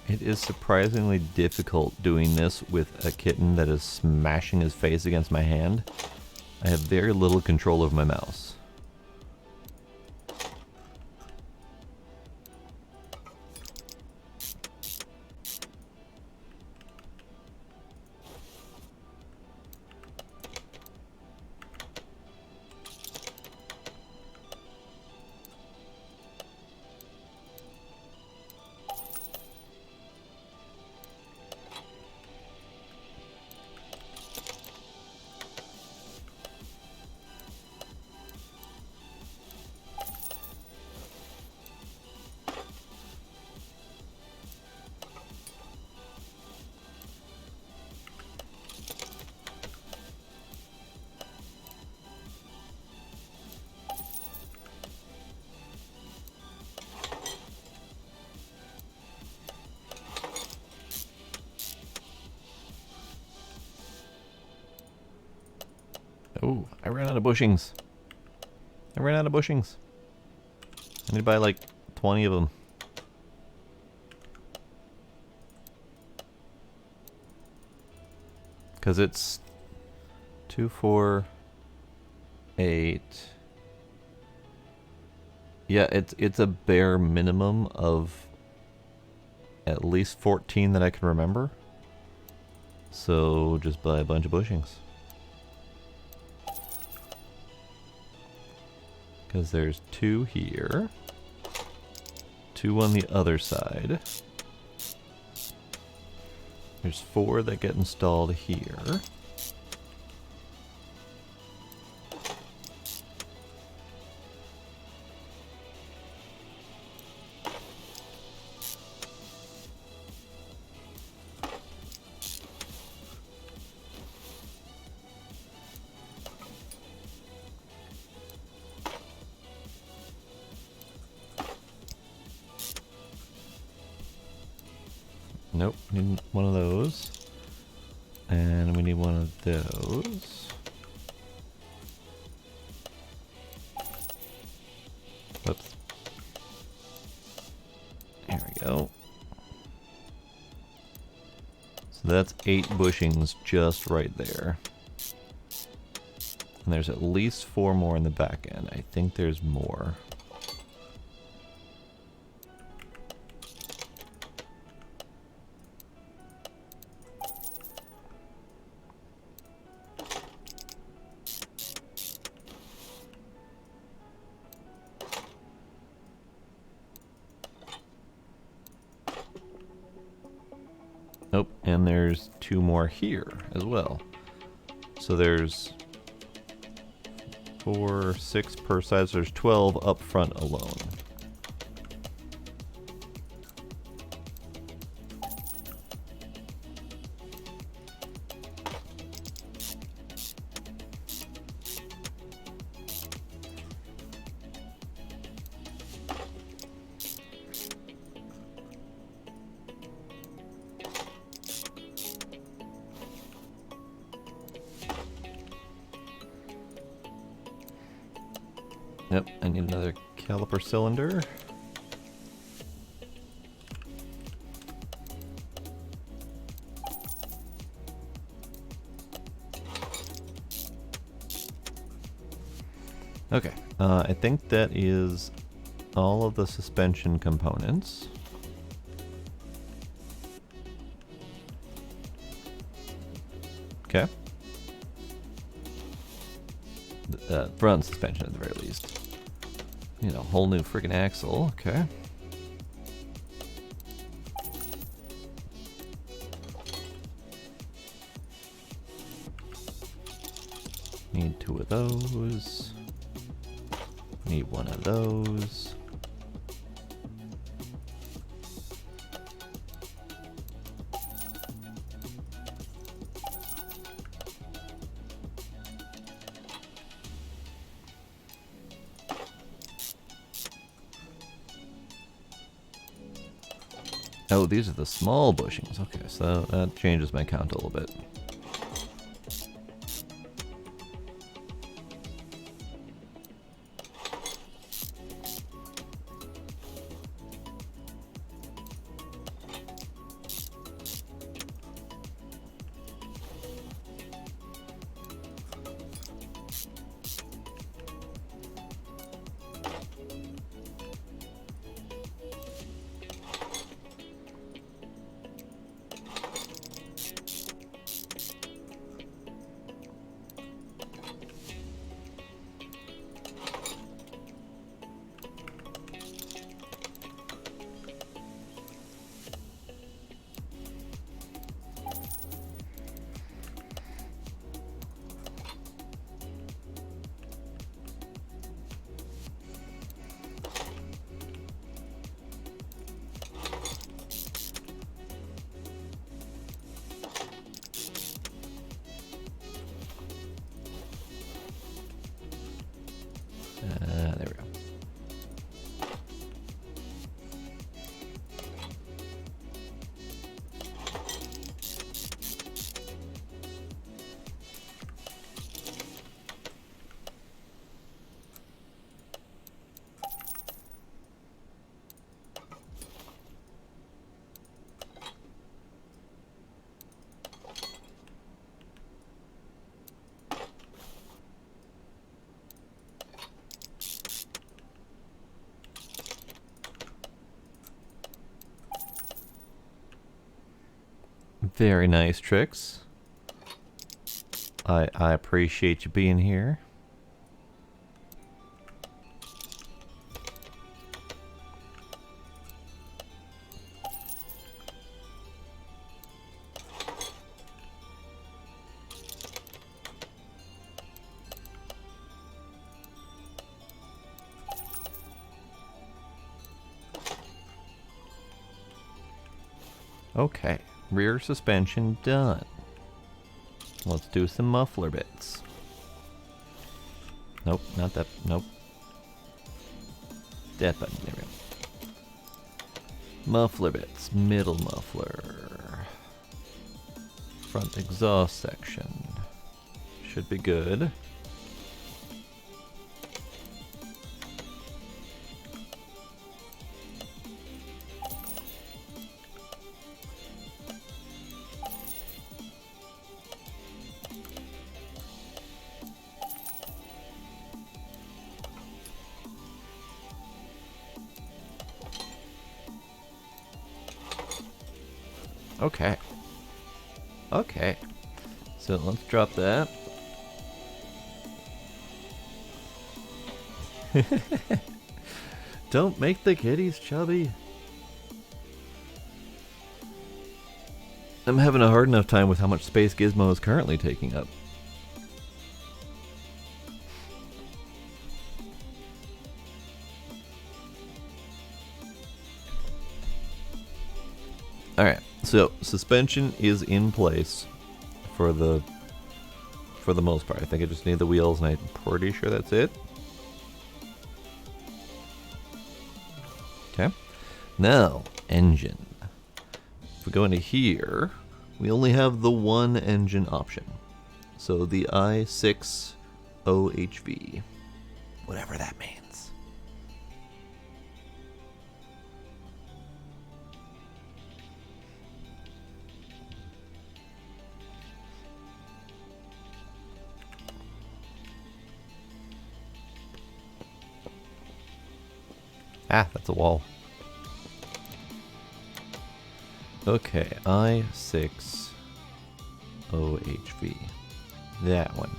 Speaker 1: It is surprisingly difficult doing this with a kitten that is smashing his face against my hand. I have very little control of my mouse. Oh, I ran out of bushings. I need to buy like 20 of them. Because it's 2, 4, 8. Yeah, it's a bare minimum of at least 14 that I can remember. So just buy a bunch of bushings. Because there's 2 here, 2 on the other side. There's 4 that get installed here. Nope, need one of those. And we need one of those. Whoops. There we go. So that's 8 bushings just right there. And there's at least 4 more in the back end. I think there's more. Nope, and there's 2 more here as well. So there's 4, 6 per side, so there's 12 up front alone. Yep, I need another caliper cylinder. Okay, I think that is all of the suspension components. Okay. Front suspension at the very least. You know, whole new friggin' axle. Okay. Need 2 of those. Need 1 of those. Oh, these are the small bushings. Okay, so that changes my count a little bit. There we go. Very nice, Trix. I appreciate you being here. Okay, rear suspension done. Let's do some muffler bits. Nope, not that. Nope. That button. There we go. Muffler bits. Middle muffler. Front exhaust section. Should be good. Okay. Okay. So let's drop that. Don't make the kitties chubby. I'm having a hard enough time with how much space Gizmo is currently taking up. Alright, so suspension is in place for the most part. I think I just need the wheels, and I'm pretty sure that's it. Okay. Now, engine. If we go into here, we only have the one engine option. So the i6OHV. Whatever that means. Ah, that's a wall. Okay, i6OHV. That one.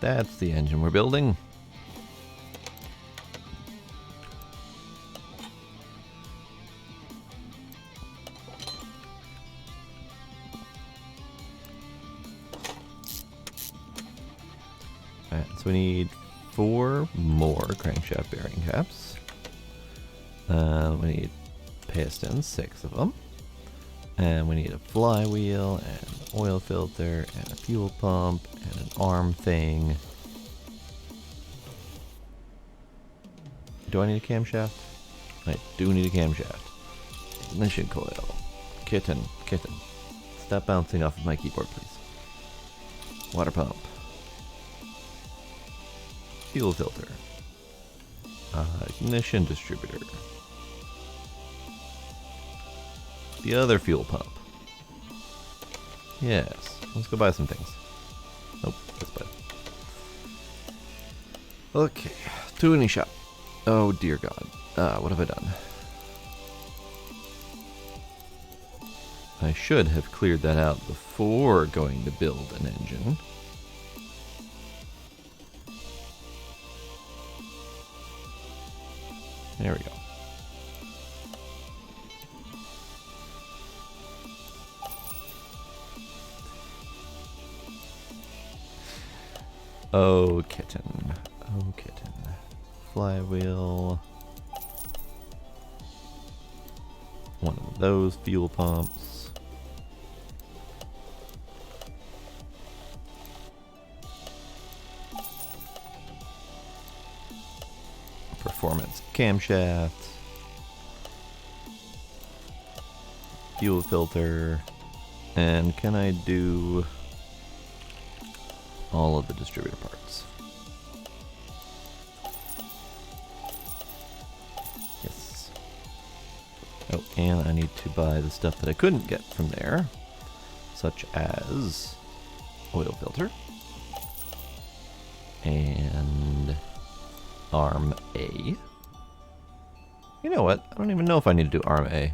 Speaker 1: That's the engine we're building. Alright, so we need 4 more crankshaft bearing caps. We need pistons, 6 of them. And we need a flywheel, and an oil filter, and a fuel pump, and an arm thing. Do I need a camshaft? I do need a camshaft. Ignition coil. Kitten. Stop bouncing off of my keyboard, please. Water pump. Fuel filter. Ignition distributor. The other fuel pump. Yes. Let's go buy some things. Nope, that's bad. Okay. Tuning shop. Oh dear God. What have I done? I should have cleared that out before going to build an engine. There we go. Oh, kitten. Oh, kitten. Flywheel. One of those fuel pumps. Performance camshaft. Fuel filter. And can I do all of the distributor parts? Yes. Oh, and I need to buy the stuff that I couldn't get from there, such as oil filter and arm A. You know what? I don't even know if I need to do arm A.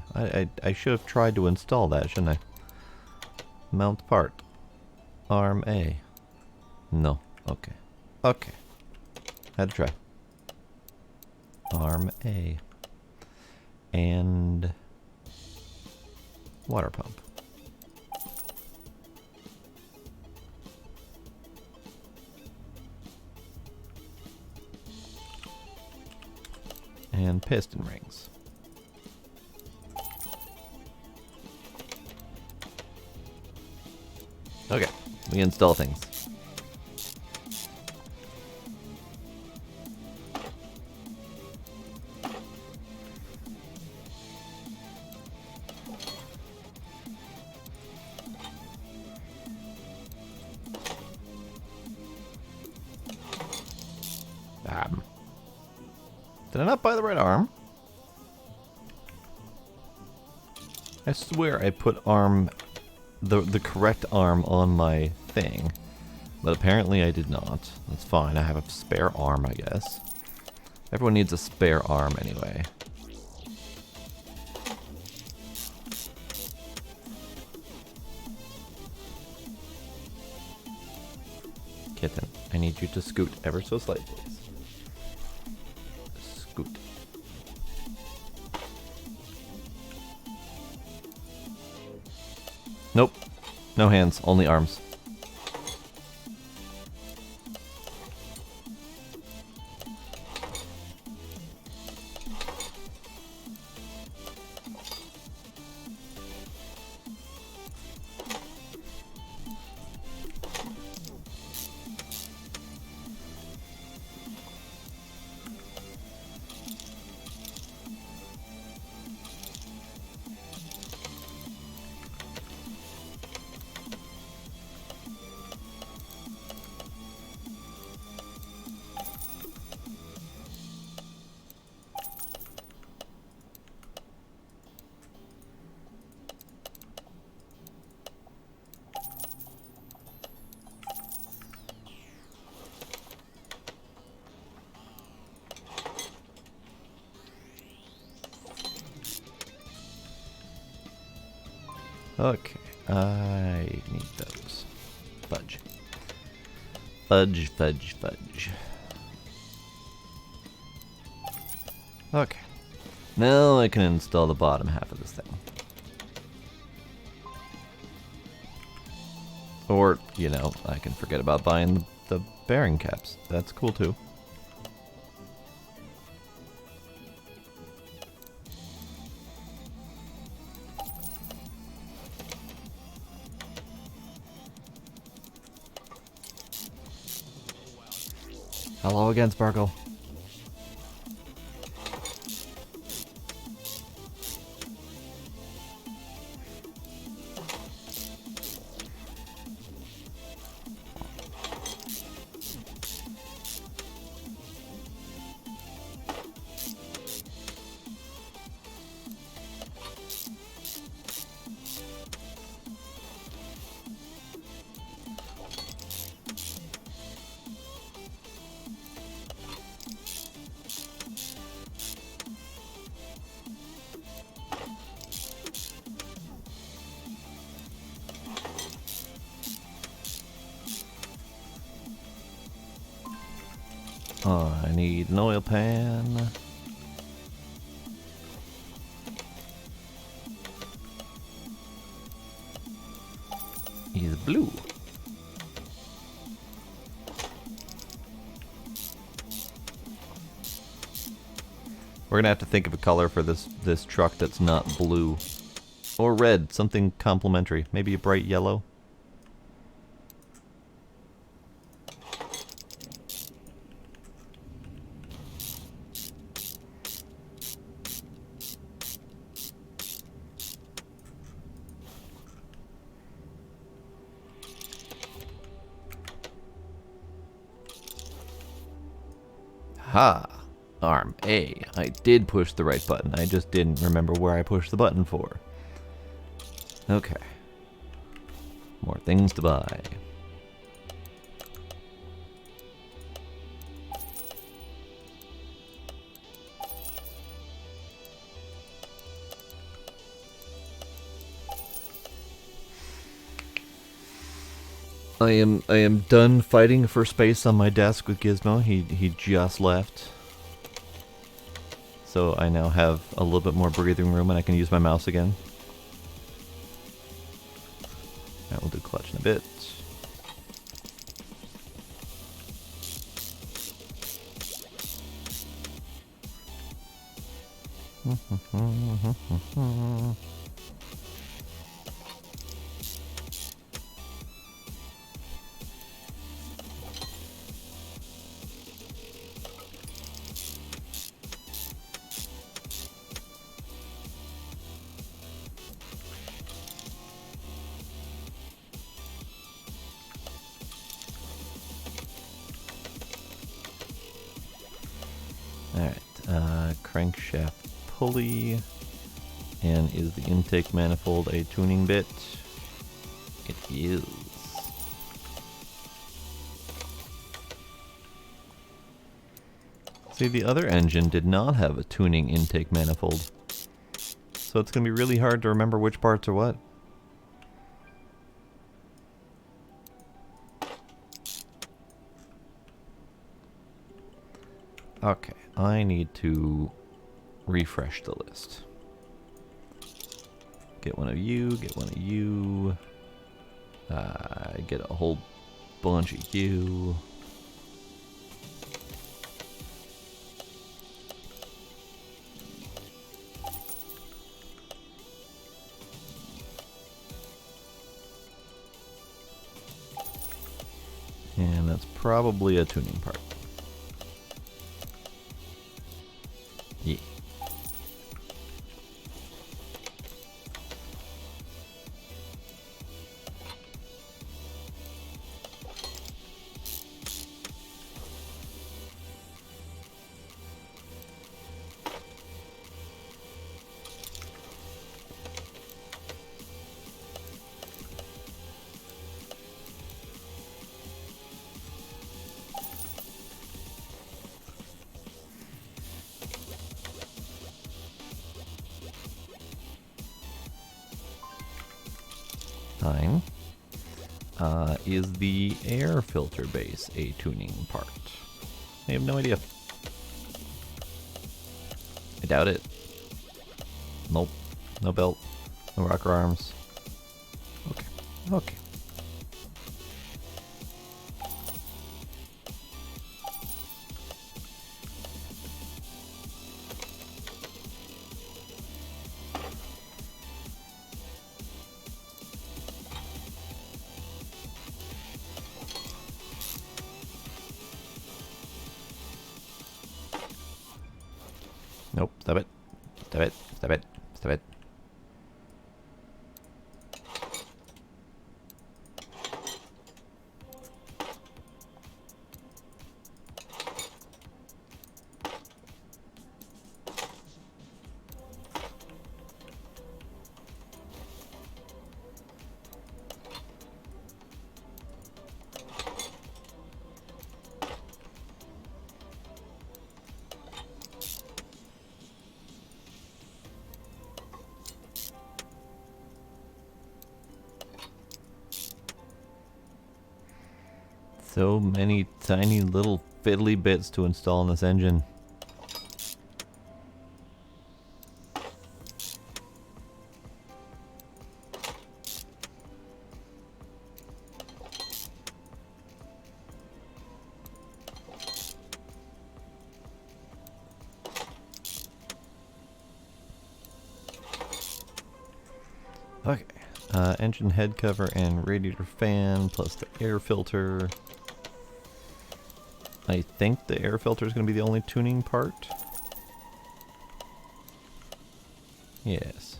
Speaker 1: I should have tried to install that, shouldn't I? Mount part. Arm A. No. Okay. Okay. Had to try. Arm A. And water pump. And piston rings. Okay, we install things. Did I not buy the right arm? I swear I put the correct arm on my thing, but apparently I did not. That's fine, I have a spare arm, I guess. Everyone needs a spare arm anyway. Kitten, I need you to scoot ever so slightly, please. Scoot. Nope. No hands, only arms. Okay, I need those. Fudge. Fudge, fudge, fudge. Okay. Now I can install the bottom half of this thing. Or, you know, I can forget about buying the bearing caps. That's cool too. Hello again, Sparkle. Oh, I need an oil pan. Is blue. We're gonna have to think of a color for this truck that's not blue. Or red, something complementary. Maybe a bright yellow. Ha! Arm A. I did push the right button. I just didn't remember where I pushed the button for. Okay. More things to buy. I am done fighting for space on my desk with Gizmo. He just left. So I now have a little bit more breathing room and I can use my mouse again. Alright, we'll do clutch in a bit. Alright, crankshaft pulley. And is the intake manifold a tuning bit? It is. See, the other engine did not have a tuning intake manifold. So it's going to be really hard to remember which parts are what. Okay, I need to refresh the list. Get one of you, get one of you. Get a whole bunch of you. And that's probably a tuning part. Yeah. Fine. Is the air filter base a tuning part? I have no idea. I doubt it. Nope. No belt. No rocker arms. Okay. Okay. Nope, stop it. Stop it. Stop it. Stop it. So many tiny little fiddly bits to install in this engine. Okay, engine head cover and radiator fan plus the air filter. I think the air filter is going to be the only tuning part. Yes.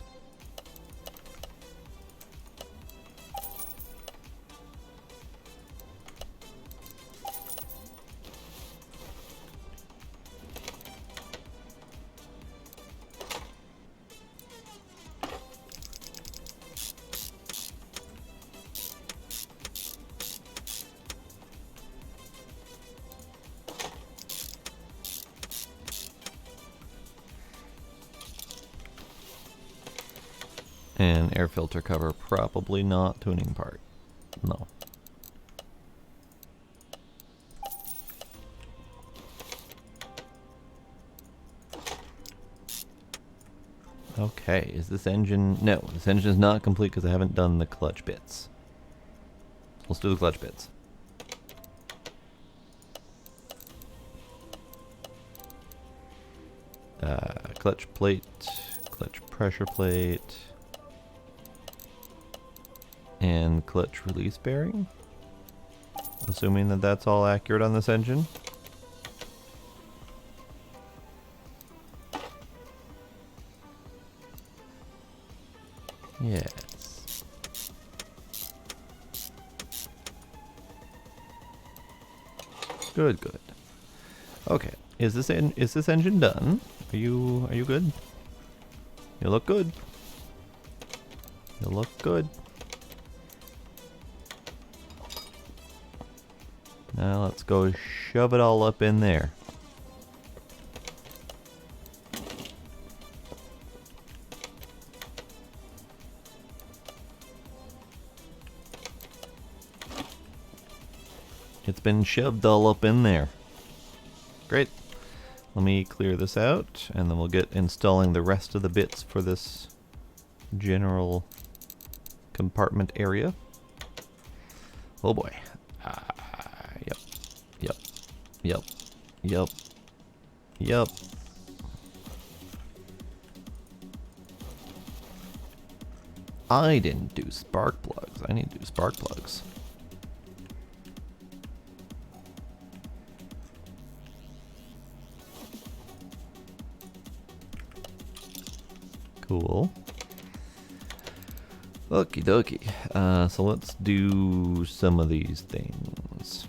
Speaker 1: And air filter cover, probably not tuning part. No. Okay, is this engine... No, this engine is not complete because I haven't done the clutch bits. Let's do the clutch bits. Clutch plate, clutch pressure plate, and clutch release bearing. Assuming that that's all accurate on this engine. Yes. Good, good. Okay, is this engine done? Are you good? You look good. You look good. Now let's go shove it all up in there. It's been shoved all up in there. Great. Let me clear this out, and then we'll get installing the rest of the bits for this general compartment area. Oh boy. Yep. I didn't do spark plugs. I need to do spark plugs. Cool. Okie dokie. So let's do some of these things.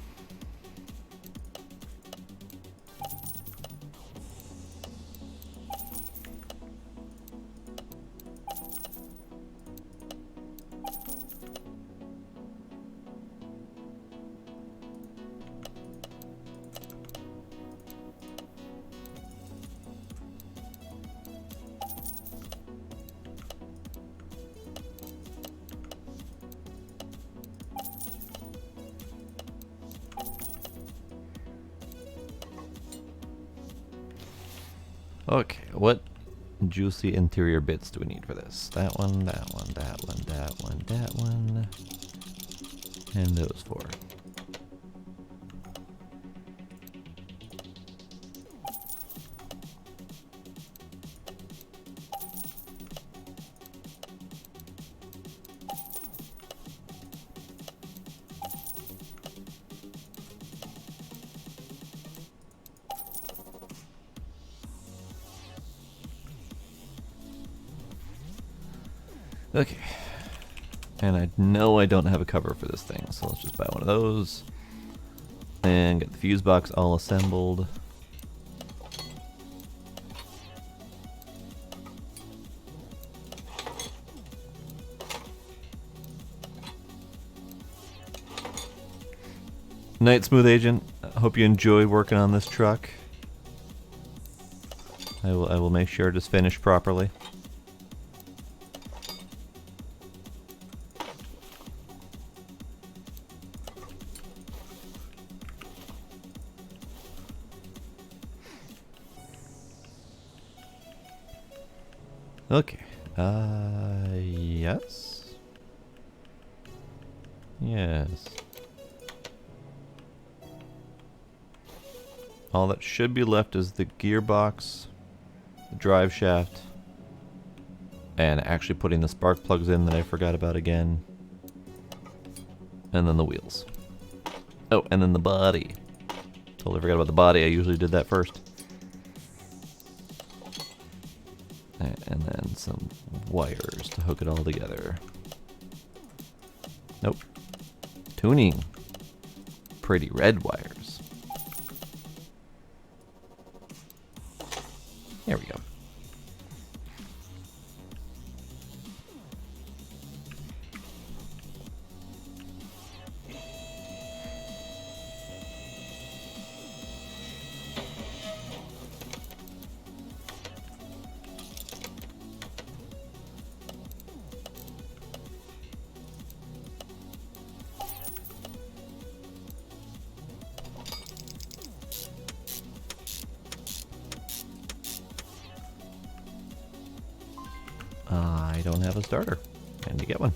Speaker 1: Okay, what juicy interior bits do we need for this? That one, that one, that one, that one, that one, and those four. Okay, and I know I don't have a cover for this thing, so let's just buy one of those and get the fuse box all assembled. Night, Smooth Agent. I hope you enjoy working on this truck. I will make sure it's finished properly. Okay. Yes. Yes. All that should be left is the gearbox, the drive shaft, and actually putting the spark plugs in that I forgot about again. And then the wheels. Oh, and then the body. Totally forgot about the body. I usually did that first. And then some wires to hook it all together. Nope. Tuning. Pretty red wires. There we go. I don't have a starter. I need to get one.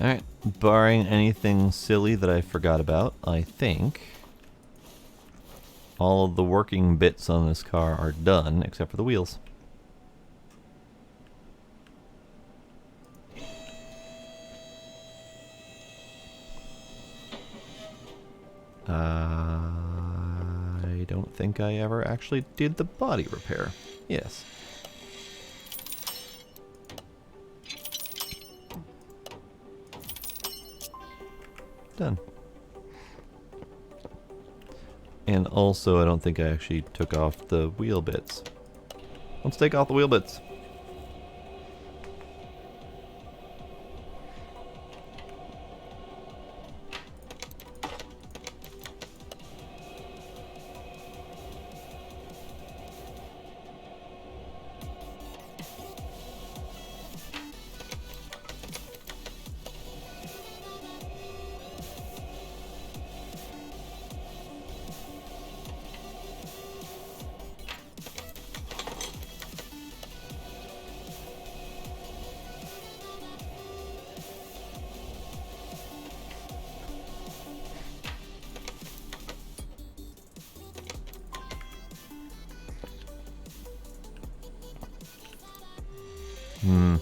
Speaker 1: Alright, barring anything silly that I forgot about, I think all of the working bits on this car are done, except for the wheels. I don't think I ever actually did the body repair. Yes. Done. And also, I don't think I actually took off the wheel bits. Let's take off the wheel bits.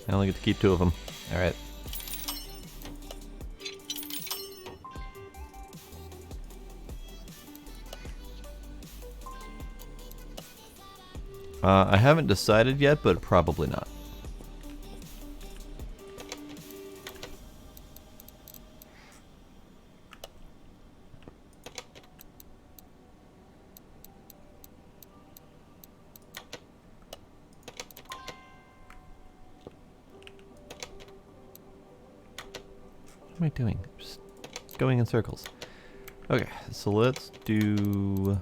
Speaker 1: I only get to keep 2 of them. Alright. I haven't decided yet, but probably not. What am I doing? Just going in circles. Okay, so let's do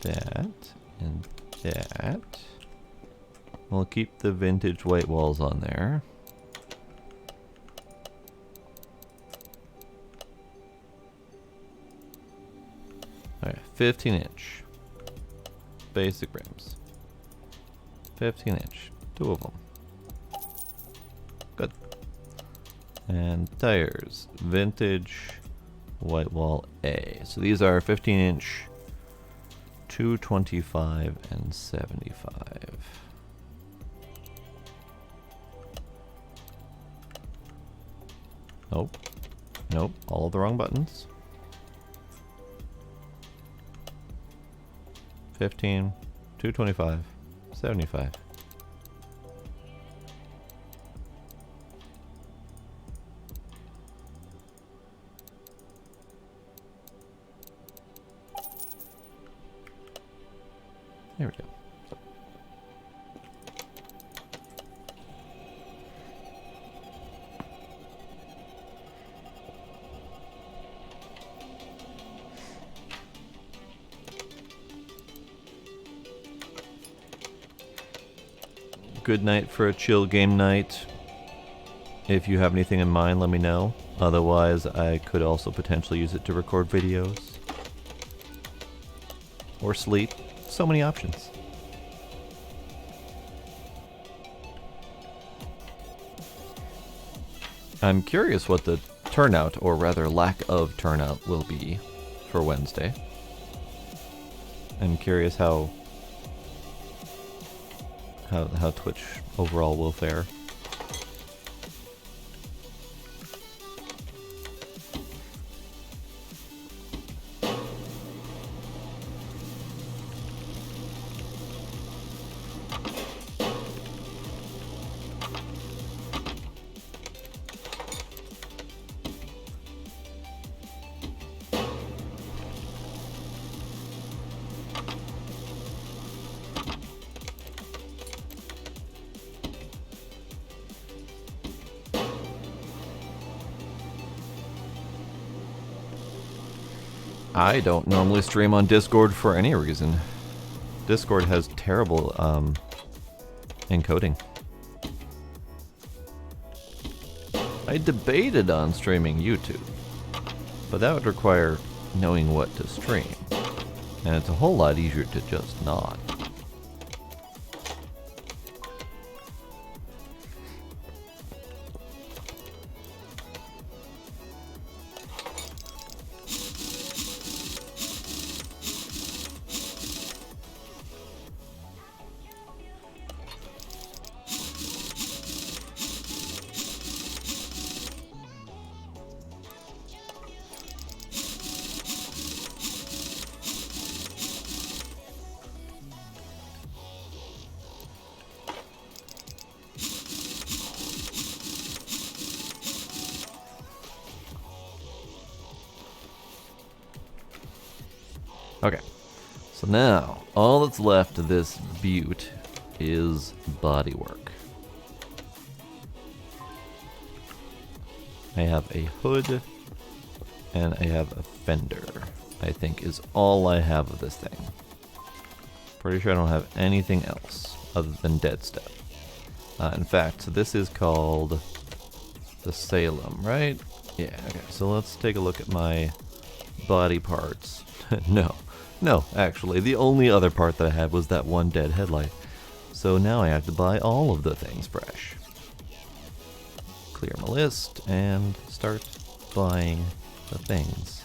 Speaker 1: that and that. We'll keep the vintage white walls on there. Alright, 15-inch basic rims. 15-inch, 2 of them. Good. And tires, vintage white wall A. So these are 15-inch, 225 and 75. Nope. Nope, all of the wrong buttons. 15, 225, 75. There we go. Good night for a chill game night. If you have anything in mind, let me know. Otherwise, I could also potentially use it to record videos. Or sleep. So many options. I'm curious what the turnout, or rather lack of turnout, will be for Wednesday. I'm curious how Twitch overall will fare. I don't normally stream on Discord for any reason. Discord has terrible encoding. I debated on streaming YouTube, but that would require knowing what to stream, and it's a whole lot easier to just not. Okay, so now all that's left of this butte is bodywork. I have a hood and I have a fender, I think is all I have of this thing. Pretty sure I don't have anything else other than dead stuff. In fact, so this is called the Salem, right? Yeah, okay, so let's take a look at my body parts. No, actually, the only other part that I had was that one dead headlight. So now I have to buy all of the things fresh. Clear my list and start buying the things.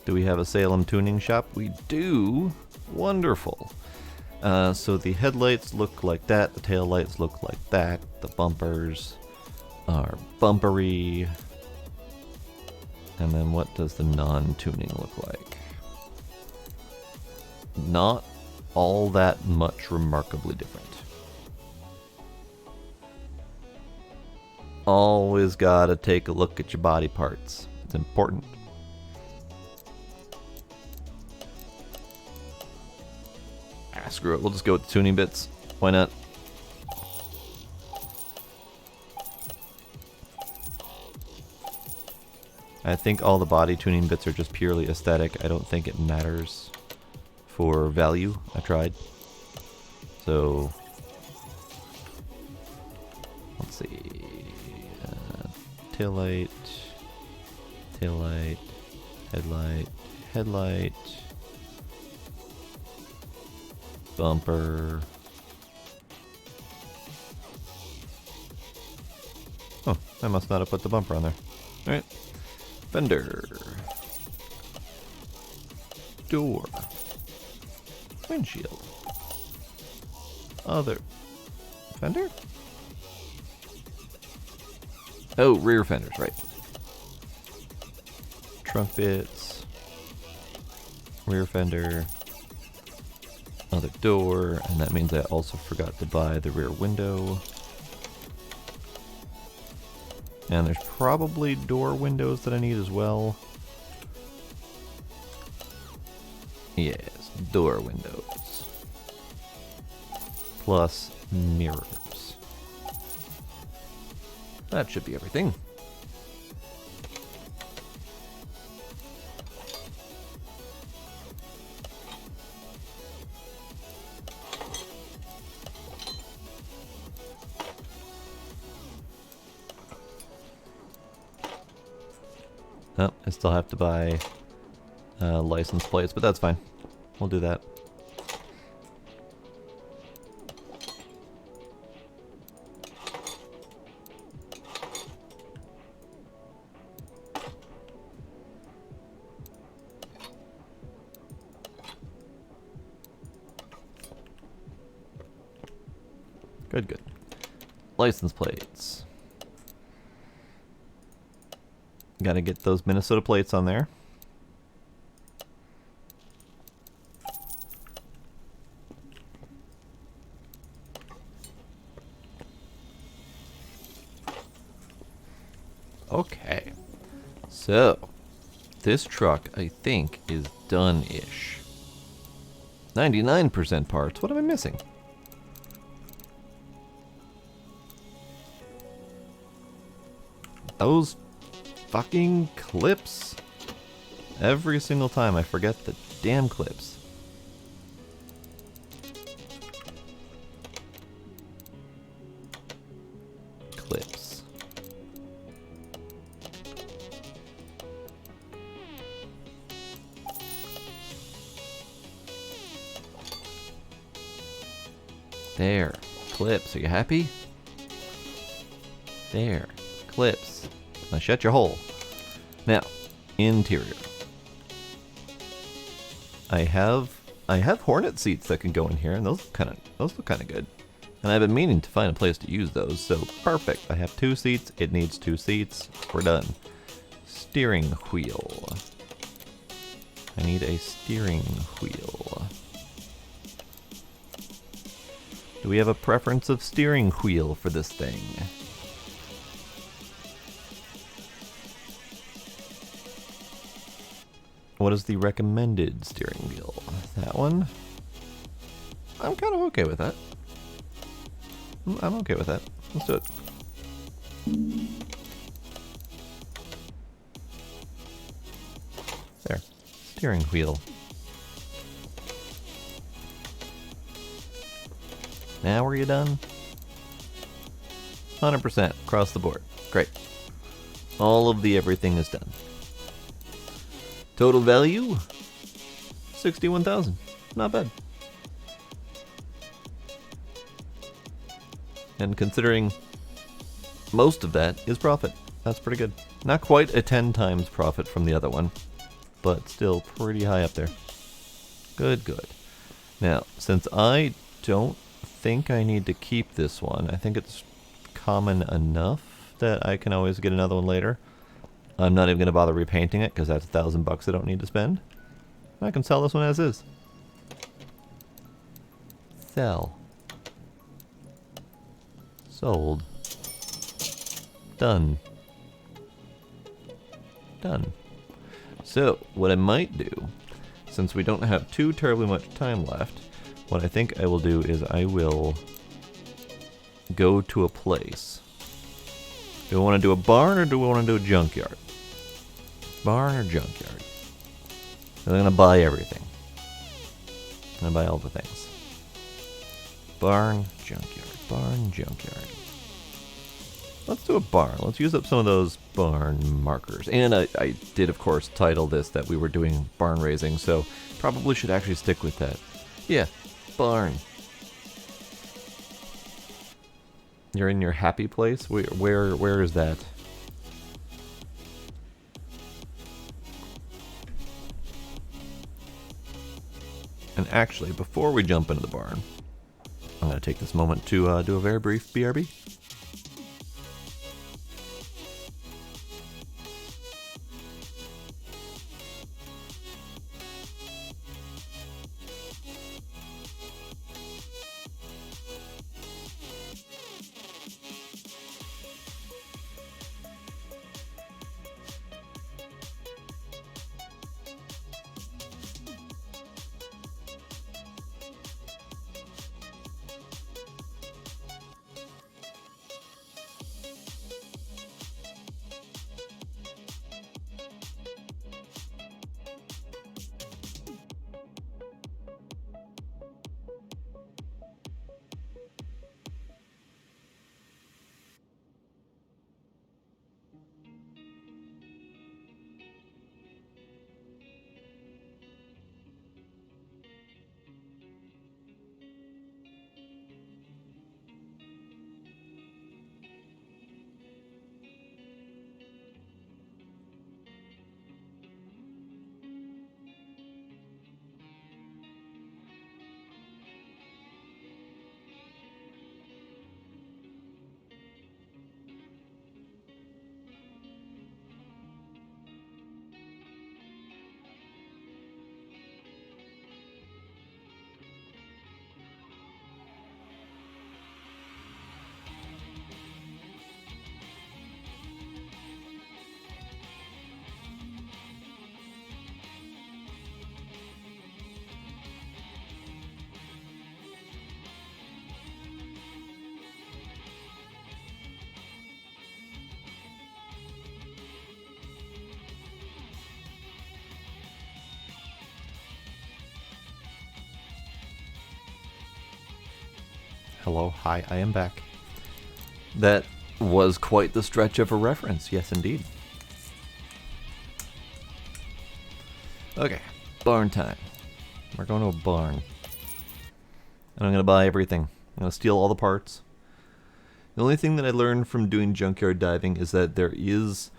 Speaker 1: Do we have a Salem tuning shop? We do. Wonderful. So the headlights look like that, the tail lights look like that, the bumpers are bumpery. And then what does the non-tuning look like? Not all that much remarkably different. Always gotta take a look at your body parts. It's important. Ah, screw it. We'll just go with the tuning bits. Why not? I think all the body tuning bits are just purely aesthetic. I don't think it matters for value. I tried. So, let's see. Taillight, taillight, headlight, headlight, bumper. Oh, I must not have put the bumper on there. Alright. Fender. Door. Windshield. Other. Fender? Oh, rear fenders, right. Trunk bits. Rear fender. Other door. And that means I also forgot to buy the rear window. And there's probably door windows that I need as well. Yes, door windows. Plus mirrors. That should be everything. Oh, I still have to buy license plates, but that's fine. We'll do that. Good, good. License plates. Gotta get those Minnesota plates on there. Okay. So, this truck, I think, is done-ish. 99% parts. What am I missing? Those fucking clips. Every single time I forget the damn clips. Clips. There. Clips. Are you happy? There. Clips. Now shut your hole. Now, interior. I have Hornet seats that can go in here, and those look kind of good. And I've been meaning to find a place to use those, so perfect. I have 2 seats. It needs 2 seats. We're done. Steering wheel. I need a steering wheel. Do we have a preference of steering wheel for this thing? What is the recommended steering wheel? That one? I'm kind of okay with that. I'm okay with that. Let's do it. There. Steering wheel. Now are you done? 100% across the board. Great. All of the everything is done. Total value? 61,000. Not bad. And considering most of that is profit, that's pretty good. Not quite a 10 times profit from the other one, but still pretty high up there. Good, good. Now, since I don't think I need to keep this one, I think it's common enough that I can always get another one later. I'm not even going to bother repainting it because that's $1,000 I don't need to spend. I can sell this one as is. Sell. Sold. Done. Done. So, what I might do, since we don't have too terribly much time left, what I think I will do is I will go to a place. Do I want to do a barn or do I want to do a junkyard? Barn or junkyard? I'm going to buy everything. I'm going to buy all the things. Barn, junkyard. Barn, junkyard. Let's do a barn. Let's use up some of those barn markers. And I did, of course, title this that we were doing barn raising, so probably should actually stick with that. Yeah, barn. You're in your happy place? Where is that? And actually, before we jump into the barn, I'm going to take this moment to do a very brief BRB. Hello, hi, I am back. That was quite the stretch of a reference, yes indeed. Okay, barn time. We're going to a barn. And I'm going to buy everything. I'm going to steal all the parts. The only thing that I learned from doing junkyard diving is that there is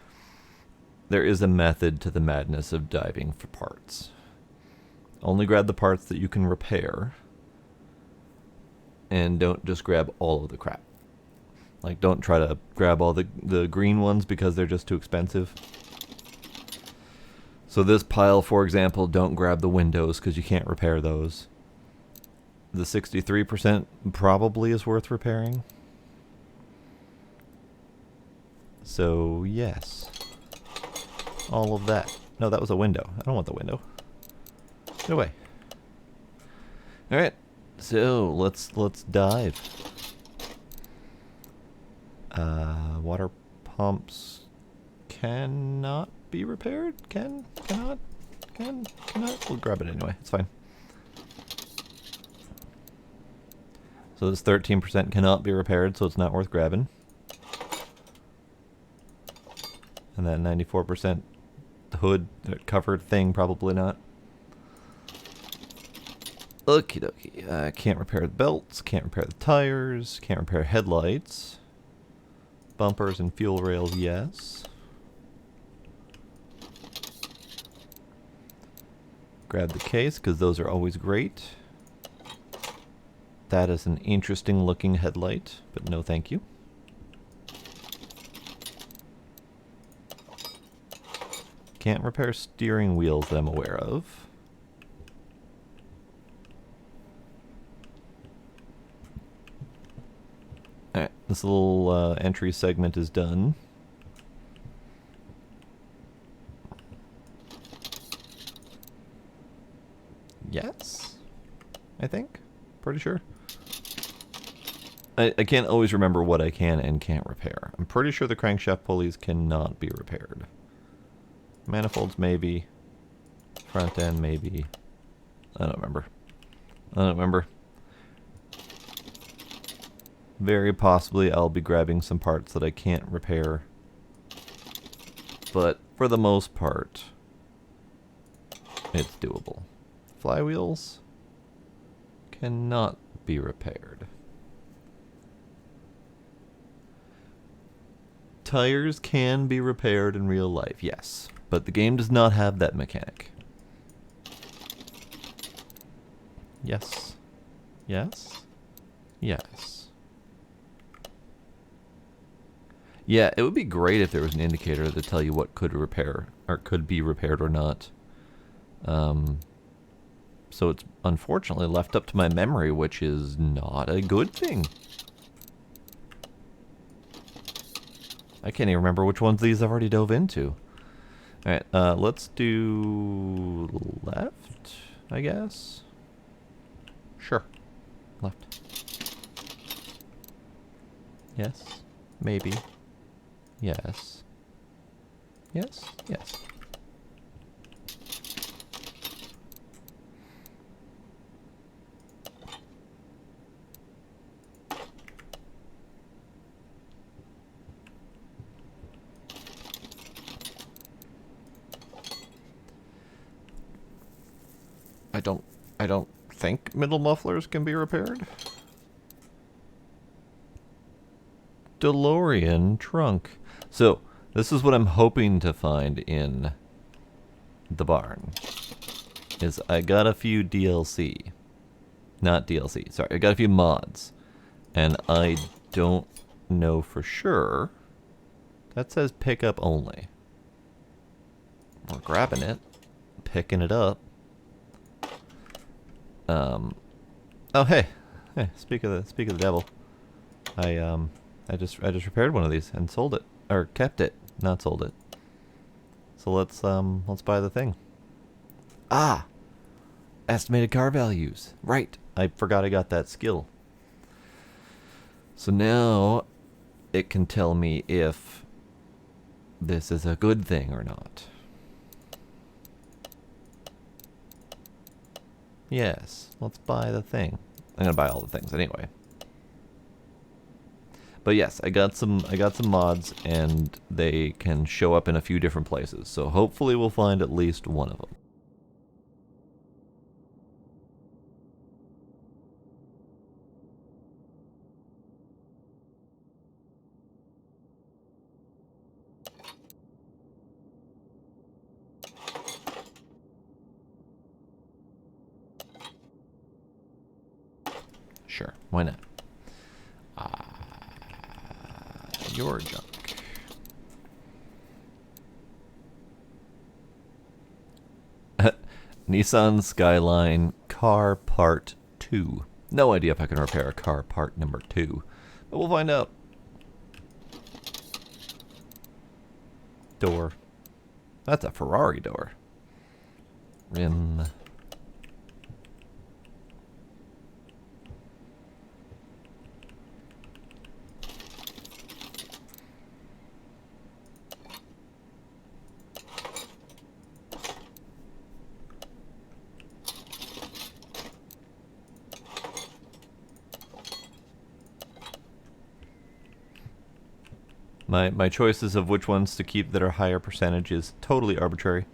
Speaker 1: a method to the madness of diving for parts. Only grab the parts that you can repair. And don't just grab all of the crap. Like, don't try to grab all the green ones because they're just too expensive. So this pile, for example, don't grab the windows because you can't repair those. The 63% probably is worth repairing. So, yes. All of that. No, that was a window. I don't want the window. Get away. Alright. So, let's dive. Water pumps cannot be repaired? Cannot? We'll grab it anyway. It's fine. So this 13% cannot be repaired, so it's not worth grabbing. And that 94% hood covered thing, probably not. Okie dokie. Can't repair the belts, can't repair the tires, can't repair headlights. Bumpers and fuel rails, yes. Grab the case, because those are always great. That is an interesting looking headlight, but no thank you. Can't repair steering wheels that I'm aware of. Alright, this little entry segment is done. I think. Pretty sure. I can't always remember what I can and can't repair. I'm pretty sure the crankshaft pulleys cannot be repaired. Manifolds, maybe. Front end, maybe. I don't remember. I don't remember. Very possibly I'll be grabbing some parts that I can't repair. But for the most part, it's doable. Flywheels cannot be repaired. Tires can be repaired in real life, yes. But the game does not have that mechanic. Yes. Yes. Yes. Yeah, it would be great if there was an indicator to tell you what could repair or could be repaired or not. So it's unfortunately left up to my memory, which is not a good thing. I can't even remember which ones of these I've already dove into. Alright, let's do left, I guess. Sure. Left. Yes. Maybe. Yes. Yes. Yes. I don't think middle mufflers can be repaired. DeLorean trunk. So, this is what I'm hoping to find in the barn. Is I got a few DLC. Not DLC, sorry. I got a few mods. And I don't know for sure. That says pick up only. We're grabbing it. Picking it up. Oh hey, speak of the devil. I just repaired one of these and sold it, or kept it, not sold it. So let's buy the thing. Ah, estimated car values. Right, I forgot I got that skill. So now it can tell me if this is a good thing or not. Yes, let's buy the thing. I'm gonna buy all the things anyway. But yes, I got some mods and they can show up in a few different places. So hopefully we'll find at least one of them. Sure, why not? Your junk. Nissan Skyline car part 2. No idea if I can repair a car part number 2, but we'll find out. Door. That's a Ferrari door. Rim. My choices of which ones to keep that are higher percentage is totally arbitrary.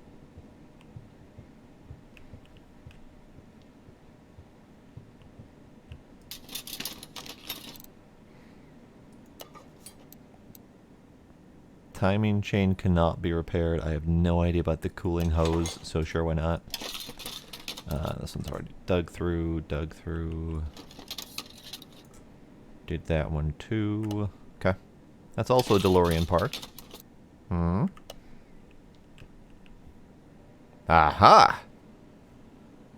Speaker 1: Timing chain cannot be repaired. I have no idea about the cooling hose, so sure, why not? This one's already dug through. Did that one too. Okay. That's also a DeLorean part. Hmm. Aha!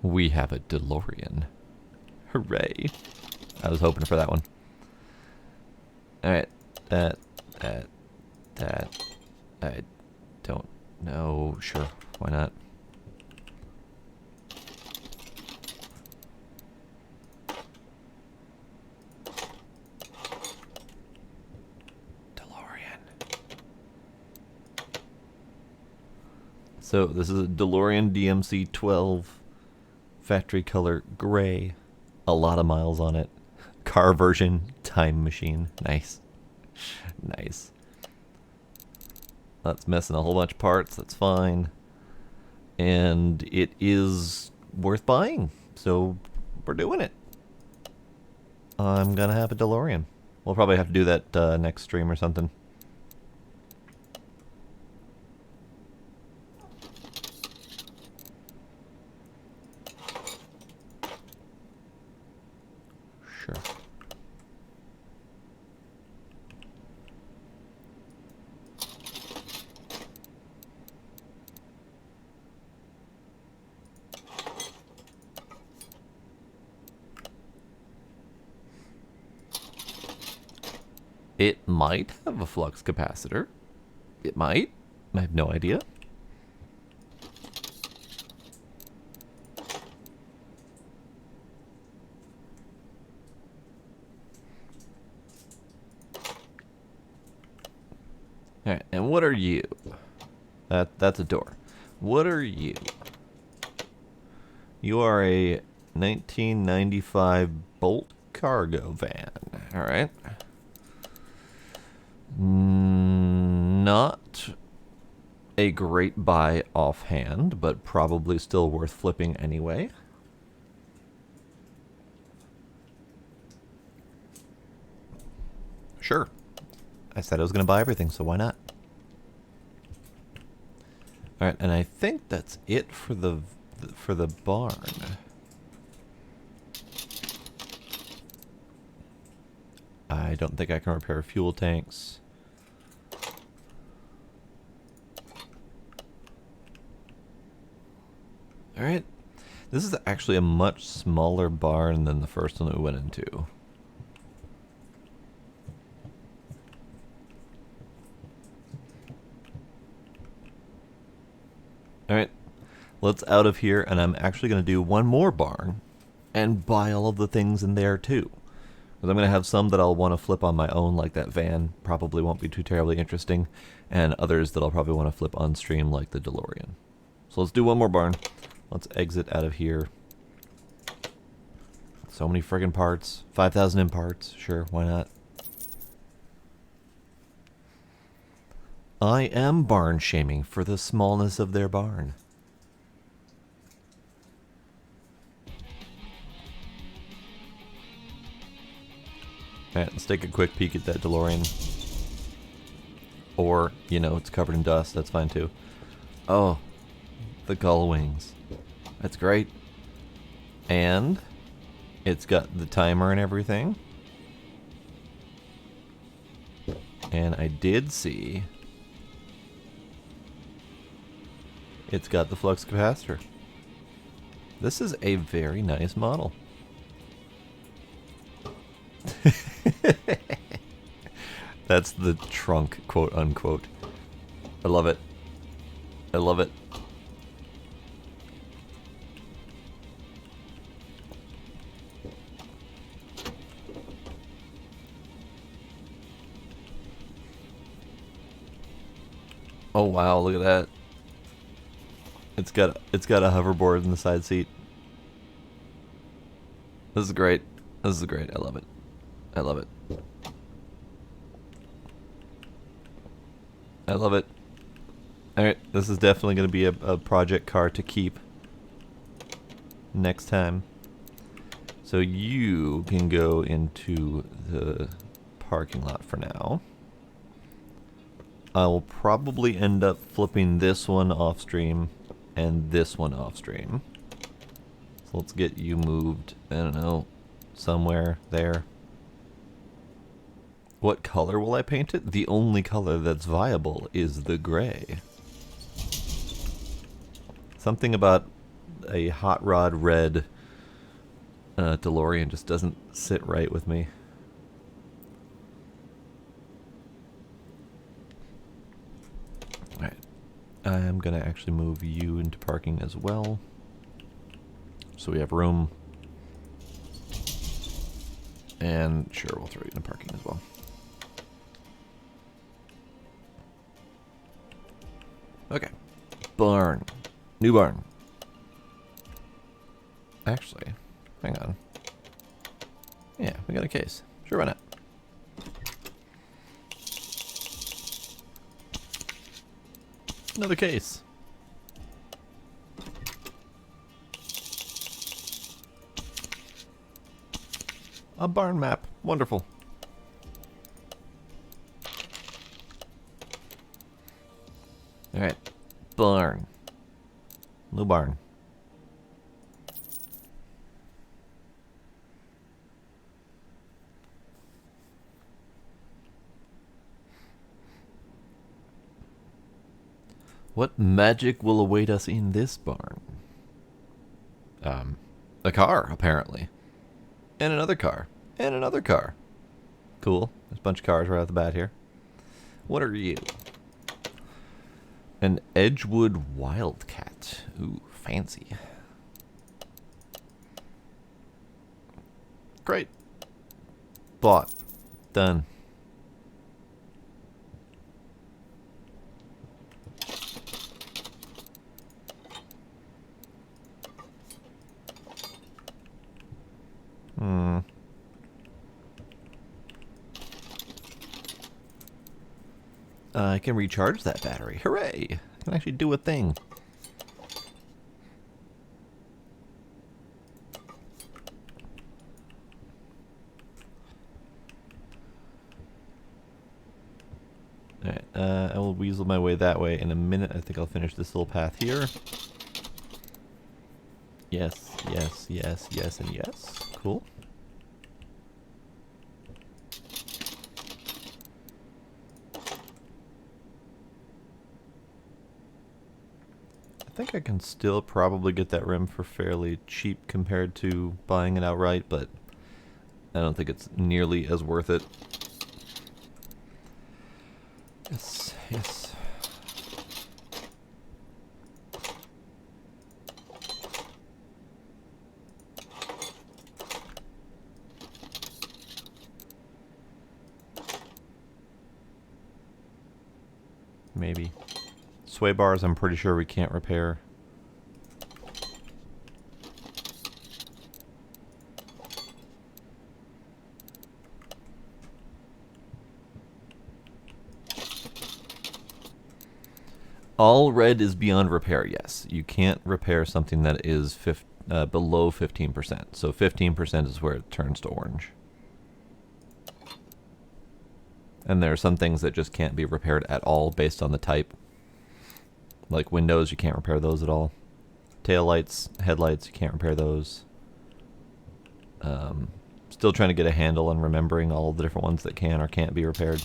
Speaker 1: We have a DeLorean. Hooray. I was hoping for that one. Alright. That. I don't know. Sure. Why not? So this is a DeLorean DMC 12 factory color gray. A lot of miles on it. Car version, time machine. Nice. Nice. That's missing a whole bunch of parts. That's fine. And it is worth buying. So we're doing it. I'm going to have a DeLorean. We'll probably have to do that next stream or something. Sure. It might have a flux capacitor. It might. I have no idea. Alright, and what are you? That's a door. What are you? You are a 1995 Bolt cargo van. Alright. Not a great buy offhand, but probably still worth flipping anyway. Sure. I said I was going to buy everything, so why not? Alright, and I think that's it for the barn. I don't think I can repair fuel tanks. Alright. This is actually a much smaller barn than the first one that we went into. Alright. Let's out of here, and I'm actually going to do one more barn and buy all of the things in there too. Because I'm going to have some that I'll want to flip on my own, like that van. Probably won't be too terribly interesting. And others that I'll probably want to flip on stream, like the DeLorean. So let's do one more barn. Let's exit out of here. So many friggin' parts. 5,000 in parts. Sure, why not? I am barn shaming for the smallness of their barn. Alright, let's take a quick peek at that DeLorean. Or, you know, it's covered in dust. That's fine too. Oh, the gull wings. That's great. And it's got the timer and everything. And I did see it's got the flux capacitor. This is a very nice model. That's the trunk, quote unquote. I love it. I love it. Oh wow, look at that. It's got a hoverboard in the side seat. This is great. This is great. I love it. I love it. I love it. Alright, this is definitely going to be a project car to keep next time. So you can go into the parking lot for now. I will probably end up flipping this one off stream and this one off stream. So let's get you moved, I don't know, somewhere there. What color will I paint it? The only color that's viable is the gray. Something about a hot rod red DeLorean just doesn't sit right with me. Alright. I'm going to actually move you into parking as well. So we have room. And sure, we'll throw you into parking as well. Okay. Barn. New barn. Actually, hang on. Yeah, we got a case. Sure, why not? Another case. A barn map. Wonderful. Alright. Barn. New barn. What magic will await us in this barn? A car, apparently. And another car. And another car. Cool. There's a bunch of cars right off the bat here. What are you? An Edgewood Wildcat. Ooh, fancy. Great. Bought. Done. I can recharge that battery. Hooray! I can actually do a thing. Alright, I will weasel my way that way in a minute. I think I'll finish this little path here. Yes, yes, yes, yes, and yes. Cool. I think I can still probably get that rim for fairly cheap compared to buying it outright, but I don't think it's nearly as worth it. Yes, yes. Maybe. Sway bars, I'm pretty sure we can't repair. All red is beyond repair, yes. You can't repair something that is below 15%. So 15% is where it turns to orange. And there are some things that just can't be repaired at all based on the type. Like windows, you can't repair those at all. Tail lights, headlights, you can't repair those. Still trying to get a handle on remembering all the different ones that can or can't be repaired.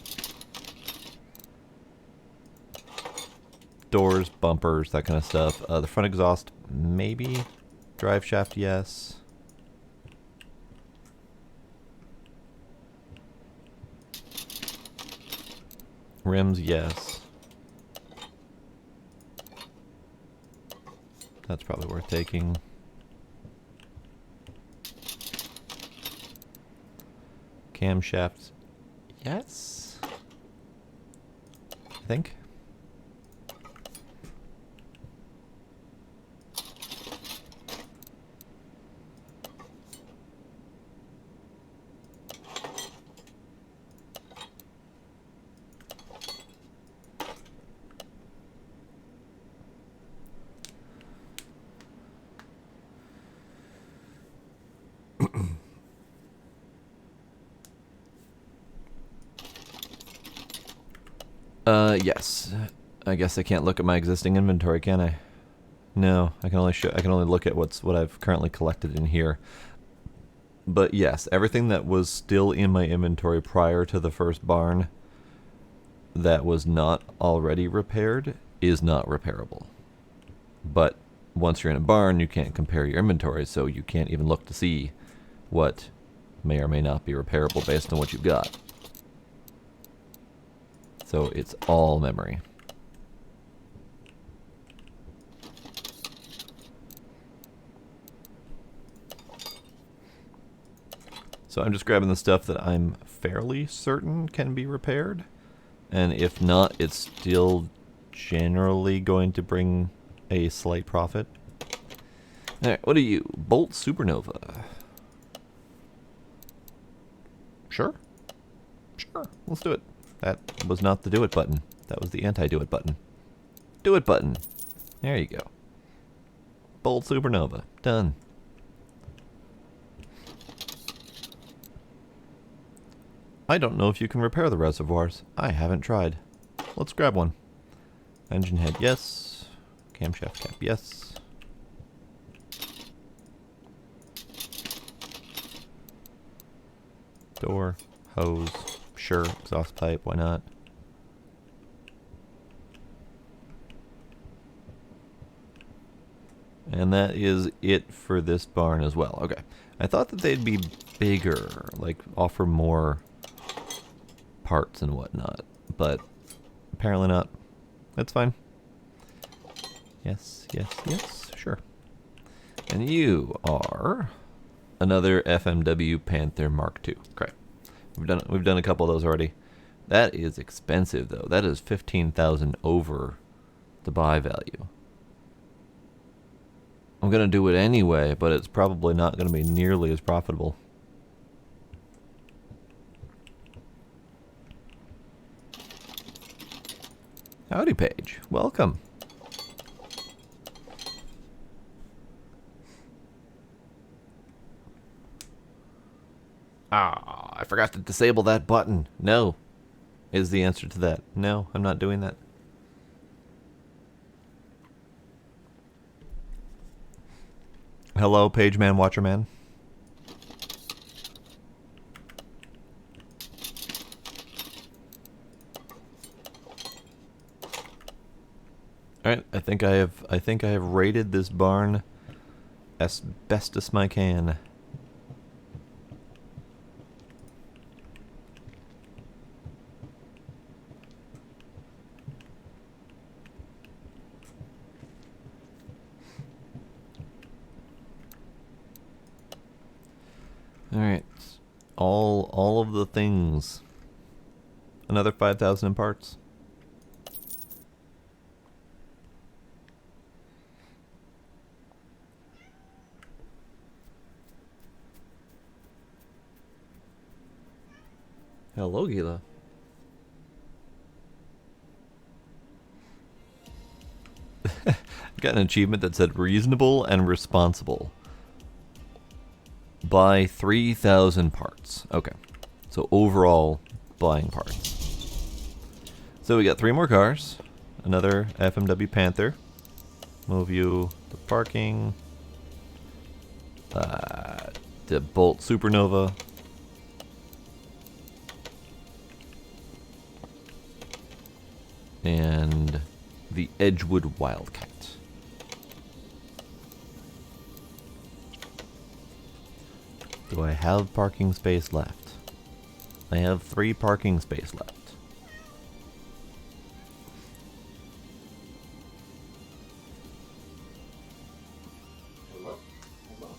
Speaker 1: Doors, bumpers, that kind of stuff. The front exhaust, maybe. Drive shaft, yes. Rims, yes. That's probably worth taking. Camshafts, yes. I think. Yes. I guess I can't look at my existing inventory, can I? No, I can only look at what I've currently collected in here. But yes, everything that was still in my inventory prior to the first barn that was not already repaired is not repairable. But once you're in a barn, you can't compare your inventory, so you can't even look to see what may or may not be repairable based on what you've got. So it's all memory. So I'm just grabbing the stuff that I'm fairly certain can be repaired. And if not, it's still generally going to bring a slight profit. Alright, what are you? Bolt Supernova. Sure. Sure, let's do it. That was not the do it button. That was the anti-do it button. Do it button. There you go. Bolt Supernova. Done. I don't know if you can repair the reservoirs. I haven't tried. Let's grab one. Engine head, yes. Camshaft cap, yes. Door, hose, sure. Exhaust pipe, why not? And that is it for this barn as well. Okay. I thought that they'd be bigger, like offer more parts and whatnot, but apparently not. That's fine. Yes, yes, yes, sure. And you are another FMW Panther Mark II. Okay. We've done a couple of those already. That is expensive though. That is 15,000 over the buy value. I'm gonna do it anyway, but it's probably not gonna be nearly as profitable. Howdy, Paige. Welcome. Ah, I forgot to disable that button. No, is the answer to that. No, I'm not doing that. Hello, Page Man, Watcher Man. All right, I think I have raided this barn as best as I can. All right, all of the things. Another 5,000 in parts. Hello, Gila. Got an achievement that said reasonable and responsible. Buy 3,000 parts. Okay. So overall, buying parts. So we got 3 more cars. Another FMW Panther. Move you to parking. The Bolt Supernova. And the Edgewood Wildcat. Do I have parking space left? I have 3 parking space left. Hello? Hello?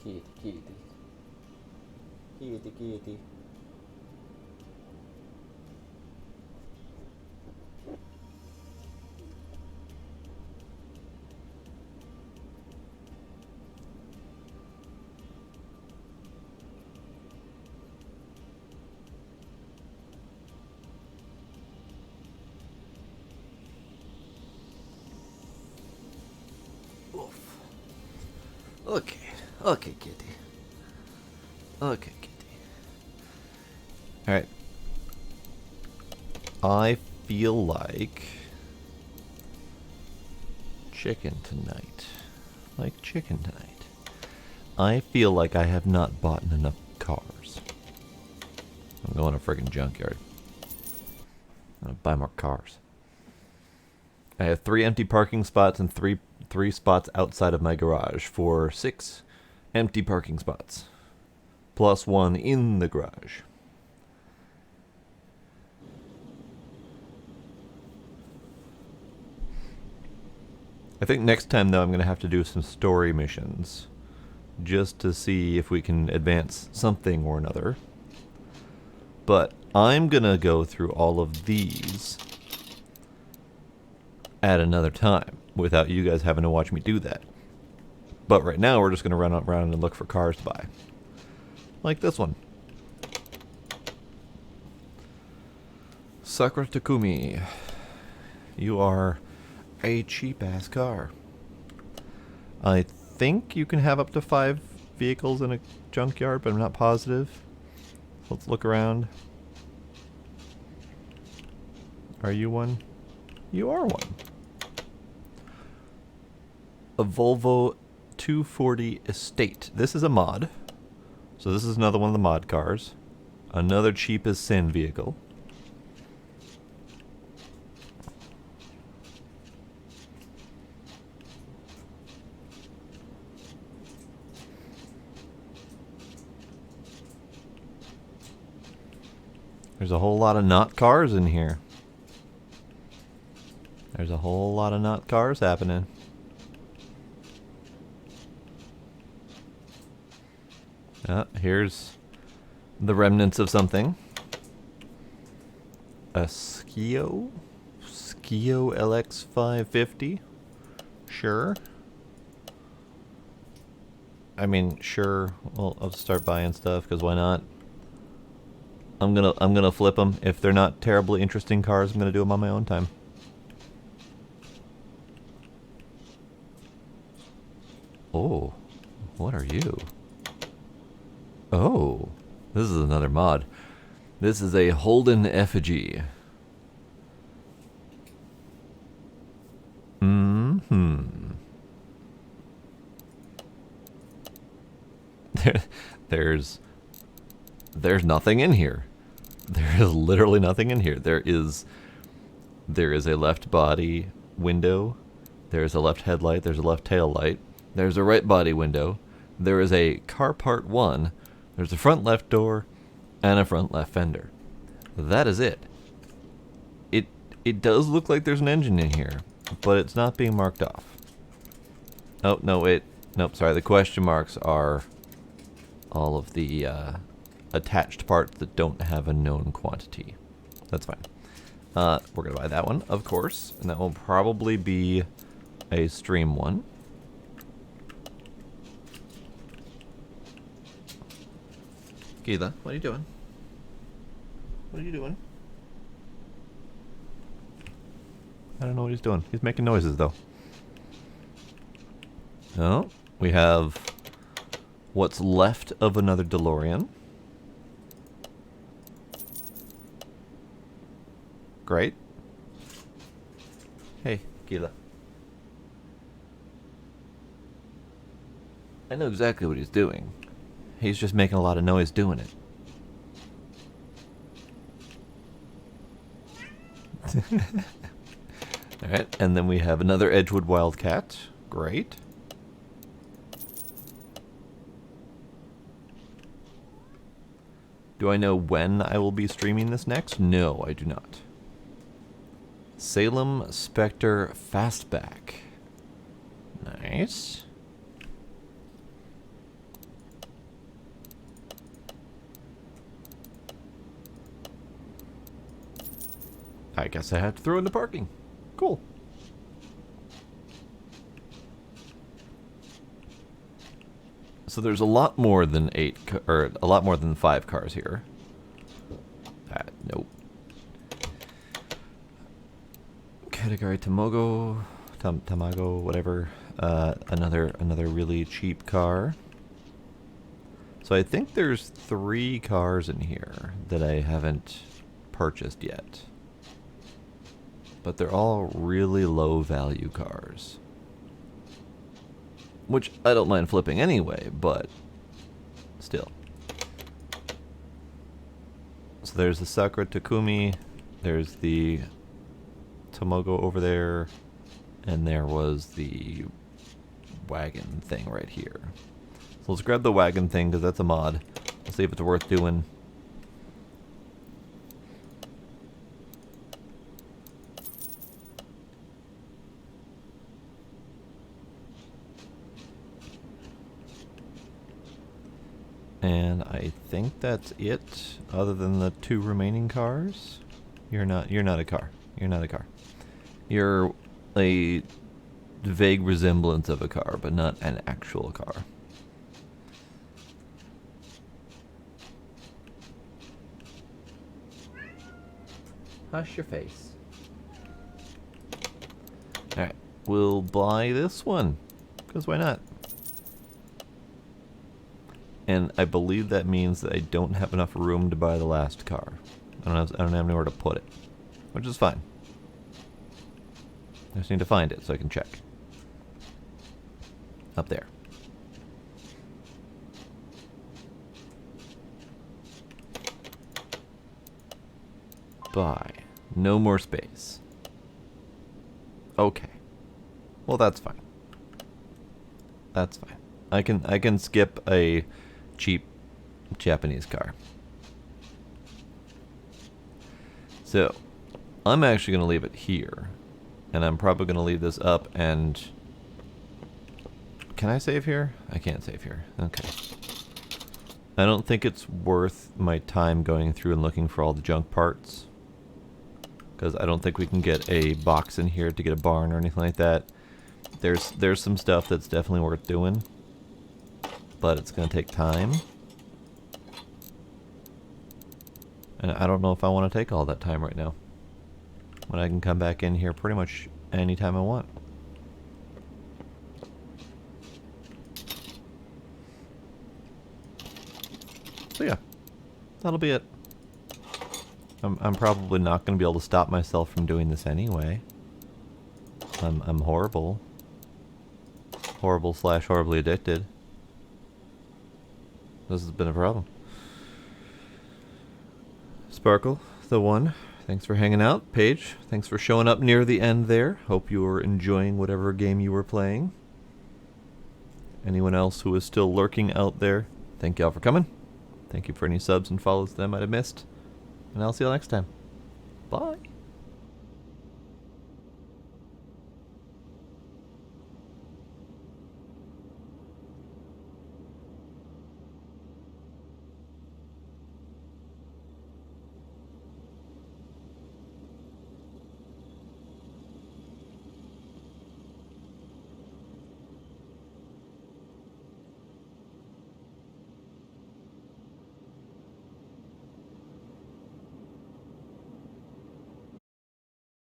Speaker 1: Kitty, kitty. Kitty, kitty. Oof. Okay. Okay, kitty. Okay, kitty. Alright. I feel like chicken tonight. Like chicken tonight. I feel like I have not bought enough cars. I'm going to friggin' junkyard. I'm gonna buy more cars. I have 3 empty parking spots and three spots outside of my garage for 6 empty parking spots. Plus 1 in the garage. I think next time, though, I'm going to have to do some story missions. Just to see if we can advance something or another. But I'm going to go through all of these at another time without you guys having to watch me do that. But right now, we're just going to run around and look for cars to buy. Like this one. Sakura Takumi. You are a cheap-ass car. I think you can have up to 5 vehicles in a junkyard, but I'm not positive. Let's look around. Are you one? You are one. A Volvo 240 Estate. This is a mod. So this is another one of the mod cars. Another cheap as sin vehicle. There's a whole lot of not cars in here. There's a whole lot of not cars happening. Here's the remnants of something. A Skio LX 550. Sure. I mean, sure. Well, I'll start buying stuff because why not? I'm gonna flip them. If they're not terribly interesting cars, I'm gonna do them on my own time. Oh, what are you? Oh, this is another mod. This is a Holden effigy. There's nothing in here. There is literally nothing in here. There is a left body window. There's a left headlight. There's a left tail light. There's a right body window. There is a car part 1. There's a front left door and a front left fender. That is it. It does look like there's an engine in here, but it's not being marked off. Oh, no, nope, sorry. The question marks are all of the attached parts that don't have a known quantity. That's fine. We're going to buy that one, of course, and that will probably be a stream one. Gila, what are you doing? What are you doing? I don't know what he's doing. He's making noises, though. Oh, we have what's left of another DeLorean. Great. Hey, Gila. I know exactly what he's doing. He's just making a lot of noise doing it. Alright, and then we have another Edgewood Wildcat. Great. Do I know when I will be streaming this next? No, I do not. Salem Spectre Fastback. Nice. I guess I have to throw in the parking. Cool. So there's a lot more than 5 cars here. Nope. Category Tamago, whatever. Another really cheap car. So I think there's 3 cars in here that I haven't purchased yet. But they're all really low value cars. Which I don't mind flipping anyway, but still. So there's the Sakura Takumi, there's the Tomogo over there, and there was the wagon thing right here. So let's grab the wagon thing, because that's a mod. Let's see if it's worth doing. And I think that's it, other than the 2 remaining cars. You're not a car. You're not a car. You're a vague resemblance of a car, but not an actual car. Hush your face. Alright, we'll buy this one, because why not? And I believe that means that I don't have enough room to buy the last car. I don't have anywhere to put it, which is fine. I just need to find it so I can check. Up there. Buy. No more space. Okay. Well, that's fine. That's fine. I can skip a cheap Japanese car. So, I'm actually going to leave it here. And I'm probably going to leave this up and... Can I save here? I can't save here. Okay. I don't think it's worth my time going through and looking for all the junk parts. Because I don't think we can get a box in here to get a barn or anything like that. There's some stuff that's definitely worth doing. But it's going to take time. And I don't know if I want to take all that time right now. When I can come back in here pretty much anytime I want. So yeah, that'll be it. I'm probably not going to be able to stop myself from doing this anyway. I'm horrible. Horrible/horribly addicted. This has been a problem. Sparkle, the one. Thanks for hanging out. Paige, thanks for showing up near the end there. Hope you were enjoying whatever game you were playing. Anyone else who is still lurking out there, thank y'all for coming. Thank you for any subs and follows that I might have missed. And I'll see you next time. Bye.